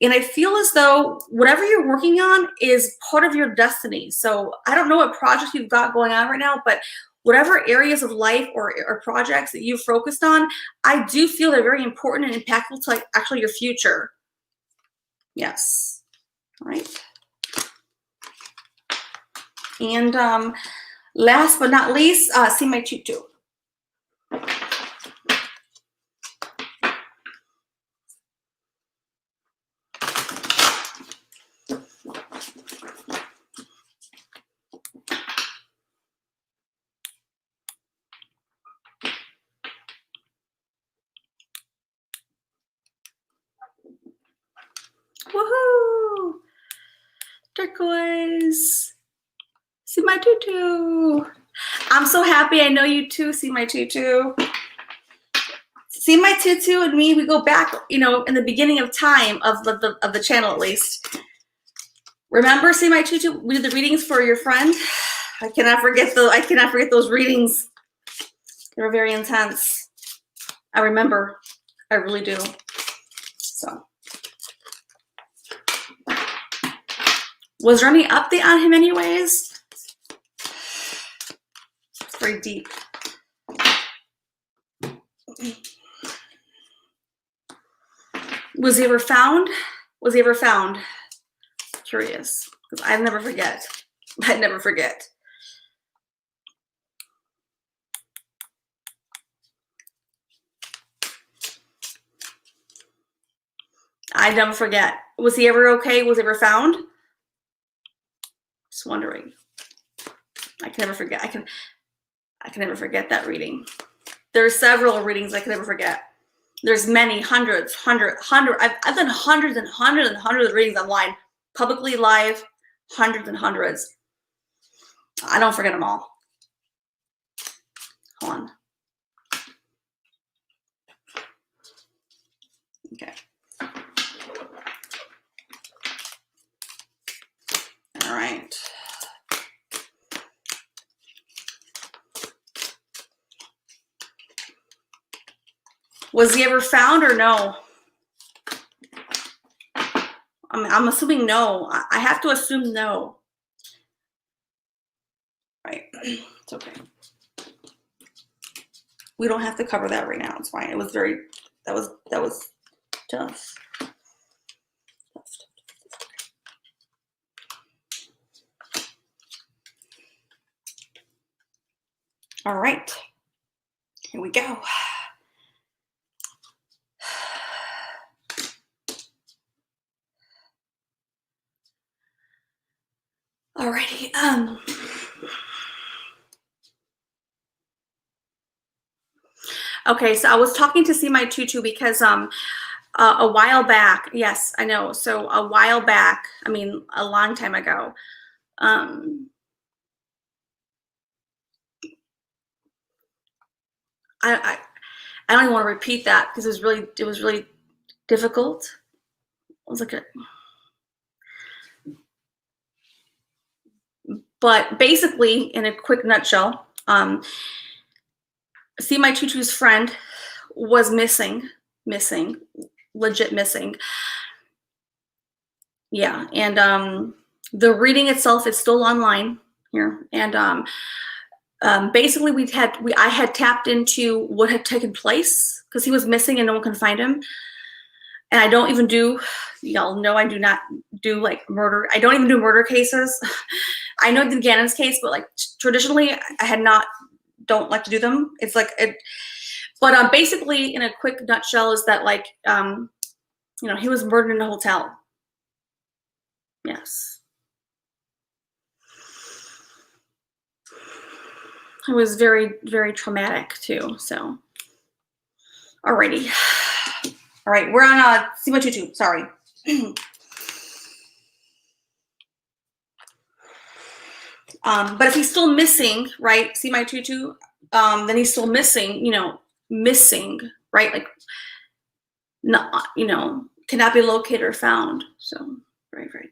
And I feel as though whatever you're working on is part of your destiny. So I don't know what projects you've got going on right now, but whatever areas of life or projects that you've focused on, I do feel they're very important and impactful to like actually your future. Yes. All right. And last but not least, see my tutu. Woohoo! Turquoise. See my tutu. I'm so happy. I know you too. See my tutu. See my tutu and me. We go back, in the beginning of time of the channel at least. Remember, see my tutu. We did the readings for your friend. I cannot forget those readings. They were very intense. I remember. I really do. So, was there any update on him, anyways? Very deep. Was he ever found? Was he ever found? curious because I never forget. I never forget. I never forget. Was he ever okay? Was he ever found? Just wondering. I can never forget. I can never forget that reading. There's several readings I can never forget. There's many, hundreds. I've done hundreds and hundreds and hundreds of readings online, publicly, live, hundreds and hundreds. I don't forget them all. Hold on. Okay. All right. Was he ever found or no? I'm assuming no. I have to assume no. Right. It's okay. We don't have to cover that right now. It's fine. It was very, that was tough. All right. Here we go. Alrighty. Okay, so I was talking to See My Tutu because a while back, yes, I know. So a while back, I mean a long time ago, I don't even want to repeat that because it was really difficult. It was like but basically, in a quick nutshell, See My Tutu's friend was missing, legit missing. Yeah, and the reading itself is still online here, and basically I had tapped into what had taken place because he was missing and no one could find him. And I don't even do, y'all know I do not do like murder. I don't even do murder cases. I know the Gannon's case, but like traditionally don't like to do them. It's like it, but basically in a quick nutshell is that like, he was murdered in a hotel. Yes. It was very, very traumatic too. So, alrighty. All right, we're on See My Tutu. Sorry. But if he's still missing, right? See My Tutu. Then he's still missing. Missing, right? Like, not, cannot be located or found. So very, very,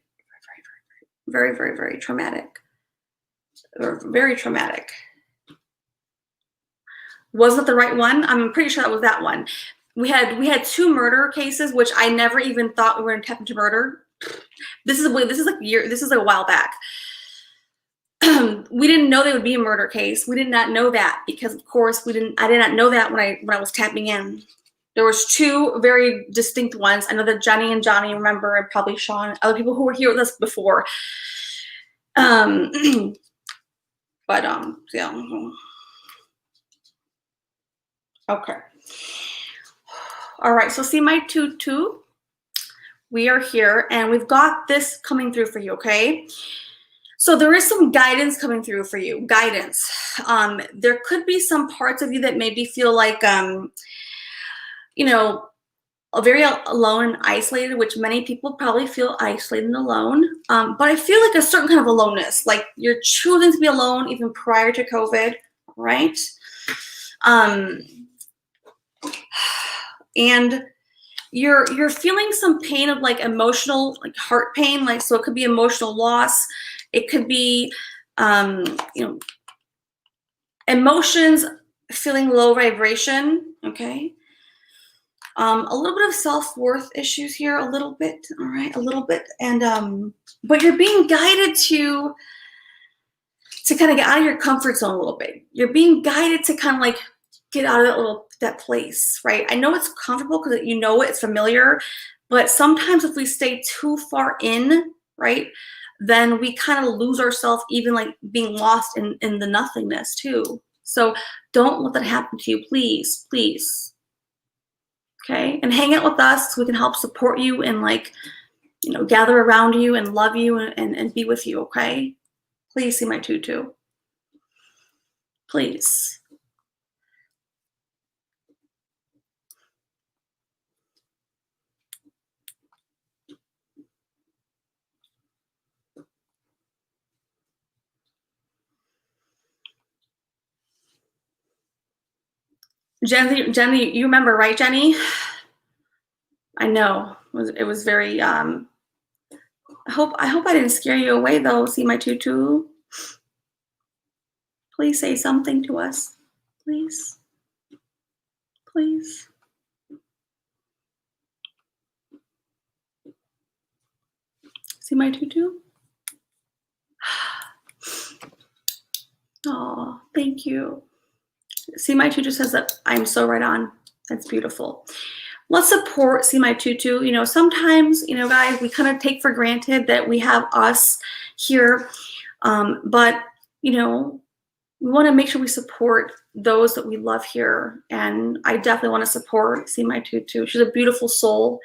very, very, very, very traumatic. Or very traumatic. Wasn't the right one? I'm pretty sure that was that one. We had two murder cases, which I never even thought we were going to tap into murder. This is a while back. We didn't know they would be a murder case. We did not know that because, of course, I did not know that when I was tapping in. There was two very distinct ones. I know that Jenny and Johnny remember, and probably Sean, other people who were here with us before. But yeah. Okay. All right, so See My Tutu, we are here, and we've got this coming through for you, okay? So there is some guidance coming through for you, guidance. There could be some parts of you that maybe feel like, very alone and isolated, which many people probably feel isolated and alone. But I feel like a certain kind of aloneness, like you're choosing to be alone even prior to COVID, right? And you're feeling some pain of like emotional, like heart pain, like, so it could be emotional loss. It could be, emotions, feeling low vibration. Okay. A little bit of self-worth issues here, a little bit. All right. A little bit. And, but you're being guided to kind of get out of your comfort zone a little bit. You're being guided to kind of like get out of that place, right? I know it's comfortable because it's familiar, but sometimes if we stay too far in, right? Then we kind of lose ourselves, even like being lost in the nothingness too. So don't let that happen to you, please, please. Okay, and hang out with us so we can help support you and like, you know, gather around you and love you and be with you, okay? Please see my tutu. Please. Jenny, you remember, right, Jenny? I know. It was very I hope I didn't scare you away though. See my tutu? Please say something to us. Please. Please. See my tutu? Oh, thank you. See my tutu says that I'm so right on. That's beautiful. Let's support See My Tutu. You know, sometimes, you know, guys, we kind of take for granted that we have us here. But, you know, we want to make sure we support those that we love here. And I definitely want to support See My Tutu. She's a beautiful soul.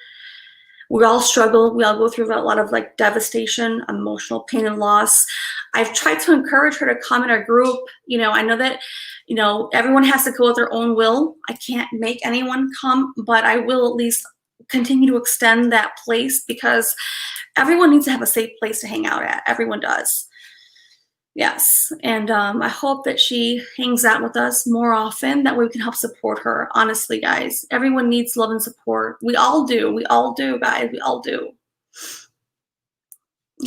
We all struggle. We all go through a lot of like devastation, emotional pain and loss. I've tried to encourage her to come in our group. You know, I know that, you know, everyone has to go with their own will. I can't make anyone come, but I will at least continue to extend that place because everyone needs to have a safe place to hang out at. Everyone does. Yes, and I hope that she hangs out with us more often. That way we can help support her. Honestly, guys, everyone needs love and support. We all do. We all do, guys. We all do.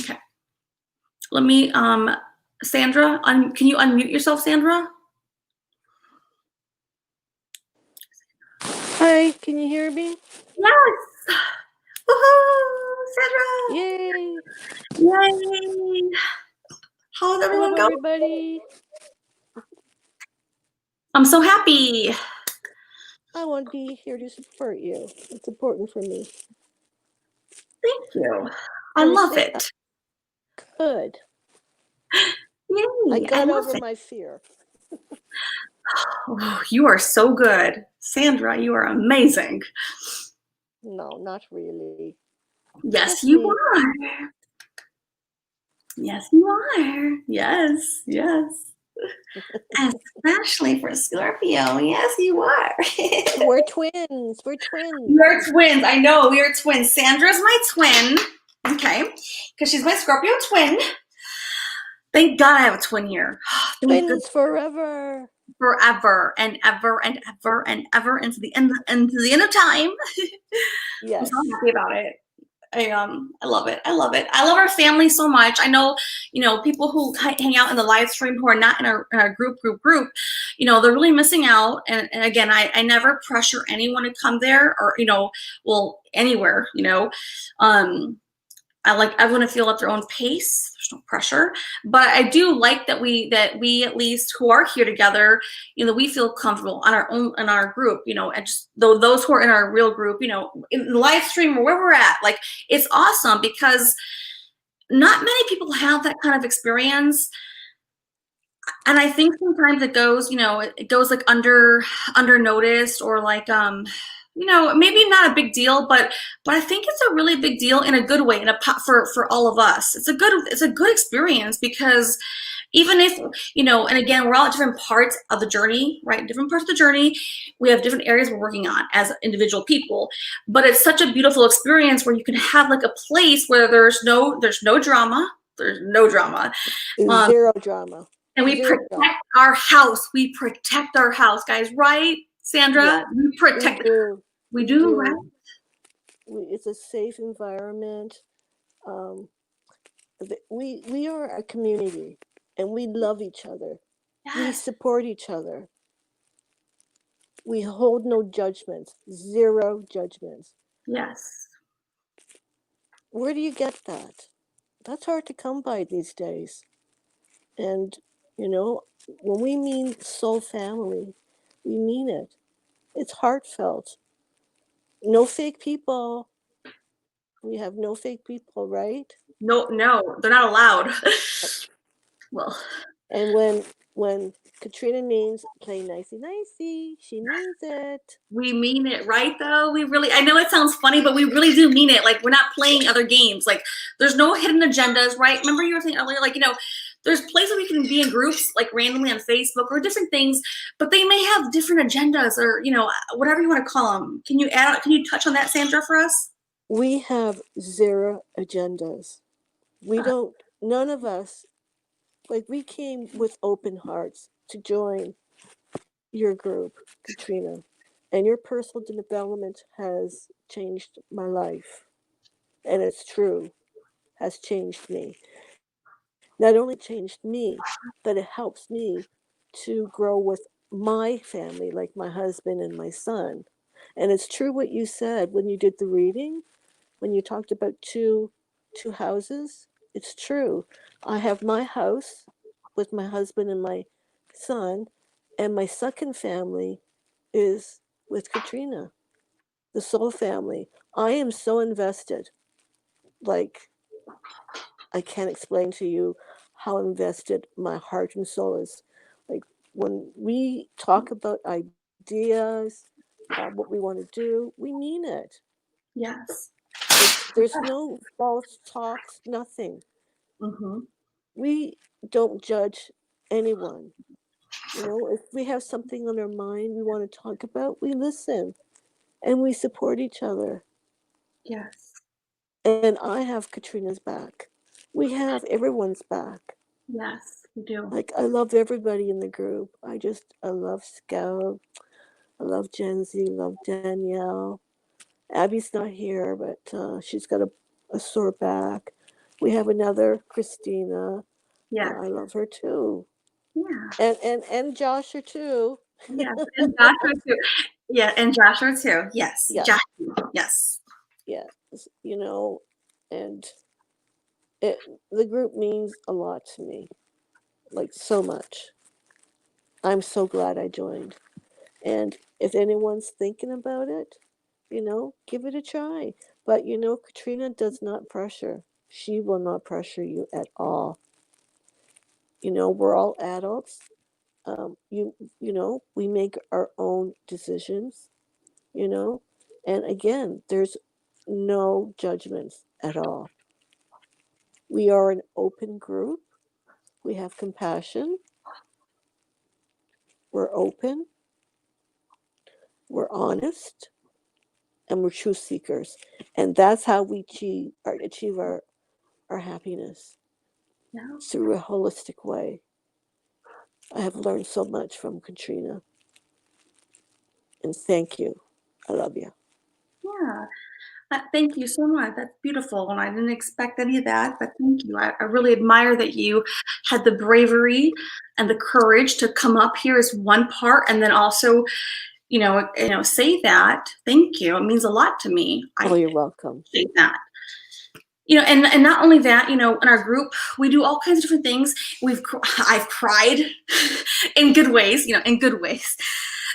Okay. Let me, Sandra, can you unmute yourself, Sandra? Hi, can you hear me? Yes. Woohoo, Sandra. Yay! Yay. How's everyone Hello, going? everybody. I'm so happy. I want to be here to support you. It's important for me. Thank you. I And love it. Good. Yay. I got love over it. my fear. Oh, you are so good. Sandra, you are amazing. No, not really. Yes, Just you me. are. Yes, you are. Yes, yes. Especially for Scorpio. Yes, you are. We're twins. We're twins. We are twins. I know, we are twins. Sandra's my twin. Okay. Because she's my Scorpio twin. Thank God I have a twin here. Twins forever. Forever and ever and ever and ever into the end of time. I'm Yes. so happy about it. I love it. I love it. I love our family so much. I know, you know, people who hang out in the live stream who are not in our group, you know, they're really missing out. And again, I never pressure anyone to come there or, you know, well, anywhere, you know. I like everyone to feel at their own pace. There's no pressure, but I do like that we at least who are here together, you know, we feel comfortable on our own in our group, you know, and just those who are in our real group, you know, in the live stream or where we're at, like it's awesome because not many people have that kind of experience. And I think sometimes it goes, you know, it goes like under noticed or like you know, maybe not a big deal, but I think it's a really big deal in a good way, in a for all of us. It's a good experience because even if, you know, and again, we're all at different parts of the journey, right? Different parts of the journey. We have different areas we're working on as individual people, but it's such a beautiful experience where you can have like a place where there's no drama. There's no drama. Zero drama. And we Zero protect drama. our house. We protect our house, guys, right? Sandra, Yes, we protect. we do. We do, right? It's a safe environment. Um, we are a community, and we love each other. We Yes. support each other. We hold no judgments. Zero judgments. Yes. Where do you get that? That's hard to come by these days. And, you know, when we mean soul family, we mean it. It's heartfelt. No fake people. We have no fake people, right? No, they're not allowed. Well, And when Katrina means play nicey nicey, she means it. we mean it, right? Though we really, I know it sounds funny, but we really do mean it. Like, we're not playing other games. Like, there's no hidden agendas, right? Remember you were saying earlier, like, there's places we can be in groups, like randomly on Facebook or different things, but they may have different agendas, or whatever you want to call them. Can you touch on that, Sandra, for us? We have zero agendas. We Uh, don't, none of us, like, we came with open hearts to join your group, Katrina, and your personal development has changed my life. And it's true, has changed me. Not only changed me, but it helps me to grow with my family, like my husband and my son. And it's true what you said when you did the reading, when you talked about two houses. It's true. I have my house with my husband and my son, and my second family is with Katrina, the soul family. I am so invested. Like, I can't explain to you how invested my heart and soul is. Like, when we talk about ideas, what we want to do, we mean it. yes. There's no false talks, nothing. Mm-hmm. We don't judge anyone. If we have something on our mind we want to talk about, we listen and we support each other. Yes. And I have Katrina's back. We have everyone's back. Yes, we do. Like, I love everybody in the group. I love Scout. I love Jenzy, love Danielle. Abby's not here, but she's got a sore back. We have another Christina. Yes. I love her too. Yeah. And Joshua too. Yes. And Joshua too. Yeah, and Joshua too. Yes. Yeah, Joshua. Yes. yeah. And it the group means a lot to me, like, so much. I'm so glad I joined. And if anyone's thinking about it, give it a try. But Katrina does not pressure. She will not pressure you at all. We're all adults. We make our own decisions. You know, and again, there's no judgments at all. We are an open group. We have compassion. We're open. We're honest, and we're truth seekers. And that's how we achieve our happiness, Yeah. through a holistic way. I have learned so much from Katrina, and thank you. I love you. Yeah. Thank you so much. That's beautiful. And I didn't expect any of that, but thank you. I really admire that you had the bravery and the courage to come up here as one part, and then also, say that. Thank you. It means a lot to me. Oh, I you're welcome. appreciate that. And not only that, in our group, we do all kinds of different things. I've cried in good ways, in good ways.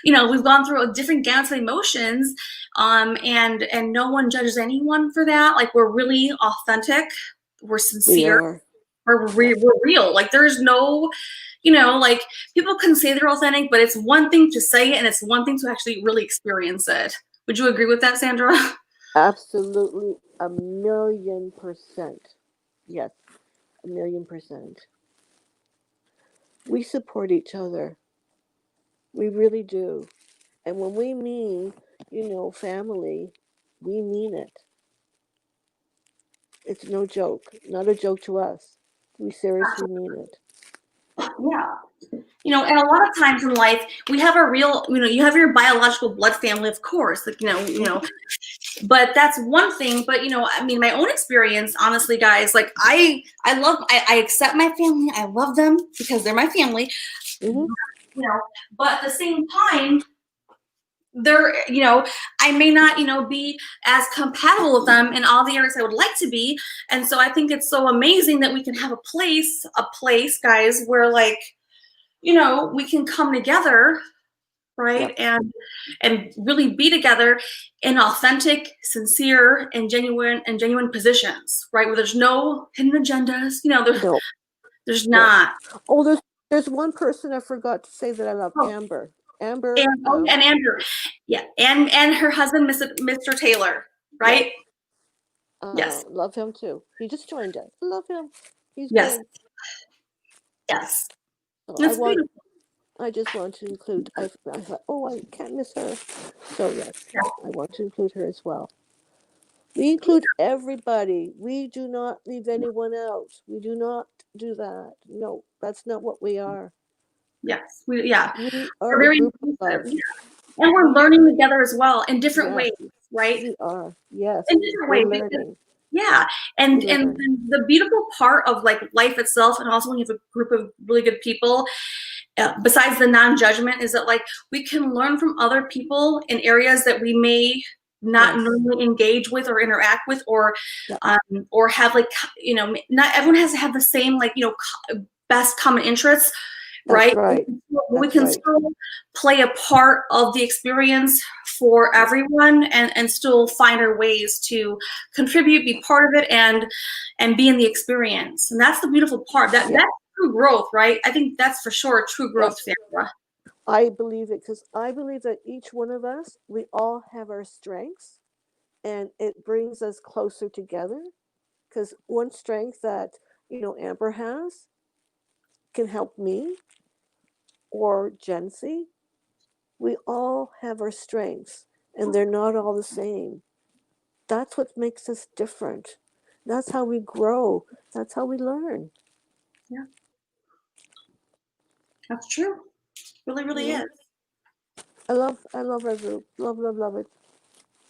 We've gone through a different gamut of emotions, and no one judges anyone for that. Like, we're really authentic, we're We sincere, are. we're real. Like, there's no, like, people can say they're authentic, but it's one thing to say it, and it's one thing to actually really experience it. Would you agree with that, Sandra? Absolutely, 1,000,000%. Yes, 1,000,000%. We support each other. We really do. And when we mean, family, we mean it. It's no joke. Not a joke to us. We seriously mean it. Yeah. And a lot of times in life, we have a real, you have your biological blood family, of course, like, but that's one thing. But, my own experience, honestly, guys, like, I accept my family. I love them because they're my family, Hmm. but at the same time, they're, I may not, be as compatible with them in all the areas I would like to be. And so I think it's so amazing that we can have a place, guys, where, like, we can come together right? Yep. And really be together in authentic, sincere, and genuine positions, right? Where there's no hidden agendas. No, There's no. not. Oh, there's one person I forgot to say that I love, Oh, Amber. Amber, and Andrew, yeah, and her husband, Mr. Taylor, yeah, right? Yes, love him too. He just joined us. Love him. He's yes, good. yes. So It's beautiful. I just want to include. I thought, oh, I can't miss her. So yes, Yeah, I want to include her as well. We include everybody. We do not leave anyone out. We do not do that. No, that's not what we are. yes, yeah. We We're are a very group of inclusive, love. yeah. And we're We learning together as well in different yes, ways, right? we are. Yes, In different we're ways, because learning. yeah, We and learn. the beautiful part of like life itself, and also when you have a group of really good people, besides the non-judgment, is that like we can learn from other people in areas that we may not Yes. normally engage with or interact with, Yep. or have like not everyone has to have the same like best common interests, That's right? right. We That's can right. still play a part of the experience for Yep. everyone, and still find our ways to contribute, be part of it, and be in the experience. And that's the beautiful part. That's true growth, right? I think that's for sure true growth, Yep. Sandra. I believe it because I believe that each one of us, we all have our strengths, and it brings us closer together. Because one strength that Amber has can help me or Jency. We all have our strengths, and they're not all the same. That's what makes us different. That's how we grow. That's how we learn. Yeah, that's true. Really, You really know, is. I love our group. Love it.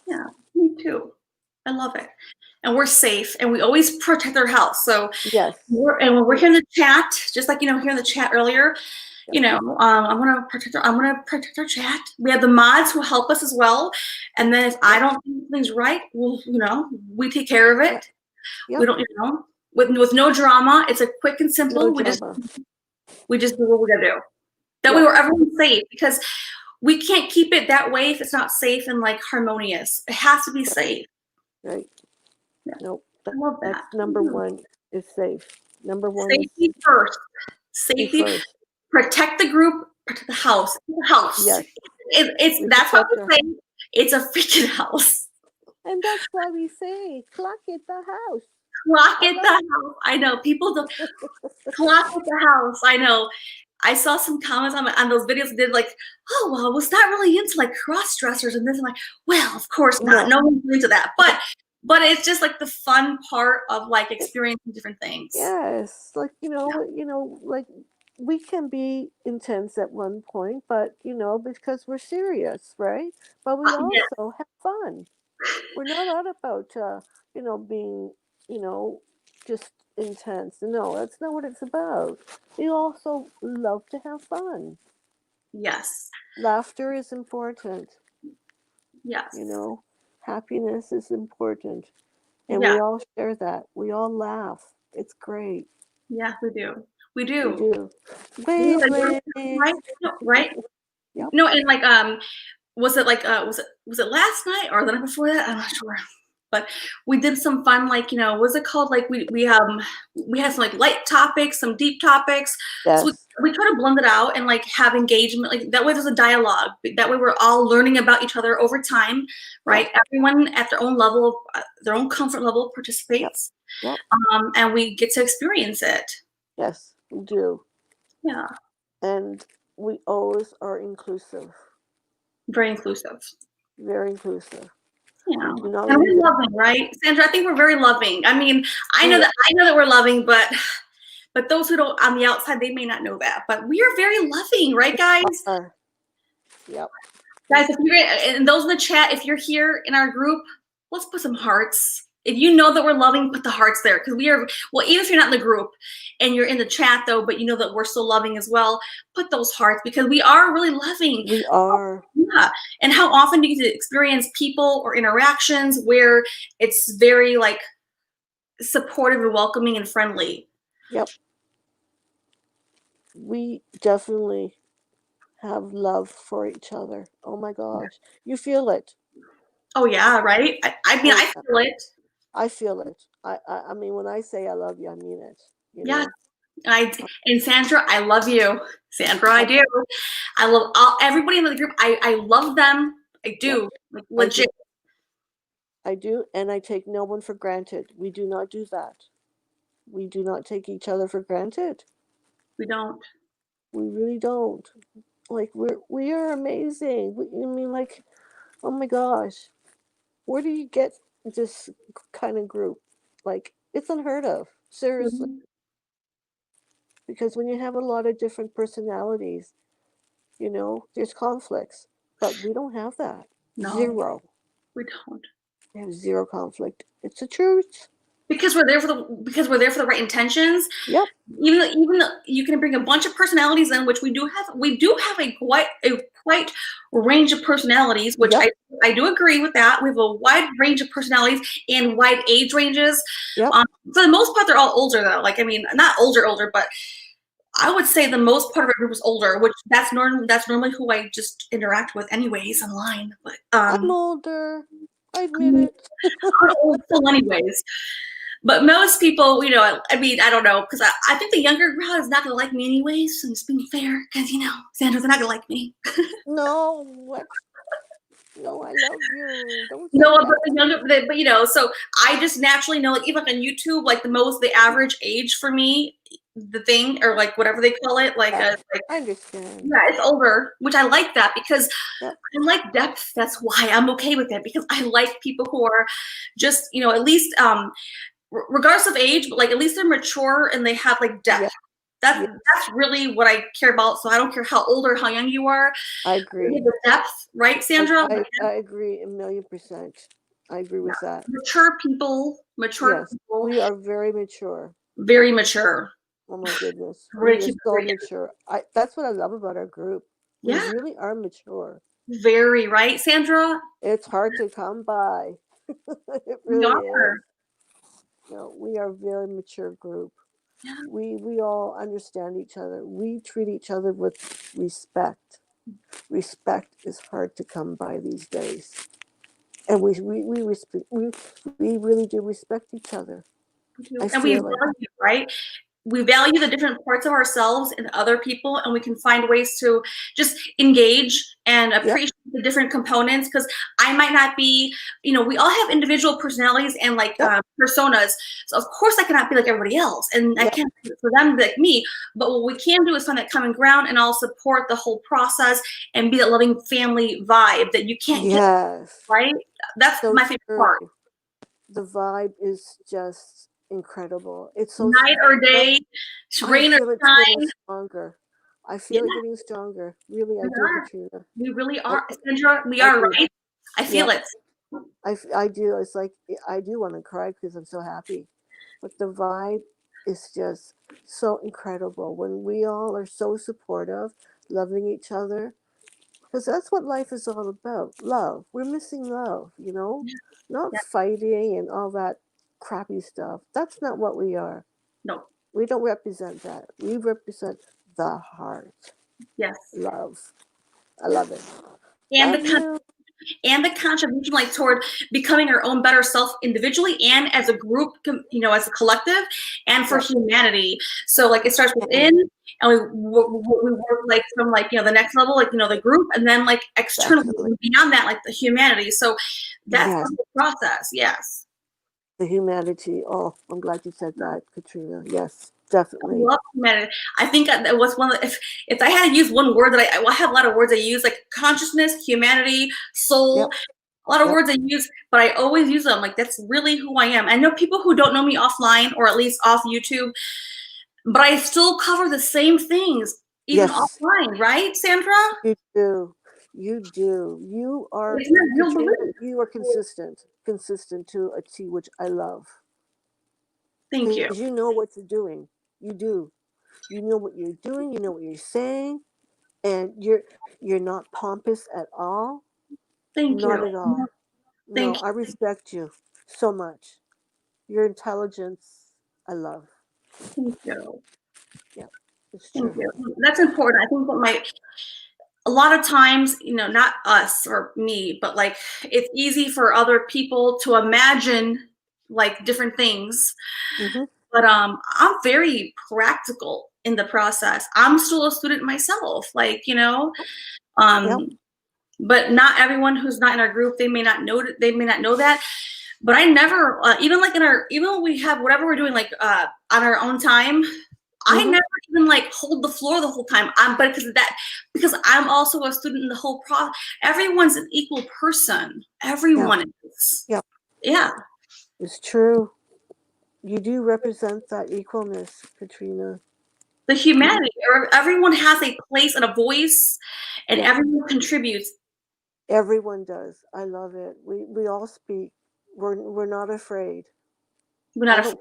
Yeah, me too. I love it. And we're safe, and we always protect our house. So Yes. when we're here in the chat, just like here in the chat earlier, Yep. I'm gonna protect our chat. We have the mods who help us as well. And then if I Yep. don't think things right, we take care of Yep. it. We Yep. don't, with no drama. It's a quick and No simple. drama. We just do what we gotta do. That way, Yep. we're everyone's safe, because we can't keep it that way if it's not safe and like harmonious. It has to be safe. Right. Yeah, Nope. I love That's that. number one is safe. Number one is Safety first. safety Safety. first. Protect the group. Protect the house. The house. Yes. It's We that's what protect we our say. It's a freaking house. and that's why we say clock it the house. Clock I at the love house. I know people don't clock at the house. I know. I saw some comments on those videos that did like, oh well, was not really into like cross dressers and this. I'm like, well, of course not. no. No one's into that. But it's just like the fun part of like experiencing different things. Yes. Like, like we can be intense at one point, but because we're serious, right? But we Yeah. also have fun. We're not all about being, just intense. No, that's not what it's about. We also love to have fun. Yes. Laughter is important, Yes. happiness is important. And Yeah. we all share that. We all laugh. It's great. Yeah, we do. We We do. do. We have a group, Wavelength. right? No, right? Yep. No, and like was it like was it last night or the night before that? I'm not sure. But we did some fun, like, what's it called? Like we had some like light topics, some deep topics. So Yes. we try to blend it out and like have engagement. Like that way there's a dialogue. That way we're all learning about each other over time, right? Yep. Everyone at their own level, their own comfort level Yep. participates. Yep. And we get to experience it. Yes, we do. Yeah. And we always are inclusive. Very inclusive. Very inclusive. Yeah. We do not And leave we're it. loving, right? Sandra, I think we're very loving. I mean, I Oh, know yeah. that we're loving, but those who don't on the outside, they may not know that. But we are very loving, right, guys? Yep. Guys, if you're and those in the chat, if you're here in our group, let's put some hearts. If you know that we're loving, put the hearts there, because we are. Well, even if you're not in the group and you're in the chat though, but you know that we're so loving as well, put those hearts, because we are really loving. We are. Yeah. And how often do you get to experience people or interactions where it's very like supportive and welcoming and friendly? Yep. We definitely have love for each other. Oh my gosh. You feel it. Oh yeah, right? I mean, Oh I yeah. feel it. I feel it. I mean, when I say I love you, I mean it. You Yeah. know. And Sandra, I love you. Sandra, I I, do. I love everybody in the group. I love them. I yep. do. Like I do. legit. I do, and I take no one for granted. We do not do that. We do not take each other for granted. We don't. We really don't. Like we are amazing. I mean, like, oh my gosh, where do you get this kind of group? Like, it's unheard of. Seriously, Mhm. because when you have a lot of different personalities, there's conflicts, but we don't have that. No, Zero. we don't. We have zero conflict. It's the truth. Because we're there for the right intentions. Yep. Even though you can bring a bunch of personalities in, which we do have a quite range of personalities, which I Yep. I do agree with that. We have a wide range of personalities and wide age ranges. Yep. Um, for the most part, they're all older though. Like, I mean, not older, but I would say the most part of our group is older, which that's normally who I just interact with anyways online. But I'm older. I admit I'm it. old still anyways. But most people, I mean, I don't know, because I think the younger crowd is not going to like me anyways. So I'm just being fair, because, Sandra's not going to like me. No, what? No, I love you. Don't say No, but that. so I just naturally know, like, even like on YouTube, like the average age for me, the thing, or like whatever they call it, Yes, like, I understand. yeah, it's older, which I like that because Yep. I like depth. That's why I'm okay with it, because I like people who are just, at least, regardless of age, but like at least they're mature and they have like depth. Yeah. That's Yes. that's really what I care about. So I don't care how old or how young you are. I You have agree. the depth, right, Sandra? I agree 1,000,000%. I agree Yeah. with that. Mature Yes, people, we are very mature. very mature. Oh my goodness, We're we gonna are keep it so very, mature. That's what I love about our group. We yeah, really are mature. very right, Sandra. It's hard to come by. It We really are. is. No, we are a very mature group. Yeah, We all understand each other. We treat each other with respect. Respect is hard to come by these days. And we really do respect each other. we do. I And we feel it. value, right? We value the different parts of ourselves in other people, and we can find ways to just engage and Yep. appreciate the different components, because I might not be, we all have individual personalities and like Yep. personas. So of course I cannot be like everybody else, and I Yep. can't be for them like me. But what we can do is find that common ground and all support the whole process and be that loving family vibe that you can't get, Yes. right? That's So my favorite true. part. The vibe is just incredible. It's so Night or yep. day, I rain or feel it's getting shine. stronger. I Yeah, feel it getting stronger. Really, I we do, are. Katrina. We really I are. Sandra, we I are, do. right? I feel Yep. it. I do. It's like I do want to cry because I'm so happy. But the vibe is just so incredible when we all are so supportive, loving each other. Because that's what life is all about. Love. We're missing love, not Yeah. fighting and all that crappy stuff. That's not what we are. No. We don't represent that. We represent the heart. Yes. Love. I love it. And the Love you. and the contribution, like, toward becoming our own better self individually and as a group, as a collective, and for Yep. humanity. So like it starts within, and we work like from like the next level, like the group, and then like externally Definitely. beyond that, like the humanity. So that's Yes. the whole process. Yes. The humanity. Oh, I'm glad you said that, Katrina. Yes, I definitely. love humanity. I think that was one of the, if I had to use one word that I have a lot of words I use, like consciousness, humanity, soul, Yep. a lot of Yep. words I use, but I always use them. Like, that's really who I am. I know people who don't know me offline, or at least off YouTube, but I still cover the same things even Yes, offline, right, Sandra? you do. You do. You are, It's not real Katrina, belief. you are consistent to a T, which I love. Thank you. Because you know what you're doing. You do. You know what you're doing. You know what you're saying. And you're not pompous at all. Thank Not you. at all. Thank No, you. I respect you so much. Your intelligence, I love. Thank you. Yeah, it's Thank true. you. That's important. I think that a lot of times, not us or me, but like it's easy for other people to imagine like different things. Mm-hmm. But I'm very practical in the process. I'm still a student myself, like, Yep. um, but not everyone who's not in our group, they may not know that. But I never, even like even when we have whatever we're doing, like on our own time, I Mm-hmm. never even like hold the floor the whole time. But because I'm also a student in the whole process. Everyone's an equal person. Yeah. Everyone is. Yeah. Yeah. It's true. You do represent that equalness, Katrina. The humanity, everyone has a place and a voice, and Yeah. everyone contributes. Everyone does. I love it. We all speak. We're not afraid. We're I not don't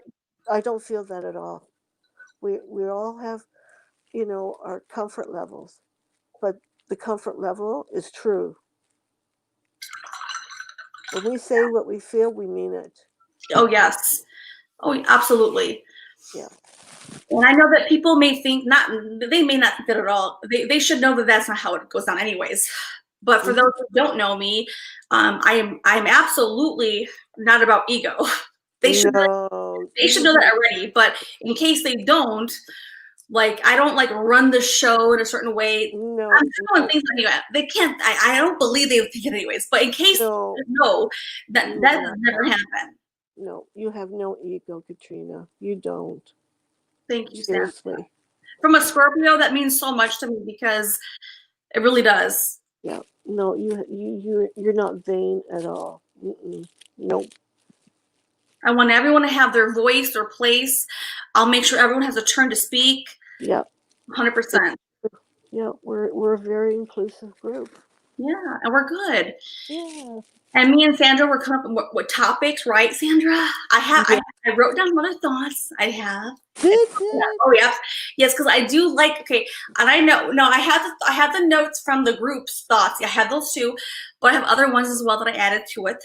I don't feel that at all. We all have, our comfort levels, but the comfort level is true. When we say what we feel, we mean it. Oh yes. Oh, absolutely. Yeah. And I know that people may think not, they may not think that at all. They should know that that's not how it goes down, anyways. But for Mm-hmm. those who don't know me, I'm absolutely not about ego. They should No, they should know that already. But in case they don't, like I don't like run the show in a certain way. I'm no, sure when things anyway, they can't. I don't believe they would think it anyways. But in case no, they know that you that are has not never that. happened. No, you have no ego, Katrina. You don't. Thank you, Sam. Seriously. From a Scorpio, that means so much to me because it really does. Yeah. No, you're not vain at all. Mm-mm. Nope. I want everyone to have their voice, their place. I'll make sure everyone has a turn to speak. Yeah. 100%. Yeah. We're a very inclusive group. Yeah, and we're good. Yeah. And me and Sandra were coming up with what topics, right, Sandra? Yeah. I wrote down other thoughts. I have. Good. Good. Oh yeah, yes, because I do like. Okay, and I know. No, I have the notes from the group's thoughts. I have those too, but I have other ones as well that I added to it.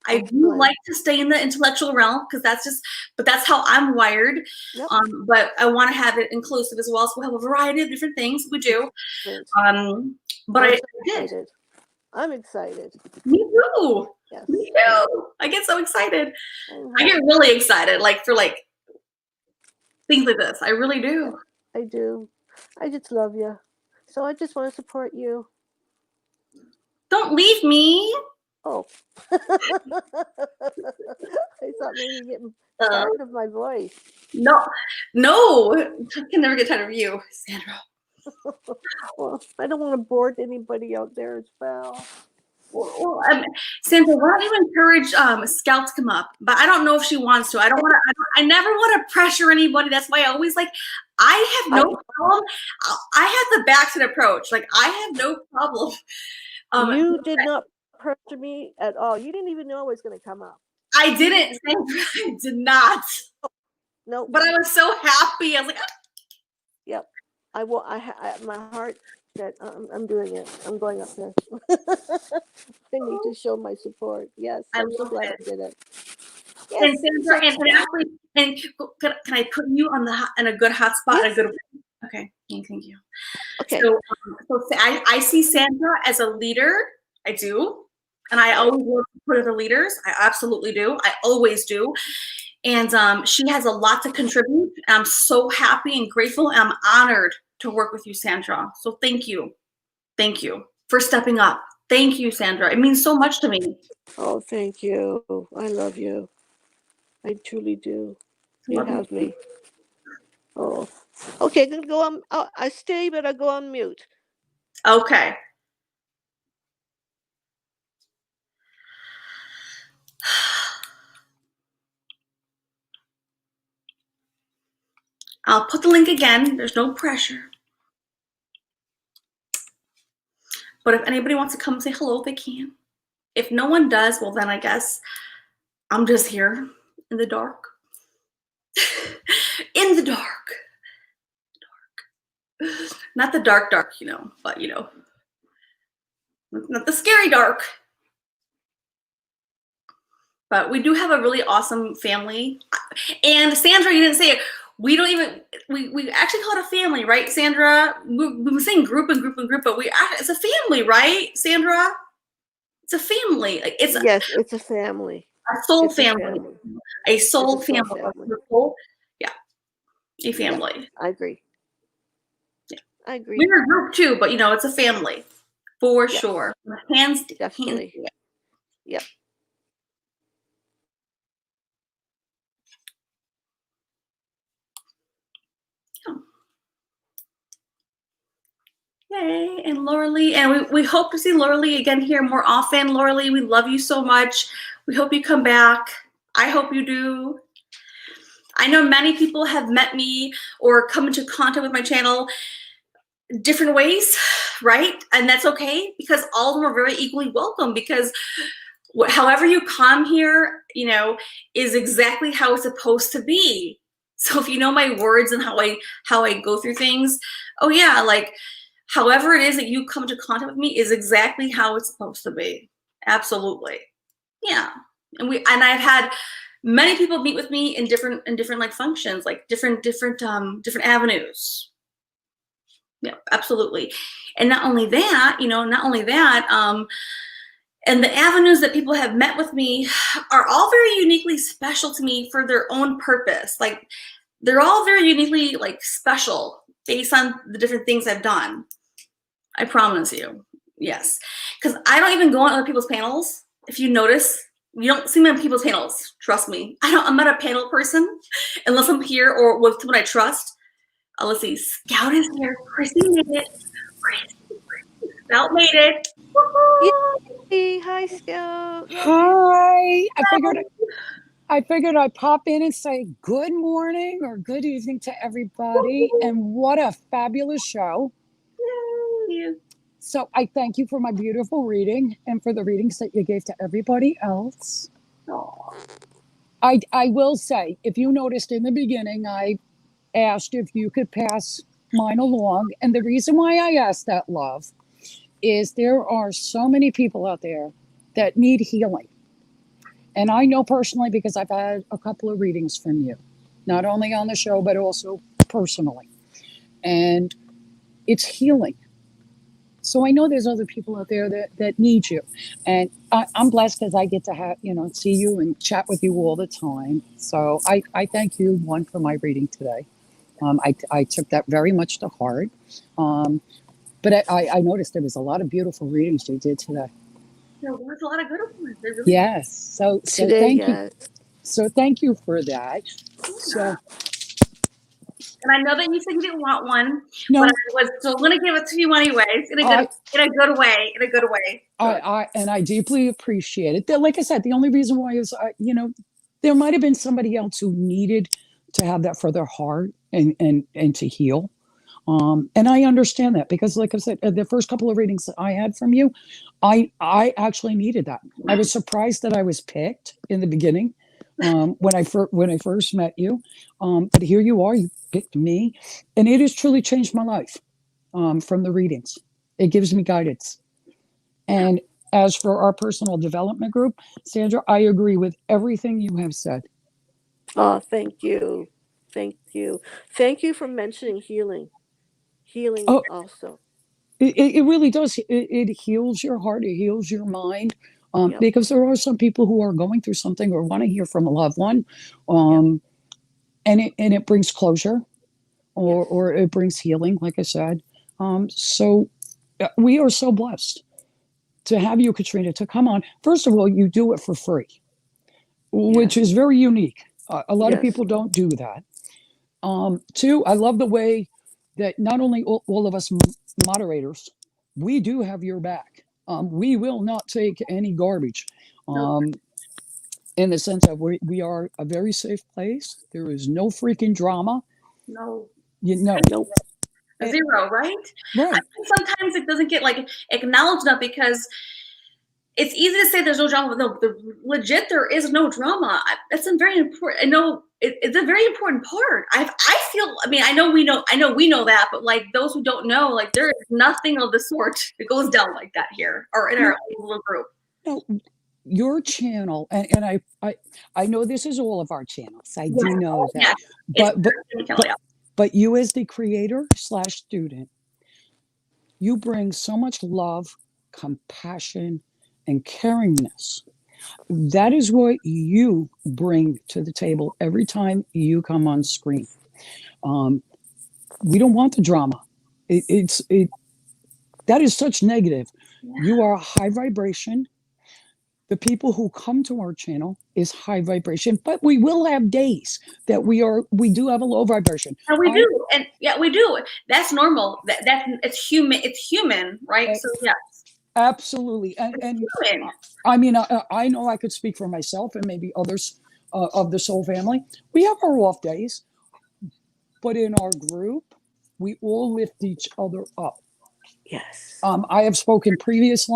I do Excellent. like to stay in the intellectual realm because but that's how I'm wired. Yep. But I want to have it inclusive as well. So we'll have a variety of different things we do. Good. But I'm I so did. excited. I'm excited. Me too. Yes. Me too. I get so excited. I'm I get happy. really excited, like for like things like this. I really do. I do. I just love you. So I just want to support you. Don't leave me. Oh. I thought maybe you're getting tired of my voice. No, no, I can never get tired of you, Sandra. Well, I don't want to bore anybody out there as well. Well, Sandra, why don't you encourage Scout to come up? But I don't know if she wants to. I don't want to. I never want to pressure anybody. That's why I always like. I have no problem. I have the backseat approach. Like I have no problem. You did not pressure me at all. You didn't even know I was going to come up. I didn't, Sandra. I did not. No. But I was so happy. I was like, Yep. My heart said, I'm doing it. I'm going up there. I need to show my support. Yes, I'm so glad I did it. Yes. And Sandra, can I put you on in a good hot spot? Yes. Okay, thank you. Okay. So I see Sandra as a leader. I do, and I always work with other leaders. I absolutely do. I always do. And she has a lot to contribute. I'm so happy and grateful. And I'm honored to work with you, Sandra. So thank you for stepping up. Thank you, Sandra. It means so much to me. Oh, thank you. I love you. I truly do. You have me. Oh, okay. I'm gonna go on. I stay, but I go on mute. Okay. I'll put the link again. There's no pressure. But if anybody wants to come say hello, they can. If no one does, well, then I guess I'm just here in the dark. In the dark. Not the dark, but not the scary dark. But we do have a really awesome family. And Sandra, you didn't say it. we don't even, we actually call it a family, right, Sandra? We've been saying group and group and group, but it's a family, right, Sandra? It's a family. Like, it's Yes, it's a family. a soul It's a family. family. A soul It's a soul family. family. Yeah, a family. Yeah, I agree. Yeah. I agree. We're a group too, but it's a family for Yes, sure. Hands. definitely. Yep. Yay, and Laura Lee, and we hope to see Laura Lee again here more often. Laura Lee, we love you so much. We hope you come back. I hope you do. I know many people have met me or come into contact with my channel different ways, right? And that's okay, because all of them are very equally welcome, because however you come here, is exactly how it's supposed to be. So if you know my words and how I go through things, oh yeah, like however it is that you come into contact with me is exactly how it's supposed to be. Absolutely. Yeah. And I've had many people meet with me in different like functions, like different avenues. Yeah, absolutely. And not only that, and the avenues that people have met with me are all very uniquely special to me for their own purpose. Like, they're all very uniquely like special based on the different things I've done. I promise you. Yes. Because I don't even go on other people's panels. If you notice, you don't see me on people's panels. Trust me. I'm not a panel person unless I'm here or with someone I trust. Let's see. Scout is here. Chrissy made it. Scout made it. Yay! Hi, Scout. Hi. I figured I'd pop in and say good morning or good evening to everybody. And what a fabulous show. Yay. So I thank you for my beautiful reading and for the readings that you gave to everybody else. Aww. I will say, if you noticed in the beginning, I asked if you could pass mine along. And the reason why I asked that, love, is there are so many people out there that need healing. And I know personally, because I've had a couple of readings from you, not only on the show, but also personally. And it's healing. So I know there's other people out there that need you. And I'm blessed because I get to have, see you and chat with you all the time. So I thank you, one, for my reading today. I took that very much to heart. But I noticed there was a lot of beautiful readings you did today. There was a lot of good ones. Yes. So Today, thank yes. you. So thank you for that. So, and I know that you said you didn't want one, no, but I was still going to give it to you anyways, in a good way. And I deeply appreciate it. Like I said, the only reason why is, there might have been somebody else who needed to have that for their heart and to heal. And I understand that, because, like I said, the first couple of readings that I had from you, I actually needed that. I was surprised that I was picked in the beginning, when I first met you. But here you are, you picked me, and it has truly changed my life, from the readings. It gives me guidance. And as for our personal development group, Sandra, I agree with everything you have said. Oh, thank you. Thank you. Thank you for mentioning healing. Healing also. It really does. It heals your heart. It heals your mind. Yep. Because there are some people who are going through something or want to hear from a loved one. And it brings closure, or it brings healing, like I said. So we are so blessed to have you, Katrina, to come on. First of all, you do it for free, which is very unique. A lot of people don't do that. Two, I love the way that not only all of us moderators, we do have your back. We will not take any garbage. In the sense that we are a very safe place. There is no freaking drama. No. Nope. Zero, right? Right. I think sometimes it doesn't get like acknowledged enough, because it's easy to say there's no drama, but no, legit, there is no drama. That's a very important. I know it's a very important part. I feel. I mean, I know we know that, but like those who don't know, like there is nothing of the sort that goes down like that here or in our little group. No, your channel, and I know this is all of our channels. I do Yes. know that, Yes. but but It's but but you as the creator slash student, you bring so much love, compassion, and caringness. That is what you bring to the table every time you come on screen. Um, we don't want the drama. It that is such negative. You are a high vibration. The people who come to our channel is high vibration, but we will have days that we do have a low vibration. And we do, and yeah, we do. That's normal. That's it's human. It's human, right? So yeah, absolutely. And I mean, I know I could speak for myself and maybe others of the soul family. We have our off days, but in our group, we all lift each other up. Yes. I have spoken in previous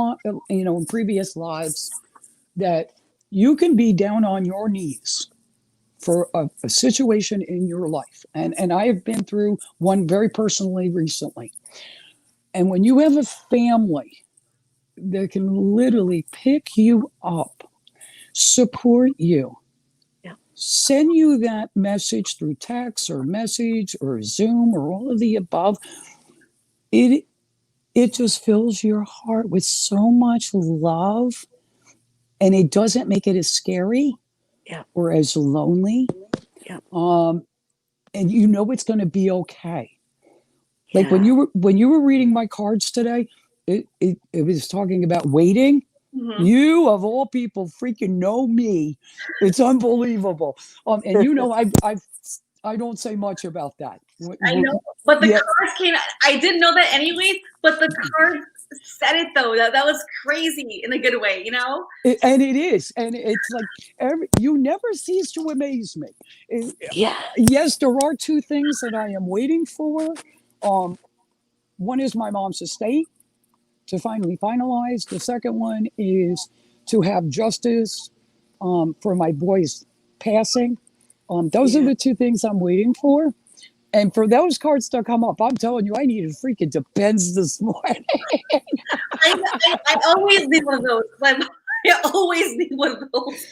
lives that you can be down on your knees for a situation in your life. And I have been through one very personally recently. And when you have a family that can literally pick you up, support you, send you that message through text or message or Zoom or all of the above, it just fills your heart with so much love, and it doesn't make it as scary or as lonely. And you know it's going to be okay. Like when you were reading my cards today, it was talking about waiting. Mm-hmm. You of all people freaking know me. It's unbelievable. And you know I don't say much about that. I know, but the cards came. I didn't know that anyways, but the cards said it though. That was crazy in a good way, you know. And it is, and it's like you never cease to amaze me. Yes, there are two things that I am waiting for. One is my mom's estate to finally finalize. The second one is to have justice for my boy's passing. Those are the two things I'm waiting for. And for those cards to come up, I'm telling you, I needed freaking Depends this morning. I always need one of those. I always need one of those.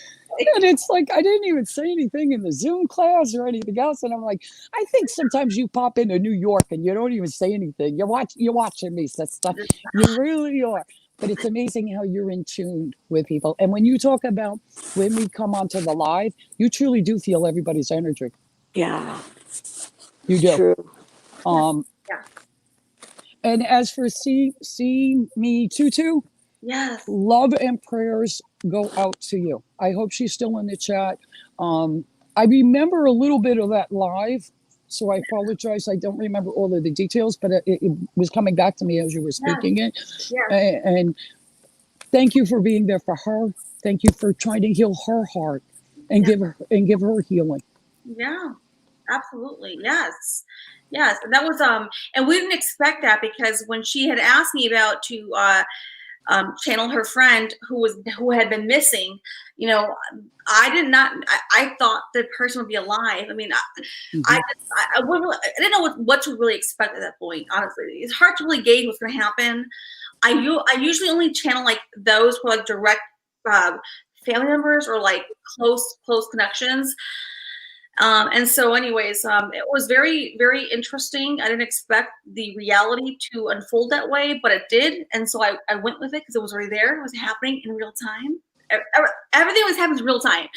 And it's like, I didn't even say anything in the Zoom class or anything else. And I'm like, I think sometimes you pop into New York and you don't even say anything. You're watching me, sister. You really are. But it's amazing how you're in tune with people. And when you talk about when we come onto the live, you truly do feel everybody's energy. Yeah. You do. True. Yeah. And as for see me Tutu, yes, love and prayers go out to you. I hope she's still in the chat. I remember a little bit of that live, so I apologize. I don't remember all of the details, but it was coming back to me as you were speaking it. And thank you for being there for her. Thank you for trying to heal her heart and give her healing. Yeah, absolutely. Yes. And that was and we didn't expect that, because when she had asked me about to channel her friend who had been missing, you know, I thought the person would be alive. I mean, I didn't know what to really expect at that point. Honestly, it's hard to really gauge what's going to happen. I usually only channel like those who are like direct family members or like close connections. And so anyways, it was very, very interesting. I didn't expect the reality to unfold that way, but it did. And so I went with it because it was already there. It was happening in real time. Everything was happening in real time.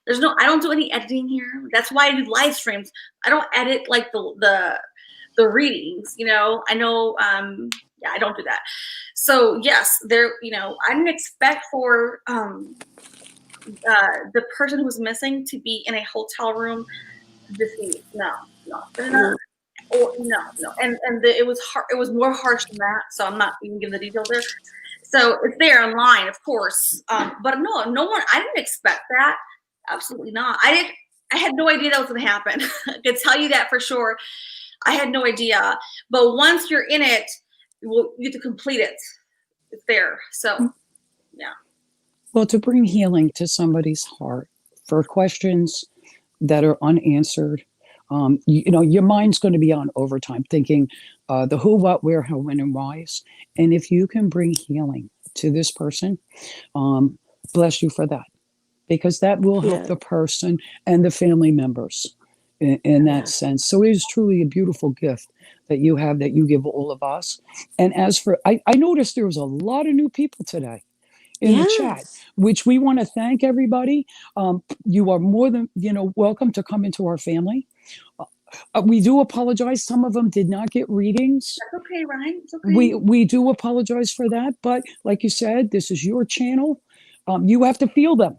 I don't do any editing here. That's why I do live streams. I don't edit like the readings, you know. I know, I don't do that. So yes, I didn't expect for the person who was missing to be in a hotel room deceased. No. And it was hard. It was more harsh than that. So I'm not even giving the details there. So it's there online, of course. But no one. I didn't expect that. Absolutely not. I had no idea that was going to happen. I can tell you that for sure. I had no idea. But once you're in it, you get to complete it. It's there. So, yeah. Well, to bring healing to somebody's heart for questions that are unanswered, your mind's going to be on overtime thinking the who, what, where, how, when, and whys. And if you can bring healing to this person, bless you for that, because that will help Yeah. the person and the family members in that Yeah. sense. So it is truly a beautiful gift that you have, that you give all of us. And as for, I noticed there was a lot of new people today in the chat, Yes. which we want to thank everybody. You are more than, welcome to come into our family. We do apologize. Some of them did not get readings. That's okay, Ryan. It's okay. We do apologize for that. But like you said, this is your channel. You have to feel them.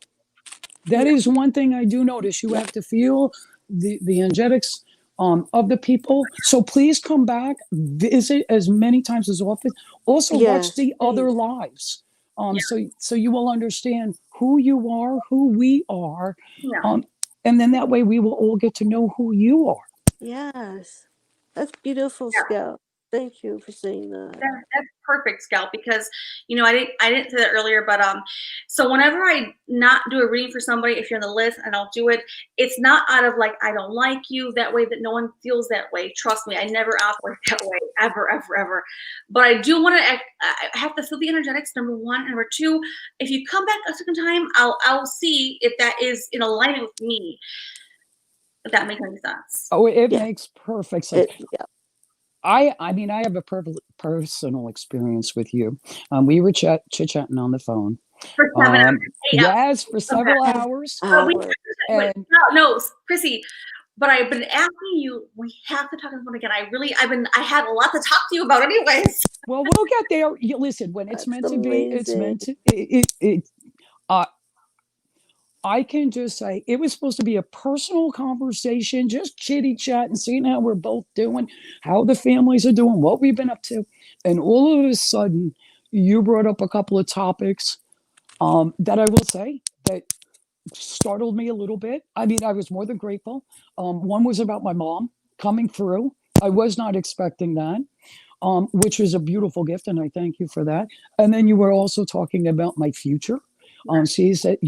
That Yeah. is one thing I do notice. You Yeah. have to feel the energetics of the people. So please come back, visit as many times as often. Also watch Yes, the other please. lives. Yeah. So you will understand who you are, who we are. Yeah. Um, and then that way we will all get to know who you are. Yes. That's beautiful, Yeah. Scout. Thank you for saying that. That's perfect, Scout, because I didn't say that earlier, but so whenever I not do a reading for somebody, if you're on the list and I'll do it, it's not out of like I don't like you, that way, that no one feels that way. Trust me, I never operate that way, ever, ever, ever. But I do want to. I have to feel the energetics. Number one, and number two, if you come back a second time, I'll see if that is in alignment with me. If that makes any sense. Oh, it Yeah. makes perfect sense. Yeah. I mean, I have a personal experience with you. We were chit-chatting on the phone. For 7 hours, 8 hours. Yes, for several Okay. hours. But And no, Chrissy, but I've been asking you, we have to talk on the phone again. I had a lot to talk to you about anyways. well, we'll get there. Listen, when it's That's meant to be, it's amazing. meant to. Uh, I can just say it was supposed to be a personal conversation, just chitty chat and seeing how we're both doing, how the families are doing, what we've been up to, and all of a sudden, you brought up a couple of topics that I will say that startled me a little bit. I mean, I was more than grateful. One was about my mom coming through. I was not expecting that, which was a beautiful gift, and I thank you for that. And then you were also talking about my future. Sees that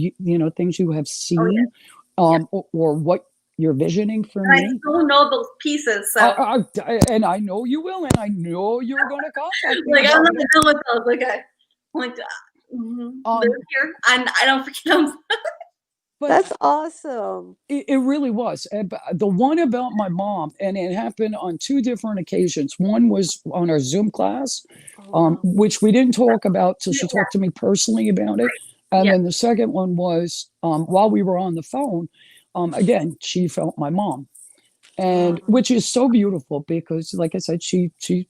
things you have Oh yeah, seen, yeah. or what you're visioning for And I me. still know those pieces, so And I know you will, and I know you're going to contact me like I'm about not it. done with those. Like I'm like they're here, and I don't forget them. But That's awesome. it really was. The one about my mom, and it happened on two different occasions. One was on our Zoom class, Oh, wow. which we didn't talk about till she Yeah, talked to me personally about it. And yeah, then the second one was while we were on the phone. Again, she felt my mom, and Wow. which is so beautiful because, like I said,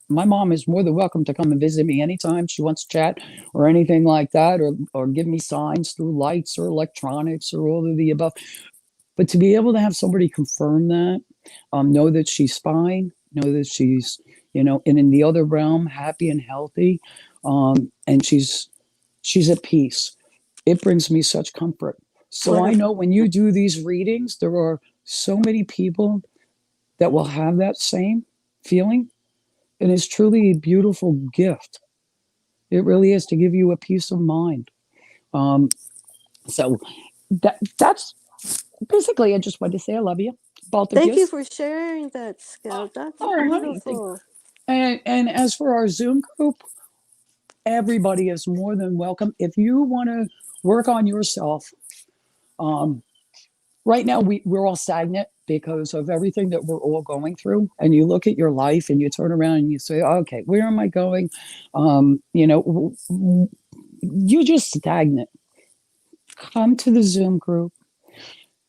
my mom is more than welcome to come and visit me anytime she wants to chat or anything like that, or give me signs through lights or electronics or all of the above. But to be able to have somebody confirm that, know that she's fine, know that she's, in the other realm, happy and healthy, and she's at peace. It brings me such comfort. So I Wonderful. know when you do these readings, there are so many people that will have that same feeling, and it's truly a beautiful gift. It really is, to give you a peace of mind. Um, so that's basically. I just wanted to say I love you, both of Thank you. you for sharing that, Scout. That's Oh, honey. beautiful. And as for our Zoom group, everybody is more than welcome. If you want to work on yourself, um, right now we're all stagnant because of everything that we're all going through. And you look at your life and you turn around and you say, okay, where am I going? You're just stagnant. Come to the Zoom group.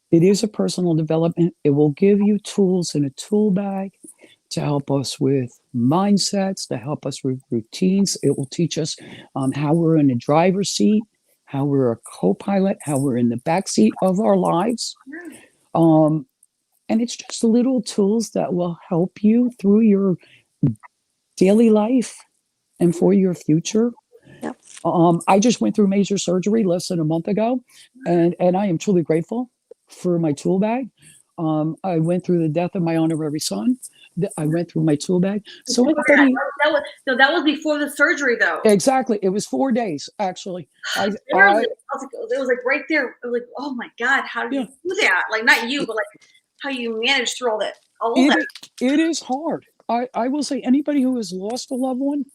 It is a personal development. It will give you tools in a tool bag to help us with mindsets, to help us with routines. It will teach us how we're in the driver's seat, how we're a co-pilot, how we're in the back seat of our lives. Um, and it's just little tools that will help you through your daily life and for your future. Yep. I just went through major surgery less than a month ago, and I am truly grateful for my tool bag. I went through the death of my honorary son. I went through my tool bag. So anybody, that was before the surgery, though. exactly, it was 4 days actually. Literally, it was like right there. I was like, oh my God, how did you do that? Like not you, but like how you managed through all that. It is hard. I will say anybody who has lost a loved one,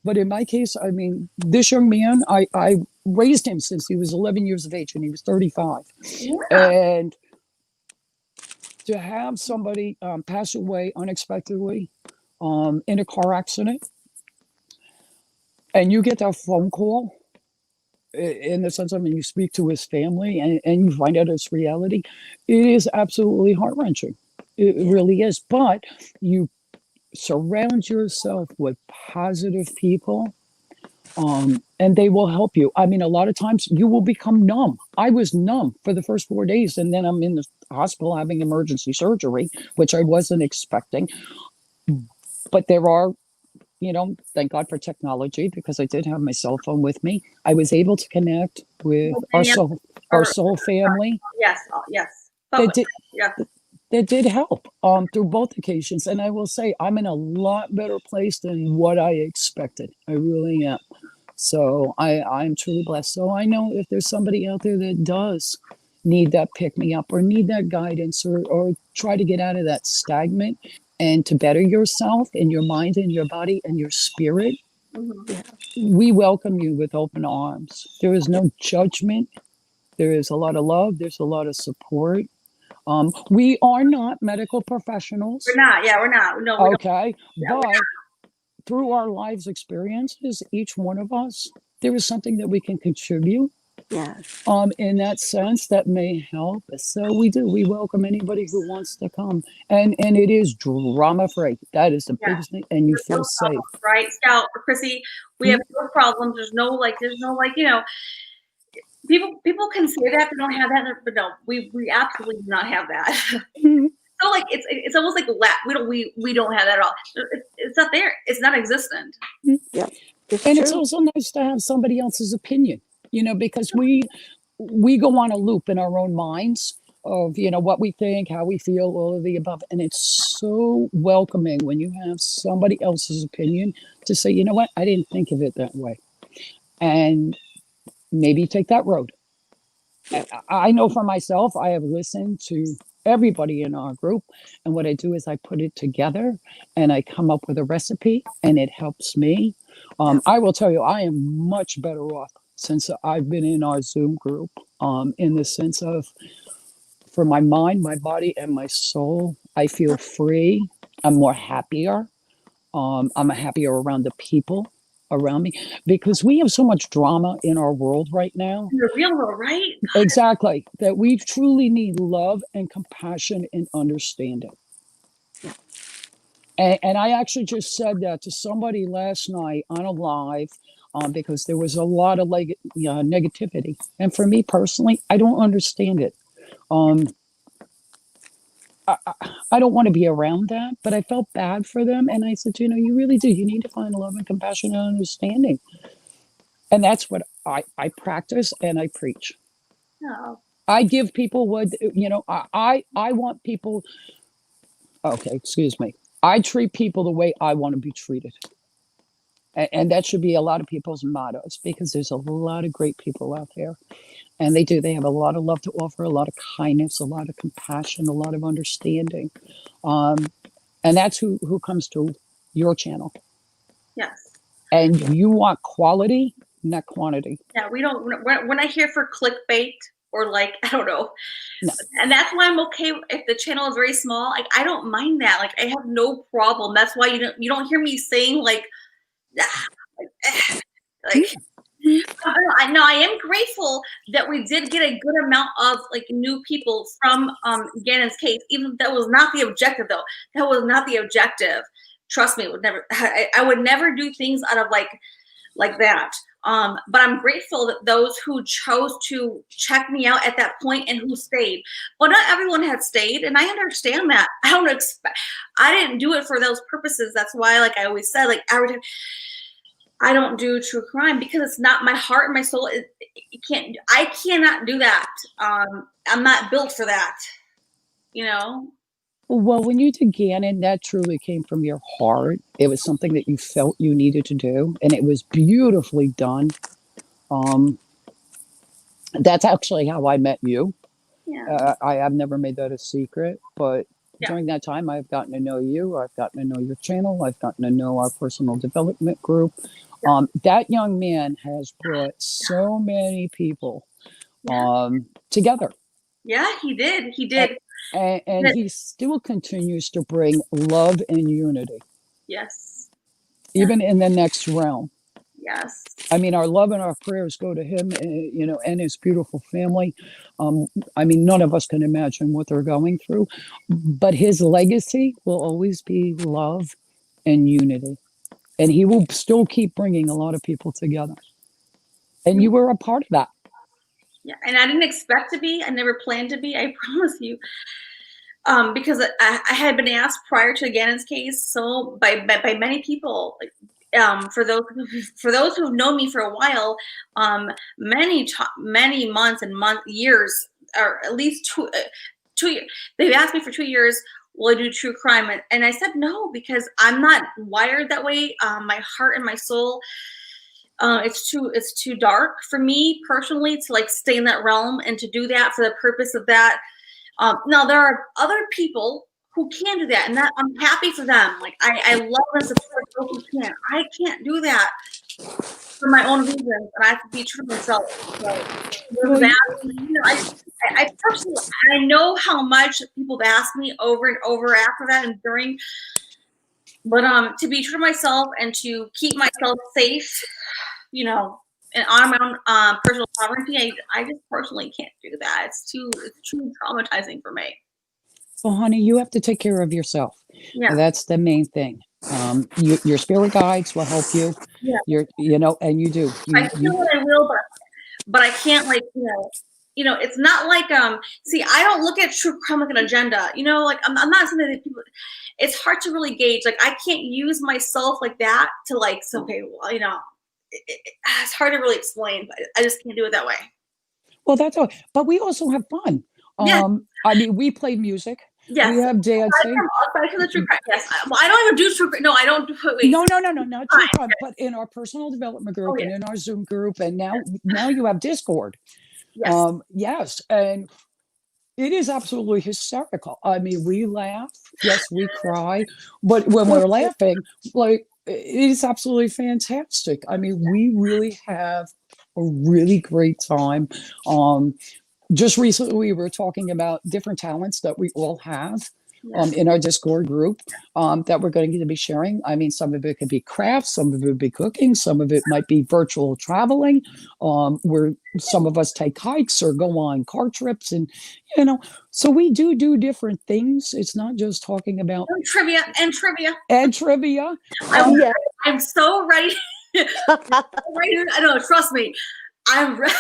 but in my case, I mean, this young man, I raised him since he was 11 years of age and he was 35. Yeah. And to have somebody pass away unexpectedly in a car accident, and you get that phone call in the sense of, when you speak to his family and you find out it's reality, it is absolutely heart-wrenching. It really is. But you surround yourself with positive people, and they will help you. I mean, a lot of times you will become numb. I was numb for the first 4 days, and then I'm in the hospital having emergency surgery, which I wasn't expecting. But there are, thank God for technology, because I did have my cell phone with me. I was able to connect with our soul family. Yes. Yes. That did, Yeah. that did help through both occasions. And I will say, I'm in a lot better place than what I expected. I really am. So I'm truly blessed. So I know if there's somebody out there that does need that pick me up or need that guidance, or try to get out of that stagnant and to better yourself in your mind and your body and your spirit, we welcome you with open arms. There is no judgment. There is a lot of love. There's a lot of support. We are not medical professionals. We're not. Yeah, we're not. No. We Okay. But through our lives experiences, each one of us, there is something that we can contribute. Yes. In that sense, that may help. So we welcome anybody who wants to come, and it is drama free. That is the biggest thing, and you feel safe. Right, Scout or Chrissy, we have no problems. There's no people can say that they don't have that, but no, we absolutely do not have that. So like it's almost like we don't have that at all. It's not there. It's not existent. Yeah. It's also nice to have somebody else's opinion, because we go on a loop in our own minds of, what we think, how we feel, all of the above. And it's so welcoming when you have somebody else's opinion to say, you know what, I didn't think of it that way. And maybe take that road. I know for myself, I have listened to everybody in our group. And what I do is I put it together and I come up with a recipe, and it helps me. I will tell you, I am much better off since I've been in our Zoom group, in the sense of, for my mind, my body, and my soul, I feel free. I'm more happier. I'm happier around the people around me, because we have so much drama in our world right now. In the real world, right? Exactly. That we truly need love and compassion and understanding. And I actually just said that to somebody last night on a live, because there was a lot of negativity. And for me personally, I don't understand it. I don't want to be around that, but I felt bad for them. And I said, you really do. You need to find love and compassion and understanding. And that's what I practice and I preach. No. I give people what, I want people. Okay, excuse me. I treat people the way I want to be treated. And that should be a lot of people's mottos, because there's a lot of great people out there. And they have a lot of love to offer, a lot of kindness, a lot of compassion, a lot of understanding. And that's who comes to your channel. Yes. And you want quality, not quantity. Yeah, we're not here for clickbait or I don't know. No. And that's why I'm okay if the channel is very small. I don't mind that. I have no problem. That's why you don't hear me saying I am grateful that we did get a good amount of new people from Gannon's case. Even that was not the objective, though. That was not the objective. Trust me, I would never do things out of like that. But I'm grateful that those who chose to check me out at that point and who stayed. Well, not everyone had stayed, and I understand that. I didn't do it for those purposes. That's why, I always said, every time, I don't do true crime because it's not my heart and my soul. I cannot do that. I'm not built for that. Well, when you did Gannon, that truly came from your heart. It was something that you felt you needed to do, and it was beautifully done. That's actually how I met you. Yeah. I have never made that a secret, but during that time, I've gotten to know you. I've gotten to know your channel. I've gotten to know our personal development group. That young man has brought so many people Yeah. together. Yeah, he did. He A- did. and he still continues to bring love and unity, Yes. Yes. even in the next realm. Yes. I mean, our love and our prayers go to him, and his beautiful family. Um, I mean, none of us can imagine what they're going through, but his legacy will always be love and unity, and he will still keep bringing a lot of people together. And you were a part of that. Yeah, and I didn't expect to be. I never planned to be. I promise you. Because I had been asked prior to Gannon's case, so by many people, like, for those who've known me for a while, many months and years, or at least 2 years. They've asked me for 2 years, will I do true crime? And I said no, because I'm not wired that way. My heart and my soul, it's too dark for me personally to like stay in that realm and to do that for the purpose of that. Now there are other people who can do that, and that I'm happy for them. Like I love and support those who can. I can't do that for my own reasons, and I have to be true to myself. So Well, that, I personally, I know how much people have asked me over and over after that and during, but to be true to myself and to keep myself safe, and on my own personal sovereignty, I just personally can't do that. It's too traumatizing for me. well, honey, you have to take care of yourself. Yeah. That's the main thing. Your spirit guides will help you. Yeah. And you do. I feel what I will, but I can't, like, it's not like see, I don't look at true crime like an agenda. Like I'm not saying that people. It's hard to really gauge. Like I can't use myself like that to like. So okay, well, it's hard to really explain, but I just can't do it that way. Well, that's all. But we also have fun. Yeah. I mean, we play music. Yes. We have dancing. Aside from the true crime, yes. Well, I don't even do true crime. No, I don't do. Wait. No, not true crime. But in our personal development group and in our Zoom group, and now you have Discord. Yes. Yes, and it is absolutely hysterical. I mean, we laugh. Yes, we cry, but when we're laughing, like it is absolutely fantastic. I mean, we really have a really great time. Just recently, we were talking about different talents that we all have in our Discord group that we're going to be sharing. I mean, some of it could be crafts, some of it would be cooking, some of it might be virtual traveling, where some of us take hikes or go on car trips. And, so we do different things. It's not just talking about trivia. I'm so ready. I know, trust me. I'm ready.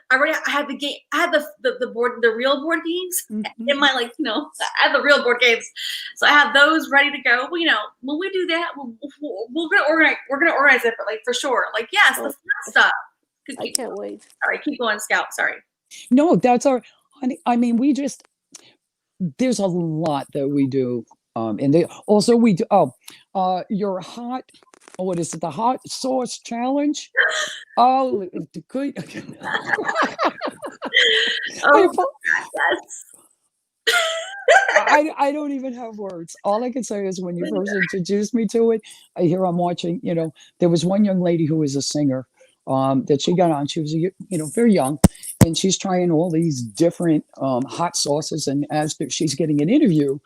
I had the game. I had the real board games in my I had the real board games, so I have those ready to go. Well, when we do that, we're gonna organize. We're gonna organize it, for sure. Like yes, the fun stuff. I can't wait. Sorry, keep going, Scout. Sorry. No, that's our. I mean, there's a lot that we do. And also we do. Your hot. What is it? The hot sauce challenge. Oh, good. Yes. I don't even have words. All I can say is when you first introduced me to it, I'm watching, there was one young lady who was a singer that she got on. She was, very young, and she's trying all these different hot sauces. And as she's getting an interview,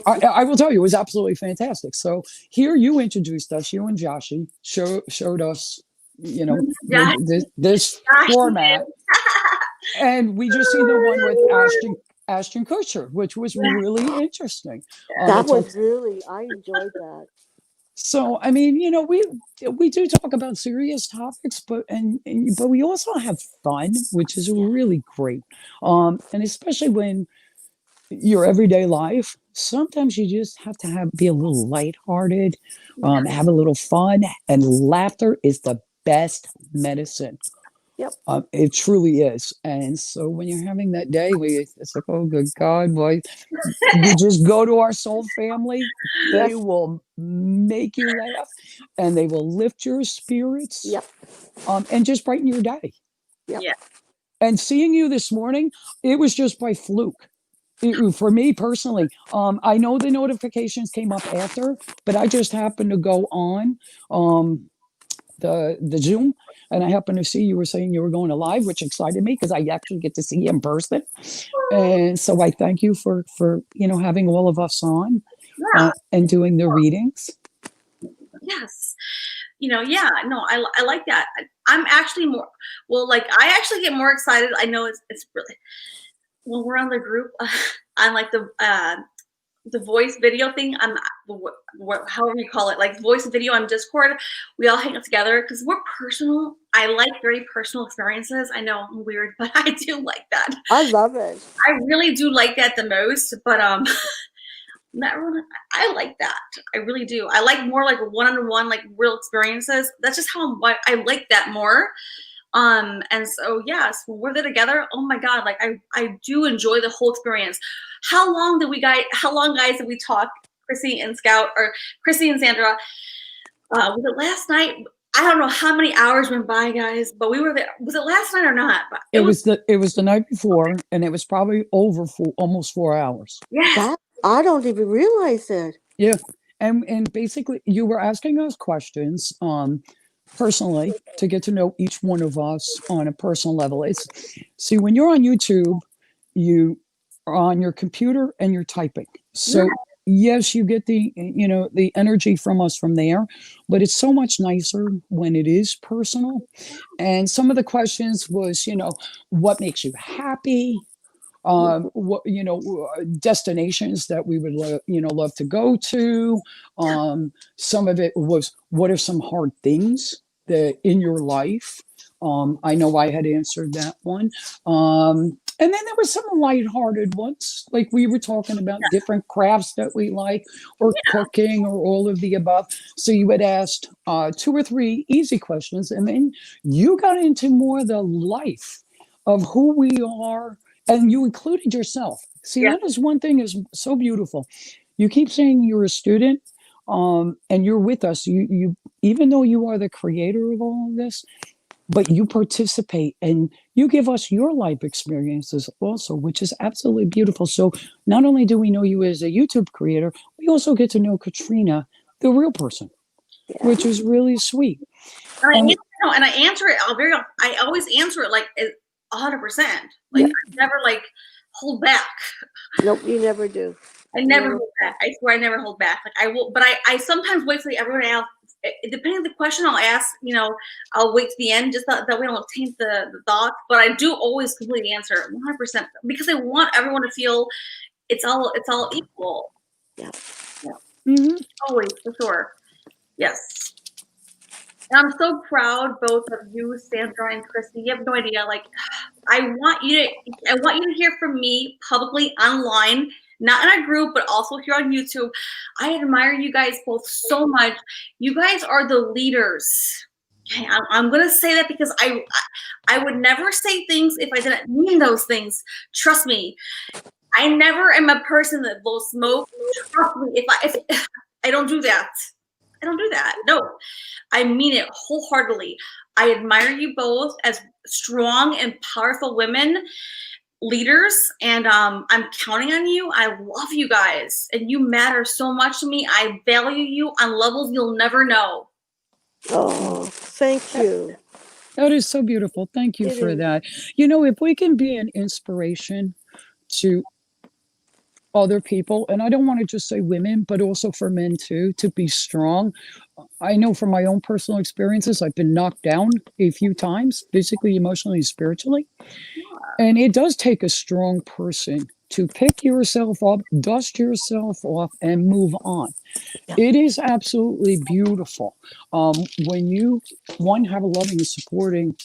I will tell you, it was absolutely fantastic. So here you introduced us, you and Joshi showed us, this format. And we just see the one with Ashton Kutcher, which was really interesting. I enjoyed that. So, I mean, we do talk about serious topics, but we also have fun, which is really great. And especially when your everyday life, sometimes you just have to be a little lighthearted, have a little fun, and laughter is the best medicine. Yep. It truly is. And so when you're having that day where it's like, oh, good God, boy, you just go to our soul family. They will make you laugh and they will lift your spirits. Yep. And just brighten your day. Yep. Yeah. And seeing you this morning, it was just by fluke. For me personally, I know the notifications came up after, but I just happened to go on the Zoom, and I happened to see you were saying you were going to live, which excited me because I actually get to see you in person. And so I thank you for having all of us on Yeah. and doing the readings. Yes. Yeah, no, I like that. I'm actually more, well, like, I actually get more excited. I know it's really, when we're on the group, on like the voice video thing, on however you call it, like voice video on Discord, we all hang out together because we're personal. I like very personal experiences. I know I'm weird, but I do like that. I love it. I really do like that the most, but not everyone, I like that. I really do. I like more like one-on-one, like real experiences. That's just how I like that more. And so yes, when we're there together, oh my God, like I do enjoy the whole experience. How long guys did we talk, Chrissy and Scout, or Chrissy and Sandra? Was it last night? I don't know how many hours went by, guys, but we were there. Was it last night or not? But it was the night before, and it was probably over for almost 4 hours. Yes. I don't even realize it. Yeah. And basically you were asking us questions personally to get to know each one of us on a personal level. See, when you're on YouTube, you are on your computer and you're typing. So yes, you get the energy from us from there, but it's so much nicer when it is personal. And some of the questions was, what makes you happy? What destinations that we would love to go to. Some of it was, what are some hard things that in your life? I know I had answered that one. And then there were some lighthearted ones, like we were talking about different crafts that we like, or cooking, or all of the above. So you had asked 2 or 3 easy questions, and then you got into more the life of who we are. And you included yourself. See, that is one thing is so beautiful. You keep saying you're a student, and you're with us. You even though you are the creator of all of this, but you participate and you give us your life experiences also, which is absolutely beautiful. So not only do we know you as a YouTube creator, we also get to know Katrina, the real person, which is really sweet. And I answer it. I always answer it like 100%. Like I never like hold back. Nope, you never do. I never hold back. I swear I never hold back. Like I will, but I sometimes wait till everyone else. Depending on the question, I'll ask. I'll wait to the end just that we don't taint the thought. But I do always completely answer 100% because I want everyone to feel it's all equal. Yeah. Always, for sure. Yes. And I'm so proud, both of you, Sandra and Christy. You have no idea. Like, I want you to hear from me publicly online, not in a group, but also here on YouTube. I admire you guys both so much. You guys are the leaders. Okay, I'm gonna say that because I would never say things if I didn't mean those things. Trust me. I never am a person that blows smoke. Trust me. If I don't do that. I don't do that. No. I mean it wholeheartedly. I admire you both as strong and powerful women, leaders, and I'm counting on you. I love you guys, and you matter so much to me. I value you on levels you'll never know. Oh, thank you. That is so beautiful. Thank you for that. If we can be an inspiration to other people, and I don't want to just say women, but also for men too, to be strong. I know from my own personal experiences, I've been knocked down a few times, physically, emotionally, spiritually. And it does take a strong person to pick yourself up, dust yourself off, and move on. It is absolutely beautiful when you, one, have a loving and supporting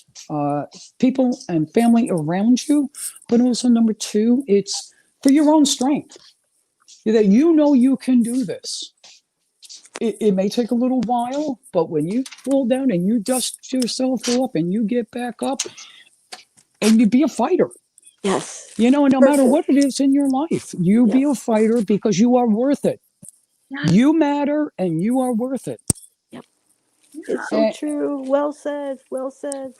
people and family around you, but also number 2, it's for your own strength, that you can do this. It may take a little while, but when you fall down and you dust yourself off and you get back up and you be a fighter. Yes. No matter what it is in your life, you be a fighter because you are worth it. You matter and you are worth it. Yep. It's so true. Well said. Well said.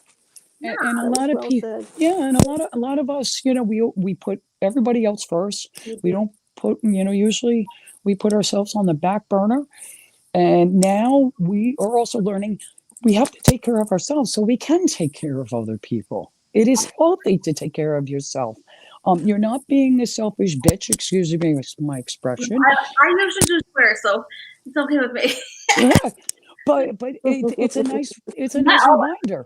And a lot of people, and a lot of us, we put everybody else first. We don't put, usually we put ourselves on the back burner. And now we are also learning we have to take care of ourselves so we can take care of other people. It is healthy to take care of yourself. You're not being a selfish bitch, excuse me, my expression. I usually do swear, so it's okay with me. Yeah, but it's a nice Not always. reminder.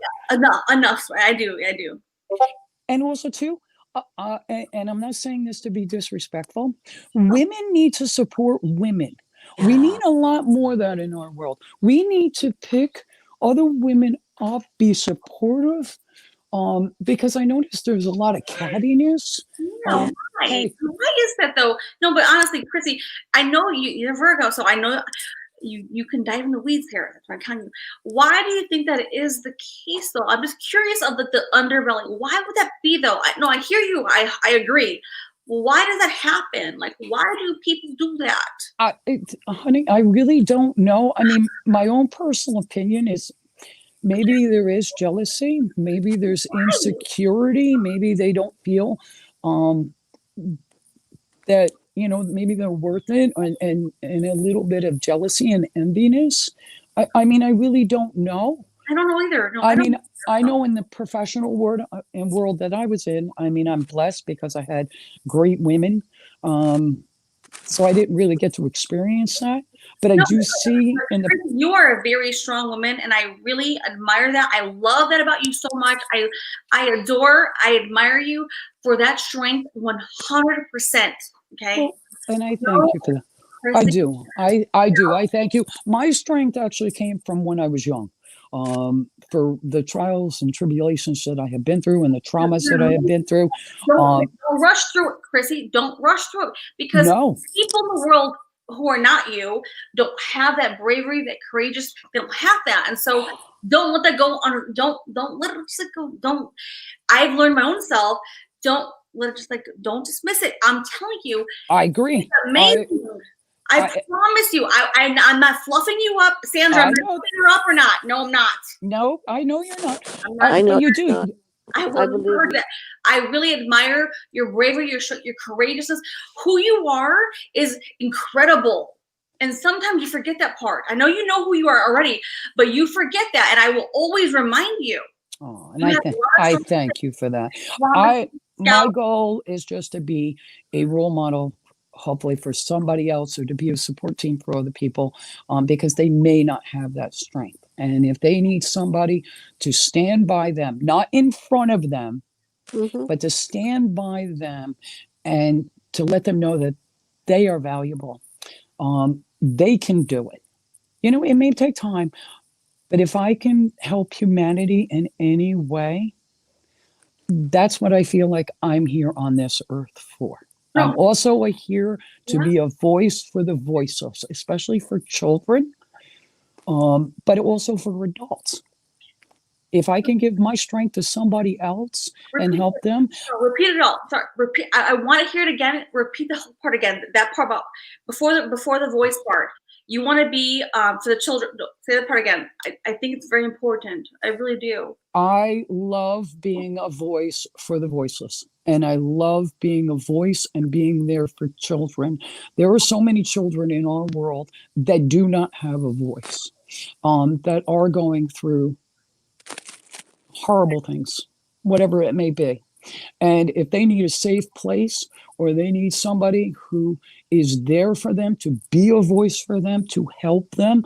Enough swear. I do. And also too, and I'm not saying this to be disrespectful, women need to support women. We need a lot more of that in our world. We need to pick other women up, be supportive, because I noticed there's a lot of cattiness. Yeah, why? Hey, Why is that though? No, but honestly, Chrissy, I know you're Virgo, so I know you can dive in the weeds here. That's why I'm telling you. Why do you think that is the case though? I'm just curious of the underbelly. Why would that be though? No, I hear you. I agree. Well, why does that happen? Like, why do people do that? honey, I really don't know. I mean, my own personal opinion is maybe there is jealousy, maybe there's insecurity, maybe they don't feel that, maybe they're worth it, and a little bit of jealousy and enviness. I mean, I really don't know. I don't know either. No, I don't mean, I know in the professional world that I was in, I mean, I'm blessed because I had great women. So I didn't really get to experience that, but I do see in the. You are a very strong woman, and I really admire that. I love that about you so much. I admire you for that strength 100%. Okay. Well, and I thank you for that. I do. I do. I thank you. My strength actually came from when I was young. For the trials and tribulations that I have been through and the traumas that I have been through. Don't rush through it, Chrissy. Don't rush through it, because people in the world who are not you don't have that bravery, that courageous. They don't have that, and so don't let that go on. Don't let it just go. Don't. I've learned my own self. Don't let it just don't dismiss it. I'm telling you. I agree. It's amazing. I promise you, I'm not fluffing you up, Sandra. I'm not fluffing you up or not. No, I'm not. No, I know you're not. I know you do. I believe that. I really admire your bravery, your courageousness. Who you are is incredible. And sometimes you forget that part. I know you know who you are already, but you forget that. And I will always remind you. Oh, and I thank you for that. My goal is just to be a role model, hopefully for somebody else, or to be a support team for other people, because they may not have that strength. And if they need somebody to stand by them, not in front of them, but to stand by them and to let them know that they are valuable, they can do it. It may take time, but if I can help humanity in any way, that's what I feel like I'm here on this earth for. I'm also here to be a voice for the voiceless, especially for children, but also for adults. If I can give my strength to somebody else and help them. Repeat it all. Sorry. Repeat. I want to hear it again. Repeat the whole part again. That part about before the voice part. You want to be for the children. Say that part again. I think it's very important. I really do. I love being a voice for the voiceless. And I love being a voice and being there for children. There are so many children in our world that do not have a voice, that are going through horrible things, whatever it may be. And if they need a safe place, or they need somebody who is there for them, to be a voice for them, to help them,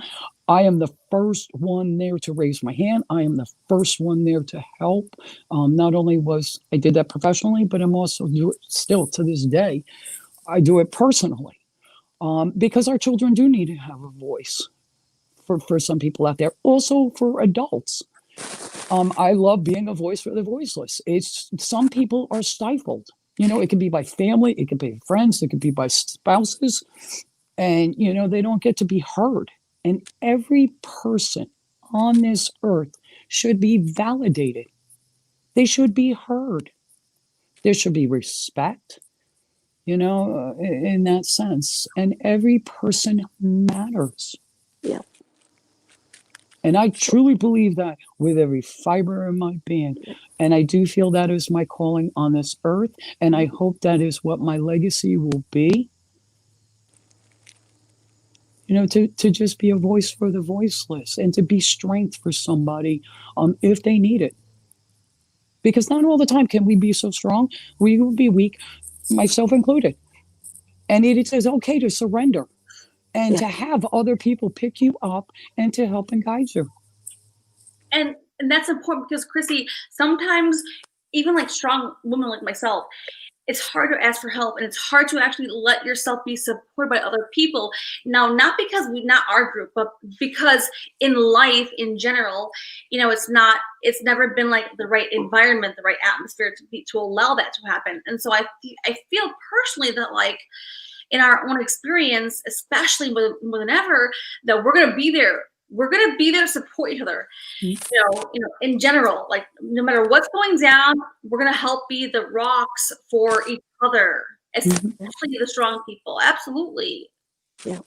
I am the first one there to raise my hand. I am the first one there to help. Not only I did that professionally, but I'm also do it still to this day. I do it personally, because our children do need to have a voice for some people out there. Also for adults. I love being a voice for the voiceless. Some people are stifled. It can be by family, it can be friends, it can be by spouses, and they don't get to be heard. And every person on this earth should be validated. They should be heard. There should be respect, in that sense. And every person matters. Yeah. And I truly believe that with every fiber in my being. And I do feel that is my calling on this earth. And I hope that is what my legacy will be. to just be a voice for the voiceless and to be strength for somebody if they need it. Because not all the time can we be so strong. We will be weak, myself included. And it is okay to surrender and Yeah. to have other people pick you up and to help and guide you. And that's important because Chrissy, sometimes even like strong women like myself, it's hard to ask for help and it's hard to actually let yourself be supported by other people. Now, not because we not our group, but because in life in general, it's never been like the right environment, the right atmosphere to allow that to happen. And so I feel personally that like in our own experience, especially more than ever, that we're gonna be there. We're gonna be there to support each other. In general, like no matter what's going down, we're gonna help be the rocks for each other, especially the strong people. Absolutely. Yeah.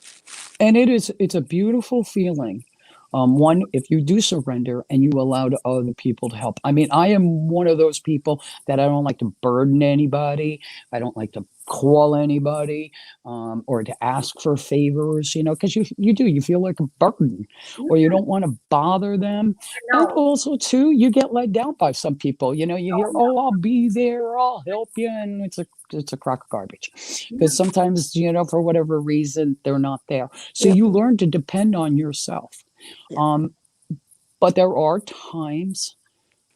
And it's a beautiful feeling. One, if you do surrender and you allow other people to help. I mean, I am one of those people that I don't like to burden anybody. I don't like to call anybody or to ask for favors, because you feel like a burden or you don't want to bother them. And No. also, too, you get let down by some people. You hear, oh, I'll be there, I'll help you. And it's a crock of garbage because sometimes, for whatever reason, they're not there. So Yeah. you learn to depend on yourself. Yeah. But there are times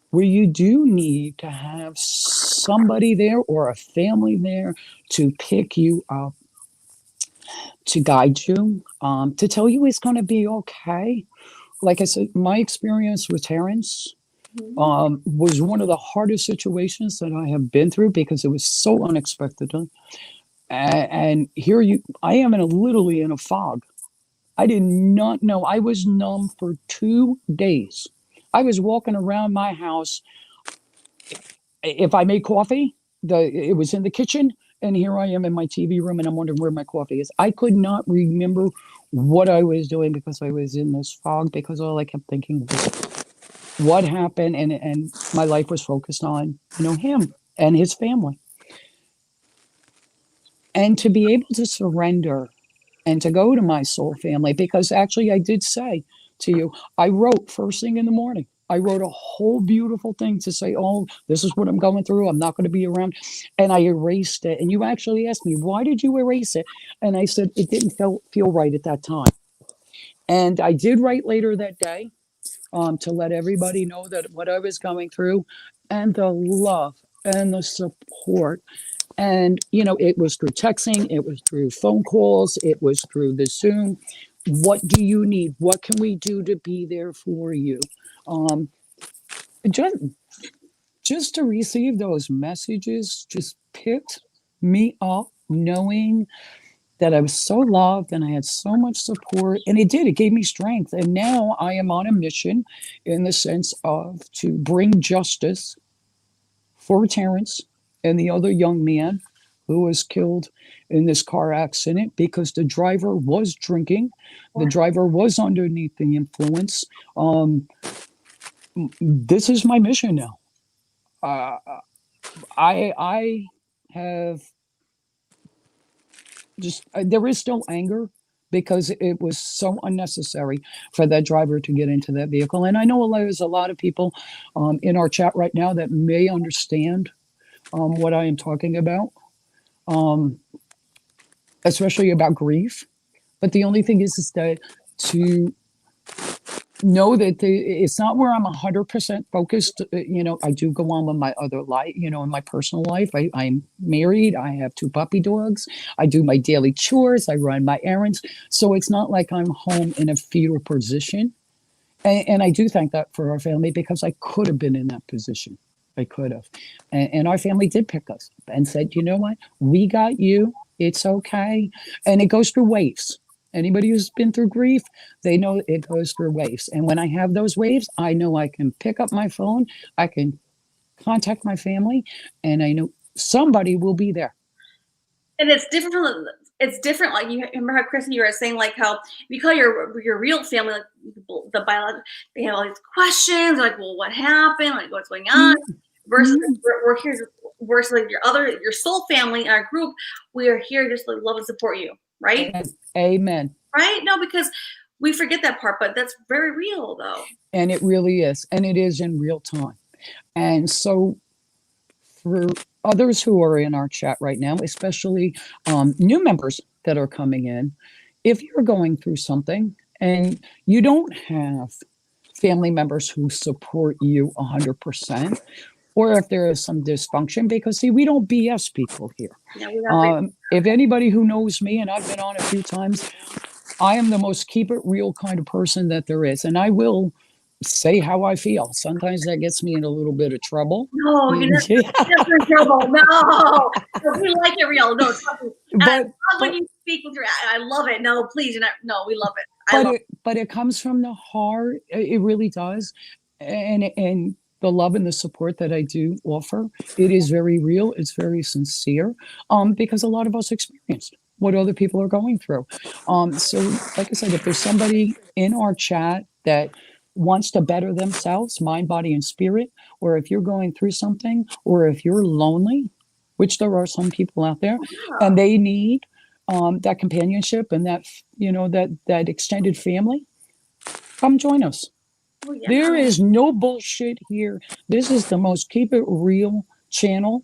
where you do need to have somebody there or a family there to pick you up, to guide you, to tell you it's going to be okay. Like I said, my experience with Terrence was one of the hardest situations that I have been through because it was so unexpected. And here I am literally in a fog. I did not know. I was numb for 2 days. I was walking around my house. If I made coffee, it was in the kitchen, and here I am in my TV room, and I'm wondering where my coffee is. I could not remember what I was doing because I was in this fog. Because all I kept thinking was what happened, and my life was focused on him and his family, and to be able to surrender and to go to my soul family, because actually I did say to you, I wrote first thing in the morning. I wrote a whole beautiful thing to say, oh, this is what I'm going through. I'm not going to be around. And I erased it. And you actually asked me, why did you erase it? And I said, it didn't feel right at that time. And I did write later that day to let everybody know that what I was going through and the love and the support. And, it was through texting, it was through phone calls, it was through the Zoom. What do you need? What can we do to be there for you? Just to receive those messages just picked me up, knowing that I was so loved and I had so much support. And it gave me strength. And now I am on a mission in the sense of to bring justice for Terrence and the other young man who was killed in this car accident because the driver was drinking. The driver was underneath the influence. This is my mission now. I have there is still anger because it was so unnecessary for that driver to get into that vehicle. And I know there's a lot of people in our chat right now that may understand what I am talking about, especially about grief. But the only thing is that to know that it's not where I'm 100% focused. I do go on with my other life, in my personal life. I'm married. I have 2 puppy dogs. I do my daily chores. I run my errands. So it's not like I'm home in a fetal position. And I do thank that for our family because I could have been in that position. I could have. And our family did pick us up and said, you know what? We got you. It's okay. And it goes through waves. Anybody who's been through grief, they know it goes through waves. And when I have those waves, I know I can pick up my phone, I can contact my family, and I know somebody will be there. And it's different. Like you remember how Kristen, you were saying like how if you call your real family, like the biological, they have all these questions like, well, what happened? Like what's going on? Versus we're here. Versus like your soul family in our group, we are here just to love and support you, right? Amen. right? No, because we forget that part, but that's very real though. And it really is. And it is in real time. And so for others who are in our chat right now, especially new members that are coming in, if you're going through something and you don't have family members who support you 100%, or if there is some dysfunction, because see, we don't BS people here. Yeah, we got If anybody who knows me, and I've been on a few times, I am the most keep it real kind of person that there is. And I will say how I feel. Sometimes that gets me in a little bit of trouble. no, you're not Yeah. in trouble. No, we like it real. No, trust me. And I love when you speak with your, I love it. No, please, you're not, no, we love it. But it comes from the heart. It really does. And the love and the support that I do offer, it is very real. It's very sincere. Because a lot of us experienced what other people are going through. So like I said, if there's somebody in our chat that wants to better themselves, mind, body, and spirit, or if you're going through something, or if you're lonely, which there are some people out there, and they need that companionship and that, that extended family, come join us. Oh, yeah. There is no bullshit here. This is the most keep it real channel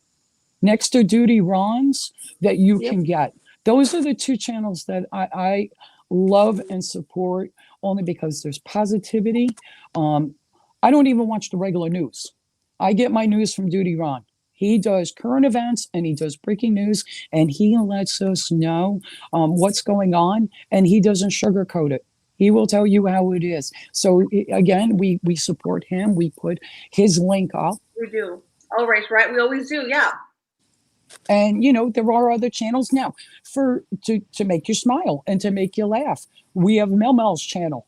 next to Duty Ron's that you can get. Those are the two channels that I love and support, only because there's positivity. I don't even watch the regular news. I get my news from Duty Ron. He does current events and he does breaking news, and he lets us know what's going on, and he doesn't sugarcoat it. He will tell you how it is. So again, we support him. We put his link up. We do. Always, right? We always do. Yeah. And there are other channels now to make you smile and to make you laugh. We have Mel Mel's channel.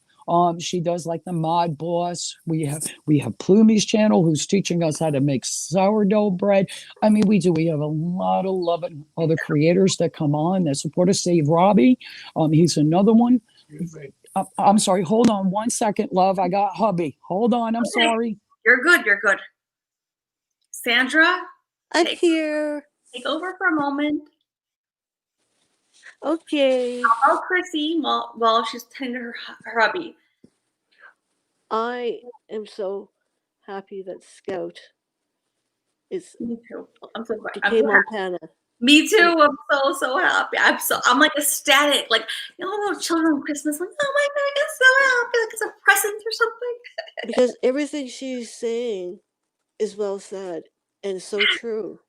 She does like the Mod Boss. We have Plumy's channel, who's teaching us how to make sourdough bread. I mean, we have a lot of loving other creators that come on that support us. Save Robbie. He's another one. I'm sorry. Hold on 1 second, love. I got hubby. Hold on. I'm sorry. You're good. You're good. Sandra, I'm here. take over for a moment. Okay. I'll Chrissy while she's tending to her hubby. I am so happy that Scout is Me too. I'm so glad. became on Pana. Me too. I'm so happy. I'm like ecstatic. Like, little children on Christmas, like, oh my God, I'm so happy. Like it's a present or something. Because everything she's saying is well said and so true.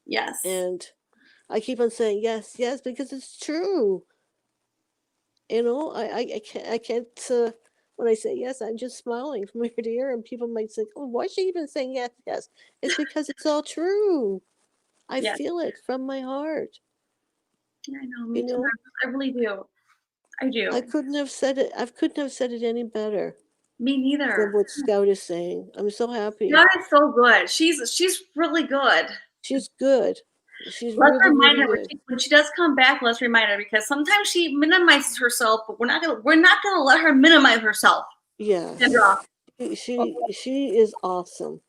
Yes. And I keep on saying yes, yes, because it's true. I can't. When I say yes, I'm just smiling from ear to ear, and people might say, "Oh, why is she even saying yes, yes?" It's because it's all true. I feel it from my heart. Yeah, I know. Me too. I really do. I do. I couldn't have said it. I couldn't have said it any better. Me neither. Than what Scout is saying. I'm so happy. Scout is so good. She's really good. She's good. She's let's really, remind her really when she does come back. Let's remind her, because sometimes she minimizes herself, but we're not gonna let her minimize herself. Yeah. She is awesome.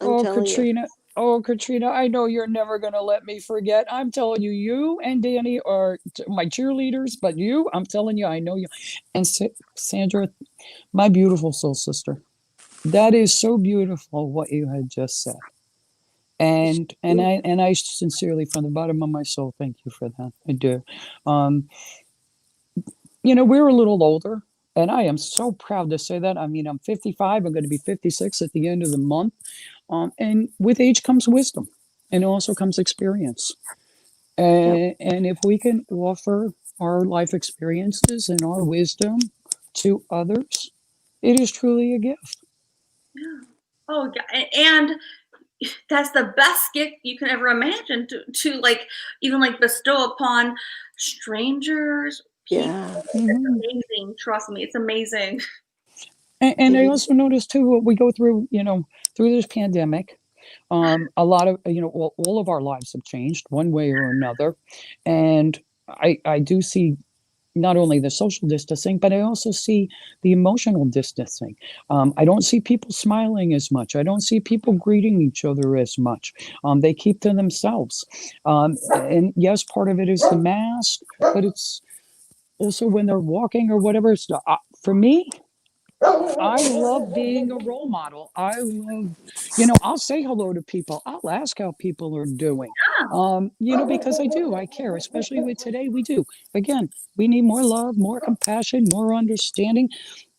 I'm telling Katrina. you. Oh, Katrina, I know you're never going to let me forget. I'm telling you, you and Danny are my cheerleaders, but I'm telling you, I know you. And Sandra, my beautiful soul sister, that is so beautiful what you had just said. And I sincerely, from the bottom of my soul, thank you for that. I do. We're a little older, and I am so proud to say that. I mean, I'm 55. I'm going to be 56 at the end of the month. And with age comes wisdom, and also comes experience. And if we can offer our life experiences and our wisdom to others, it is truly a gift. Yeah. Oh, yeah. And that's the best gift you can ever imagine to like even like bestow upon strangers. Yeah. It's amazing. Trust me, it's amazing. And I also noticed too, what we go through, through this pandemic, a lot of, all of our lives have changed one way or another. And I do see not only the social distancing, but I also see the emotional distancing. I don't see people smiling as much. I don't see people greeting each other as much. They keep to themselves. And yes, part of it is the mask, but also when they're walking or whatever. So, for me, I love being a role model. I love, I'll say hello to people. I'll ask how people are doing. Because I do. I care, especially with today. We do. Again, we need more love, more compassion, more understanding,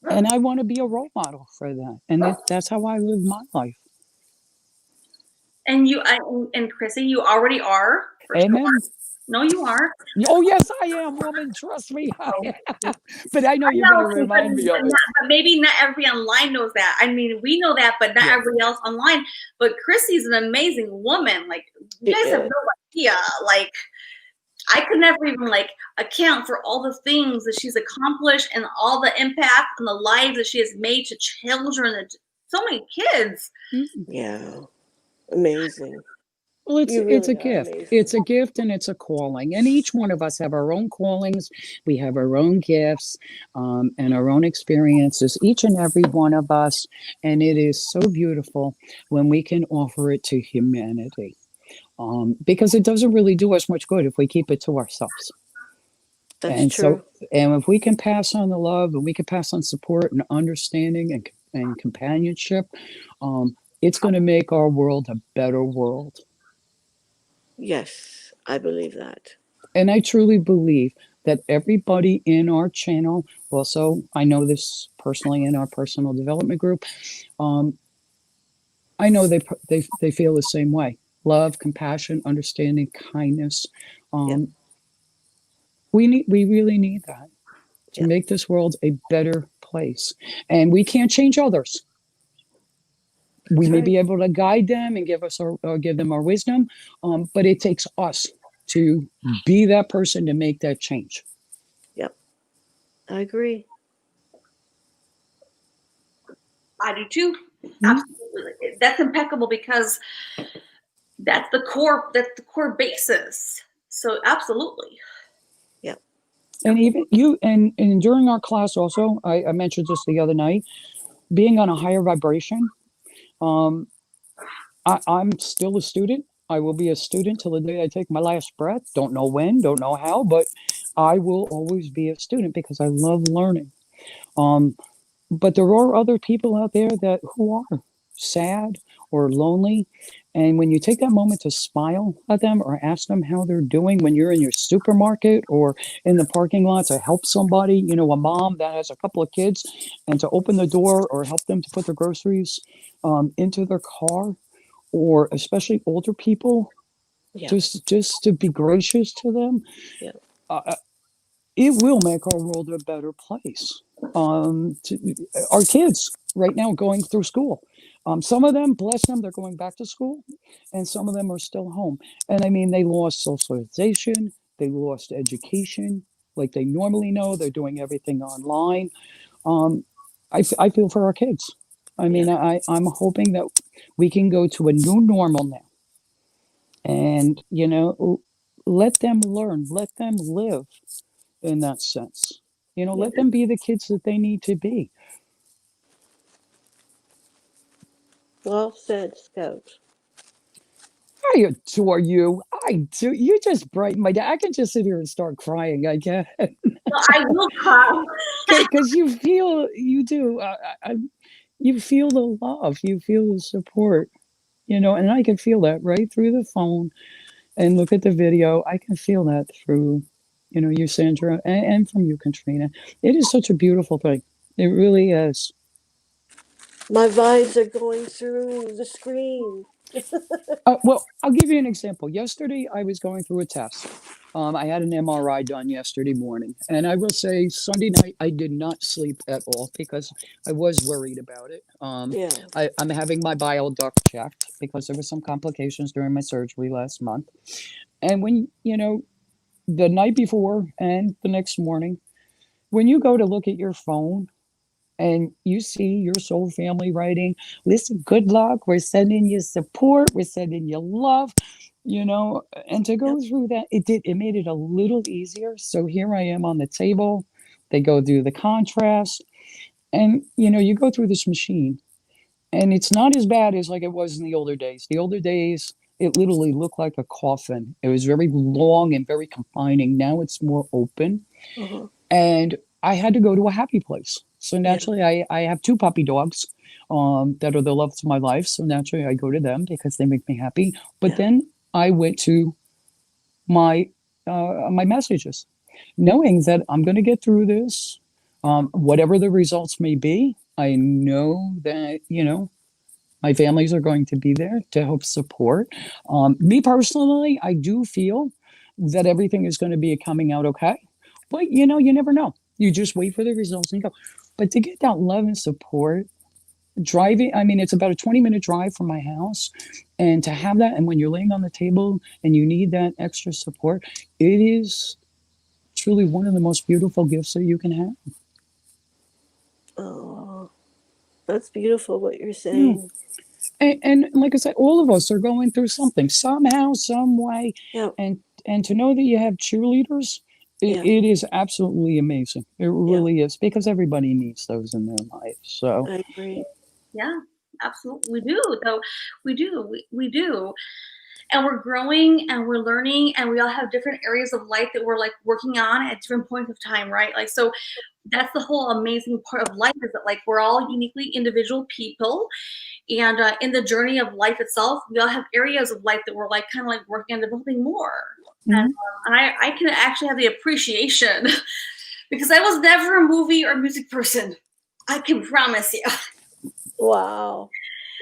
and I want to be a role model for that. And that's how I live my life. And and Chrissy, you already are. For Amen. sure. No, you are. Oh yes, I am, woman. Trust me. But I know you're going to remind me of it. But maybe not everybody online knows that. I mean, we know that, but not everybody else online. But Chrissy's an amazing woman. Like, you guys have no idea. Like, I could never even account for all the things that she's accomplished and all the impact and the lives that she has made to children and so many kids. Yeah, amazing. Well, it's a gift. Amazing. It's a gift and it's a calling. And each one of us have our own callings. We have our own gifts and our own experiences, each and every one of us. And it is so beautiful when we can offer it to humanity. Because it doesn't really do us much good if we keep it to ourselves. That's true. And if we can pass on the love and we can pass on support and understanding and companionship, it's going to make our world a better world. Yes, I believe that. And I truly believe that everybody in our channel, also, I know this personally in our personal development group, I know they feel the same way. Love, compassion, understanding, kindness. We really need that to make this world a better place. And we can't change others. We may be able to guide them and give them our wisdom, but it takes us to be that person to make that change. Yep, I agree. I do too. Absolutely, that's impeccable because that's the core. That's the core basis. So absolutely. Yep. And even you and during our class also, I mentioned this the other night, being on a higher vibration. I'm still a student. I will be a student till the day I take my last breath. Don't know when, don't know how, but I will always be a student because I love learning. But there are other people out there who are sad or lonely. And when you take that moment to smile at them or ask them how they're doing when you're in your supermarket or in the parking lot to help somebody, a mom that has a couple of kids, and to open the door or help them to put their groceries into their car, or especially older people, just to be gracious to them, it will make our world a better place. Our kids right now going through school, some of them, bless them, they're going back to school, and some of them are still home. And I mean, they lost socialization, they lost education like they normally know. They're doing everything online. I feel for our kids. I mean, I'm hoping that we can go to a new normal now. And, let them learn, let them live in that sense. Let them be the kids that they need to be. Well said, Scout. I adore you. I do. You just brighten my day. I can just sit here and start crying. I can. Well, I will cry. Because you do. You feel the love. You feel the support. And I can feel that right through the phone and look at the video. I can feel that through, you, Sandra, and from you, Katrina. It is such a beautiful thing. It really is. My vibes are going through the screen. Well, I'll give you an example. Yesterday, I was going through a test. I had an MRI done yesterday morning. And I will say Sunday night, I did not sleep at all because I was worried about it. I'm having my bile duct checked because there were some complications during my surgery last month. And when, the night before and the next morning, when you go to look at your phone, and you see your soul family writing, listen, good luck. We're sending you support. We're sending you love, and to go through that, it made it a little easier. So here I am on the table. They go through the contrast and, you go through this machine and it's not as bad as like it was in the older days. The older days, it literally looked like a coffin. It was very long and very confining. Now it's more open. and I had to go to a happy place. So Yeah. naturally, I have two puppy dogs that are the loves of my life. So naturally, I go to them because they make me happy. But Yeah. then I went to my my messages, knowing that I'm going to get through this, whatever the results may be. I know that my families are going to be there to help support. Me personally, I do feel that everything is going to be coming out okay. But you never know. You just wait for the results and go. But to get that love and support, driving, I mean, it's about a 20-minute drive from my house. And to have that, and when you're laying on the table and you need that extra support, it is truly one of the most beautiful gifts that you can have. Oh, that's beautiful what you're Mm. saying. And like I said, all of us are going through something somehow, some way. Yeah. And to know that you have cheerleaders, Yeah. it is absolutely amazing. It Yeah. really is, because everybody needs those in their life. So I agree. Yeah, absolutely. We do, though. We do. We do. And we're growing and we're learning, and we all have different areas of life that we're like working on at different points of time, right? Like, so that's the whole amazing part of life, is that like we're all uniquely individual people. And in the journey of life itself, we all have areas of life that we're like kind of like working on developing more. Mhm. And I can actually have the appreciation because I was never a movie or music person. I can promise you. Wow.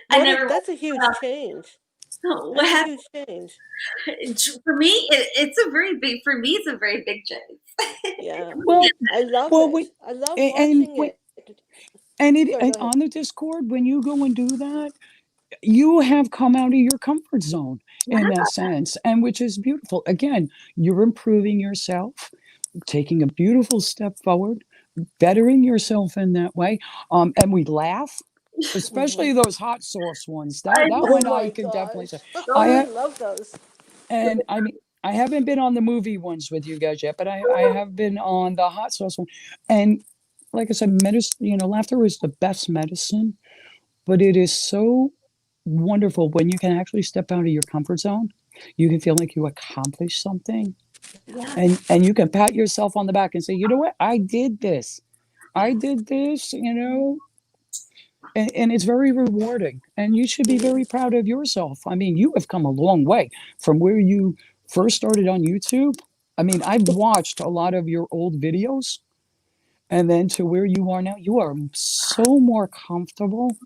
I never. That's a huge change. What That's a happened huge change. for me? It's a very big. For me, it's a very big change. Yeah. well, I love well, it. I love and watching wait, it. and Sorry, and go ahead. on the Discord, when you go and do that, you have come out of your comfort zone in that sense, and which is beautiful. Again, you're improving yourself, taking a beautiful step forward, bettering yourself in that way. And we laugh, especially Mhm. those hot sauce ones. I That Oh one know. I my can definitely say. gosh. I I Those love those. And I mean, I haven't been on the movie ones with you guys yet, but I have been on the hot sauce one. And like I said, medicine, laughter is the best medicine, but it is so wonderful when you can actually step out of your comfort zone. You can feel like you accomplished something, Yeah. and you can pat yourself on the back and say, you know what, I did this. I Yeah. did this, and it's very rewarding. And you should be It very is. proud of yourself. I mean, you have come a long way from where you first started on YouTube. I mean, I've watched a lot of your old videos, and then to where you are now. You are so more comfortable.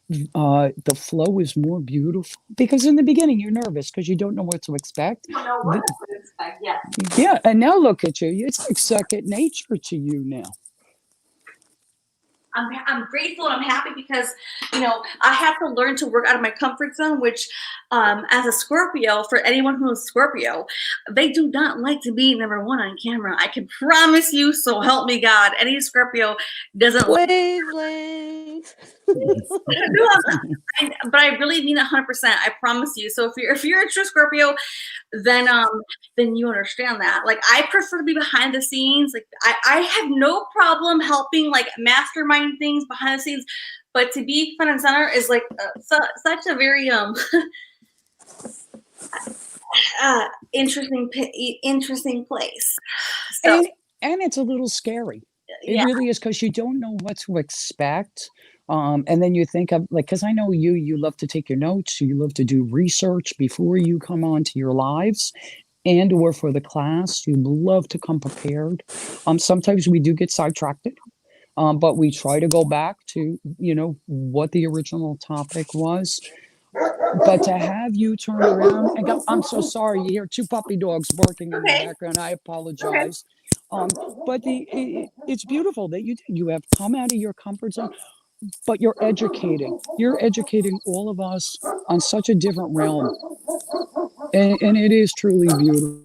The flow is more beautiful, because in the beginning you're nervous because you don't know what to expect. I don't know what to expect. Yeah. Yeah, and now look at you. It's like second nature to you now. I'm grateful and I'm happy because, I have to learn to work out of my comfort zone, which, as a Scorpio, for anyone who's Scorpio, they do not like to be number one on camera. I can promise you, so help me God. Any Scorpio doesn't like. Wavelength. No, but I really mean 100%. I promise you. So if you're a true Scorpio, then you understand that. Like, I prefer to be behind the scenes. Like, I have no problem helping like mastermind things behind the scenes, but to be front and center is like such a very interesting place. So And it's a little scary. It yeah. really is, because you don't know what to expect. And then you think of, like, because I know you love to take your notes, you love to do research before you come on to your lives, and or for the class, you love to come prepared. Sometimes we do get sidetracked, but we try to go back to what the original topic was. But to have you turn around and go, I'm so sorry, you hear two puppy dogs barking in the Okay. background. I Okay. apologize. But it's beautiful that you have come out of your comfort zone, but you're educating. You're educating all of us on such a different realm, and it is truly beautiful.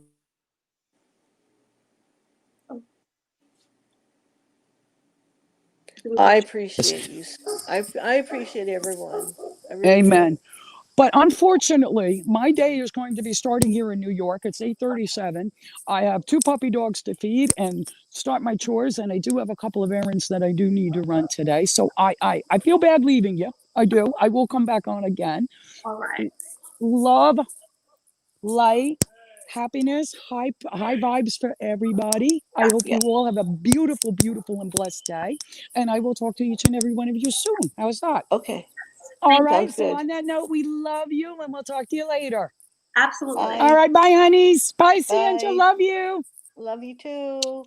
I appreciate you. I appreciate everyone. I really Amen. do. But unfortunately, my day is going to be starting here in New York. It's 8:37. I have two puppy dogs to feed and start my chores, and I do have a couple of errands that I do need to run today. So I feel bad leaving you. I do. I will come back on again. All right. Love, light, happiness, high vibes for everybody. I hope Yeah. you all have a beautiful, beautiful, and blessed day. And I will talk to each and every one of you soon. How's that? Okay. All right. Sounds So good. on that note, we love you, and we'll talk to you later. Absolutely. All Bye. right. Bye, honeys. Bye, Sandra. Bye. Love you. Love you too.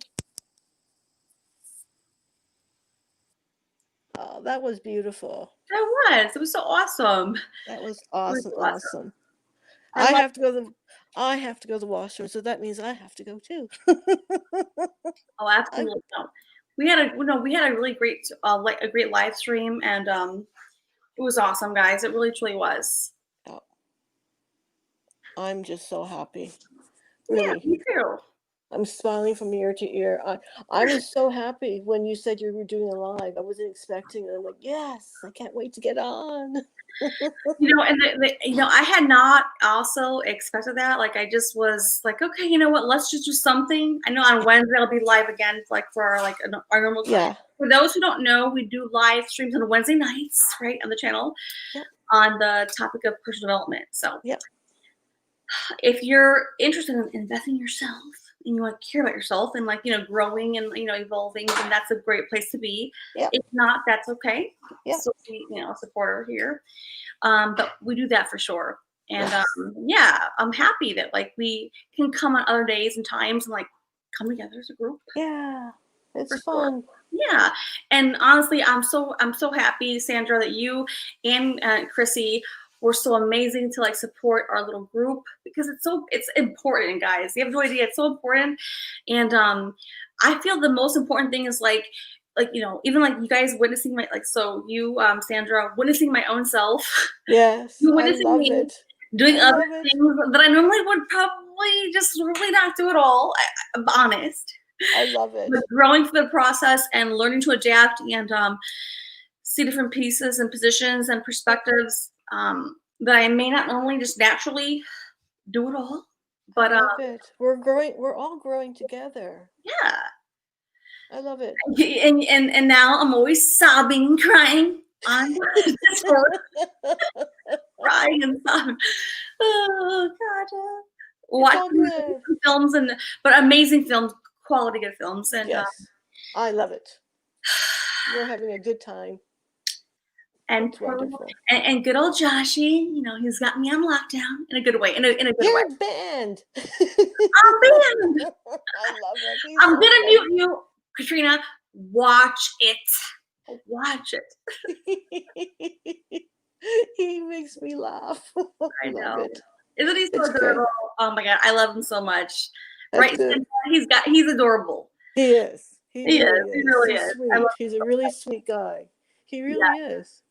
Oh, that was beautiful. It was so awesome. That was It was awesome. so awesome. Awesome. I I love have to go to the I have to go to the washroom, so that means I have to go too. Oh, absolutely. No. We had a really great like a great live stream, and it was awesome, guys. It really truly was. Oh, I'm just so happy. Yeah, Really. me too. I'm smiling from ear to ear. I was so happy when you said you were doing a live. I wasn't expecting it. I'm like, yes, I can't wait to get on. And I had not also expected that. Like, I just was like, okay, you know what? Let's just do something. I know on Wednesday I'll be live again, like for our normal. Yeah. For those who don't know, we do live streams on Wednesday nights, right, on the channel, Yep. on the topic of personal development. So, Yep. if you're interested in investing in yourself and you want to care about yourself and growing and evolving, then that's a great place to be. Yep. If not, that's okay. Yep. So we support her here. But we do that for sure. And Yes. I'm happy that we can come on other days and times and come together as a group. Yeah. It's For fun. sure. Yeah. And honestly, I'm so happy, Sandra, that you and Chrissy were so amazing to support our little group, because it's important, guys. You have no idea, it's so important. And I feel the most important thing is even you guys witnessing my Sandra, witnessing my own self. Yes. You I witnessing love me it. doing I other love it. things that I normally would probably just really not do at all. I'm honest. I love it. But growing through the process and learning to adapt and see different pieces and positions and perspectives that I may not normally just naturally do it all. But I love it. We're growing. We're all growing together. yeah. I love it. And now I'm always sobbing, crying on Discord, crying and sobbing. Oh God. It's all Watching good. films but amazing films, quality good films, and Yes. I love it. We're having a good time. and It's wonderful. and good old Joshy, he's got me on lockdown in a good way. In a good way. You're banned. I'm banned. I love it. He's I'm so gonna funny. mute you, Katrina. Watch it. Watch it. He makes me laugh. I Love know. it. Isn't he so It's good. adorable? Oh my God, I love him so much. That's Right? good. He's adorable. He is. He is. He really He's is. sweet. I love He's him a so really much. sweet guy. He Yeah, really is.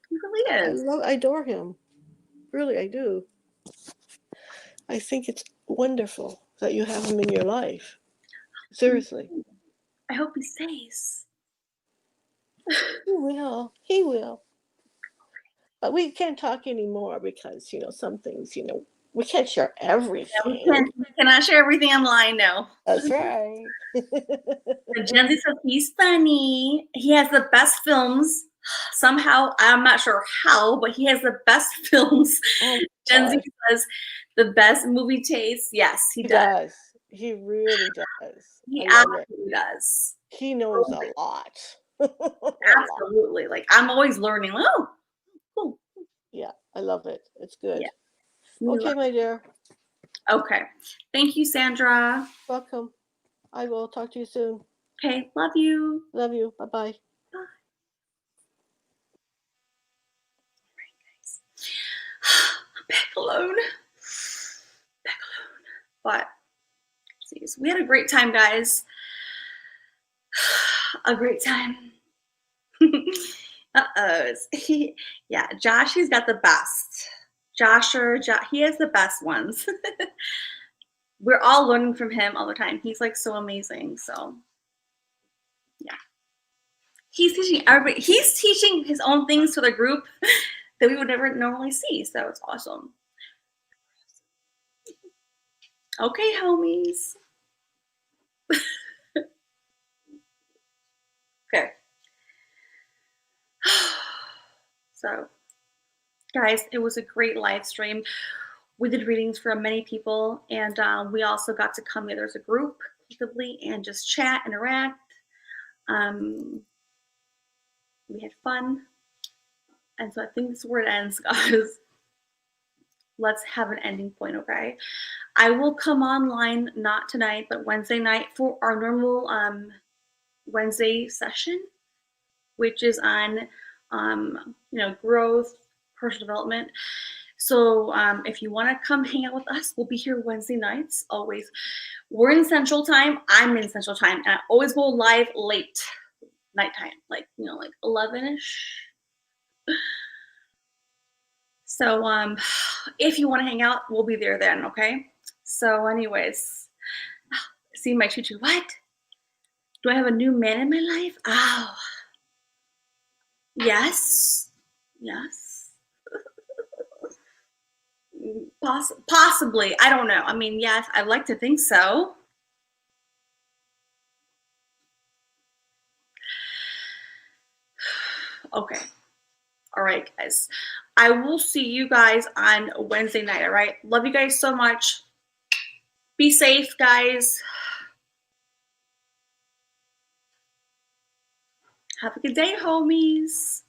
he really is. I adore him. Really, I do. I think it's wonderful that you have him in your life. Seriously. I hope he stays. He will. He will. But we can't talk anymore because, some things, we can't share Yeah, everything. we cannot share everything online now. That's right. But Gen Z says he's funny. He has the best films. Somehow, I'm not sure how, but he has the best films. Oh, Gen Z God. says the best movie taste. Yes, he He does. does. He really does. He I love it. absolutely does. He knows a lot. A lot. Absolutely. I'm always learning. Oh, cool. Yeah, I love it. It's good. Yeah. Okay, my dear. Okay. Thank you, Sandra. Welcome. I will talk to you soon. Okay. Love you. Love you. Bye-bye. I'm back alone. Back alone. But geez, we had a great time, guys. A great time. Uh-oh. Yeah, Josh, he's got the best. Josh, he has the best ones. We're all learning from him all the time. He's so amazing. So yeah. He's teaching everybody. He's teaching his own things to the group that we would never normally see. So it's awesome. Okay, homies. Okay. So, guys, it was a great live stream. we did readings for many people, and we also got to come together as a group collectively and just chat, interact. We had fun, and so I think this is where it ends, guys. Let's have an ending point, okay? I will come online, not tonight, but Wednesday night for our normal Wednesday session, which is on, growth, personal development. So if you want to come hang out with us, we'll be here Wednesday nights, always. We're in Central Time. I'm in Central Time, and I always go live late, nighttime, like 11ish. So if you want to hang out, we'll be there then, okay? So anyways, see my tutu. What? Do I have a new man in my life? Oh, yes, yes. Possibly. I don't know. I mean, yes, I'd like to think so. Okay. All right, guys. I will see you guys on Wednesday night, all right? Love you guys so much. Be safe, guys. Have a good day, homies.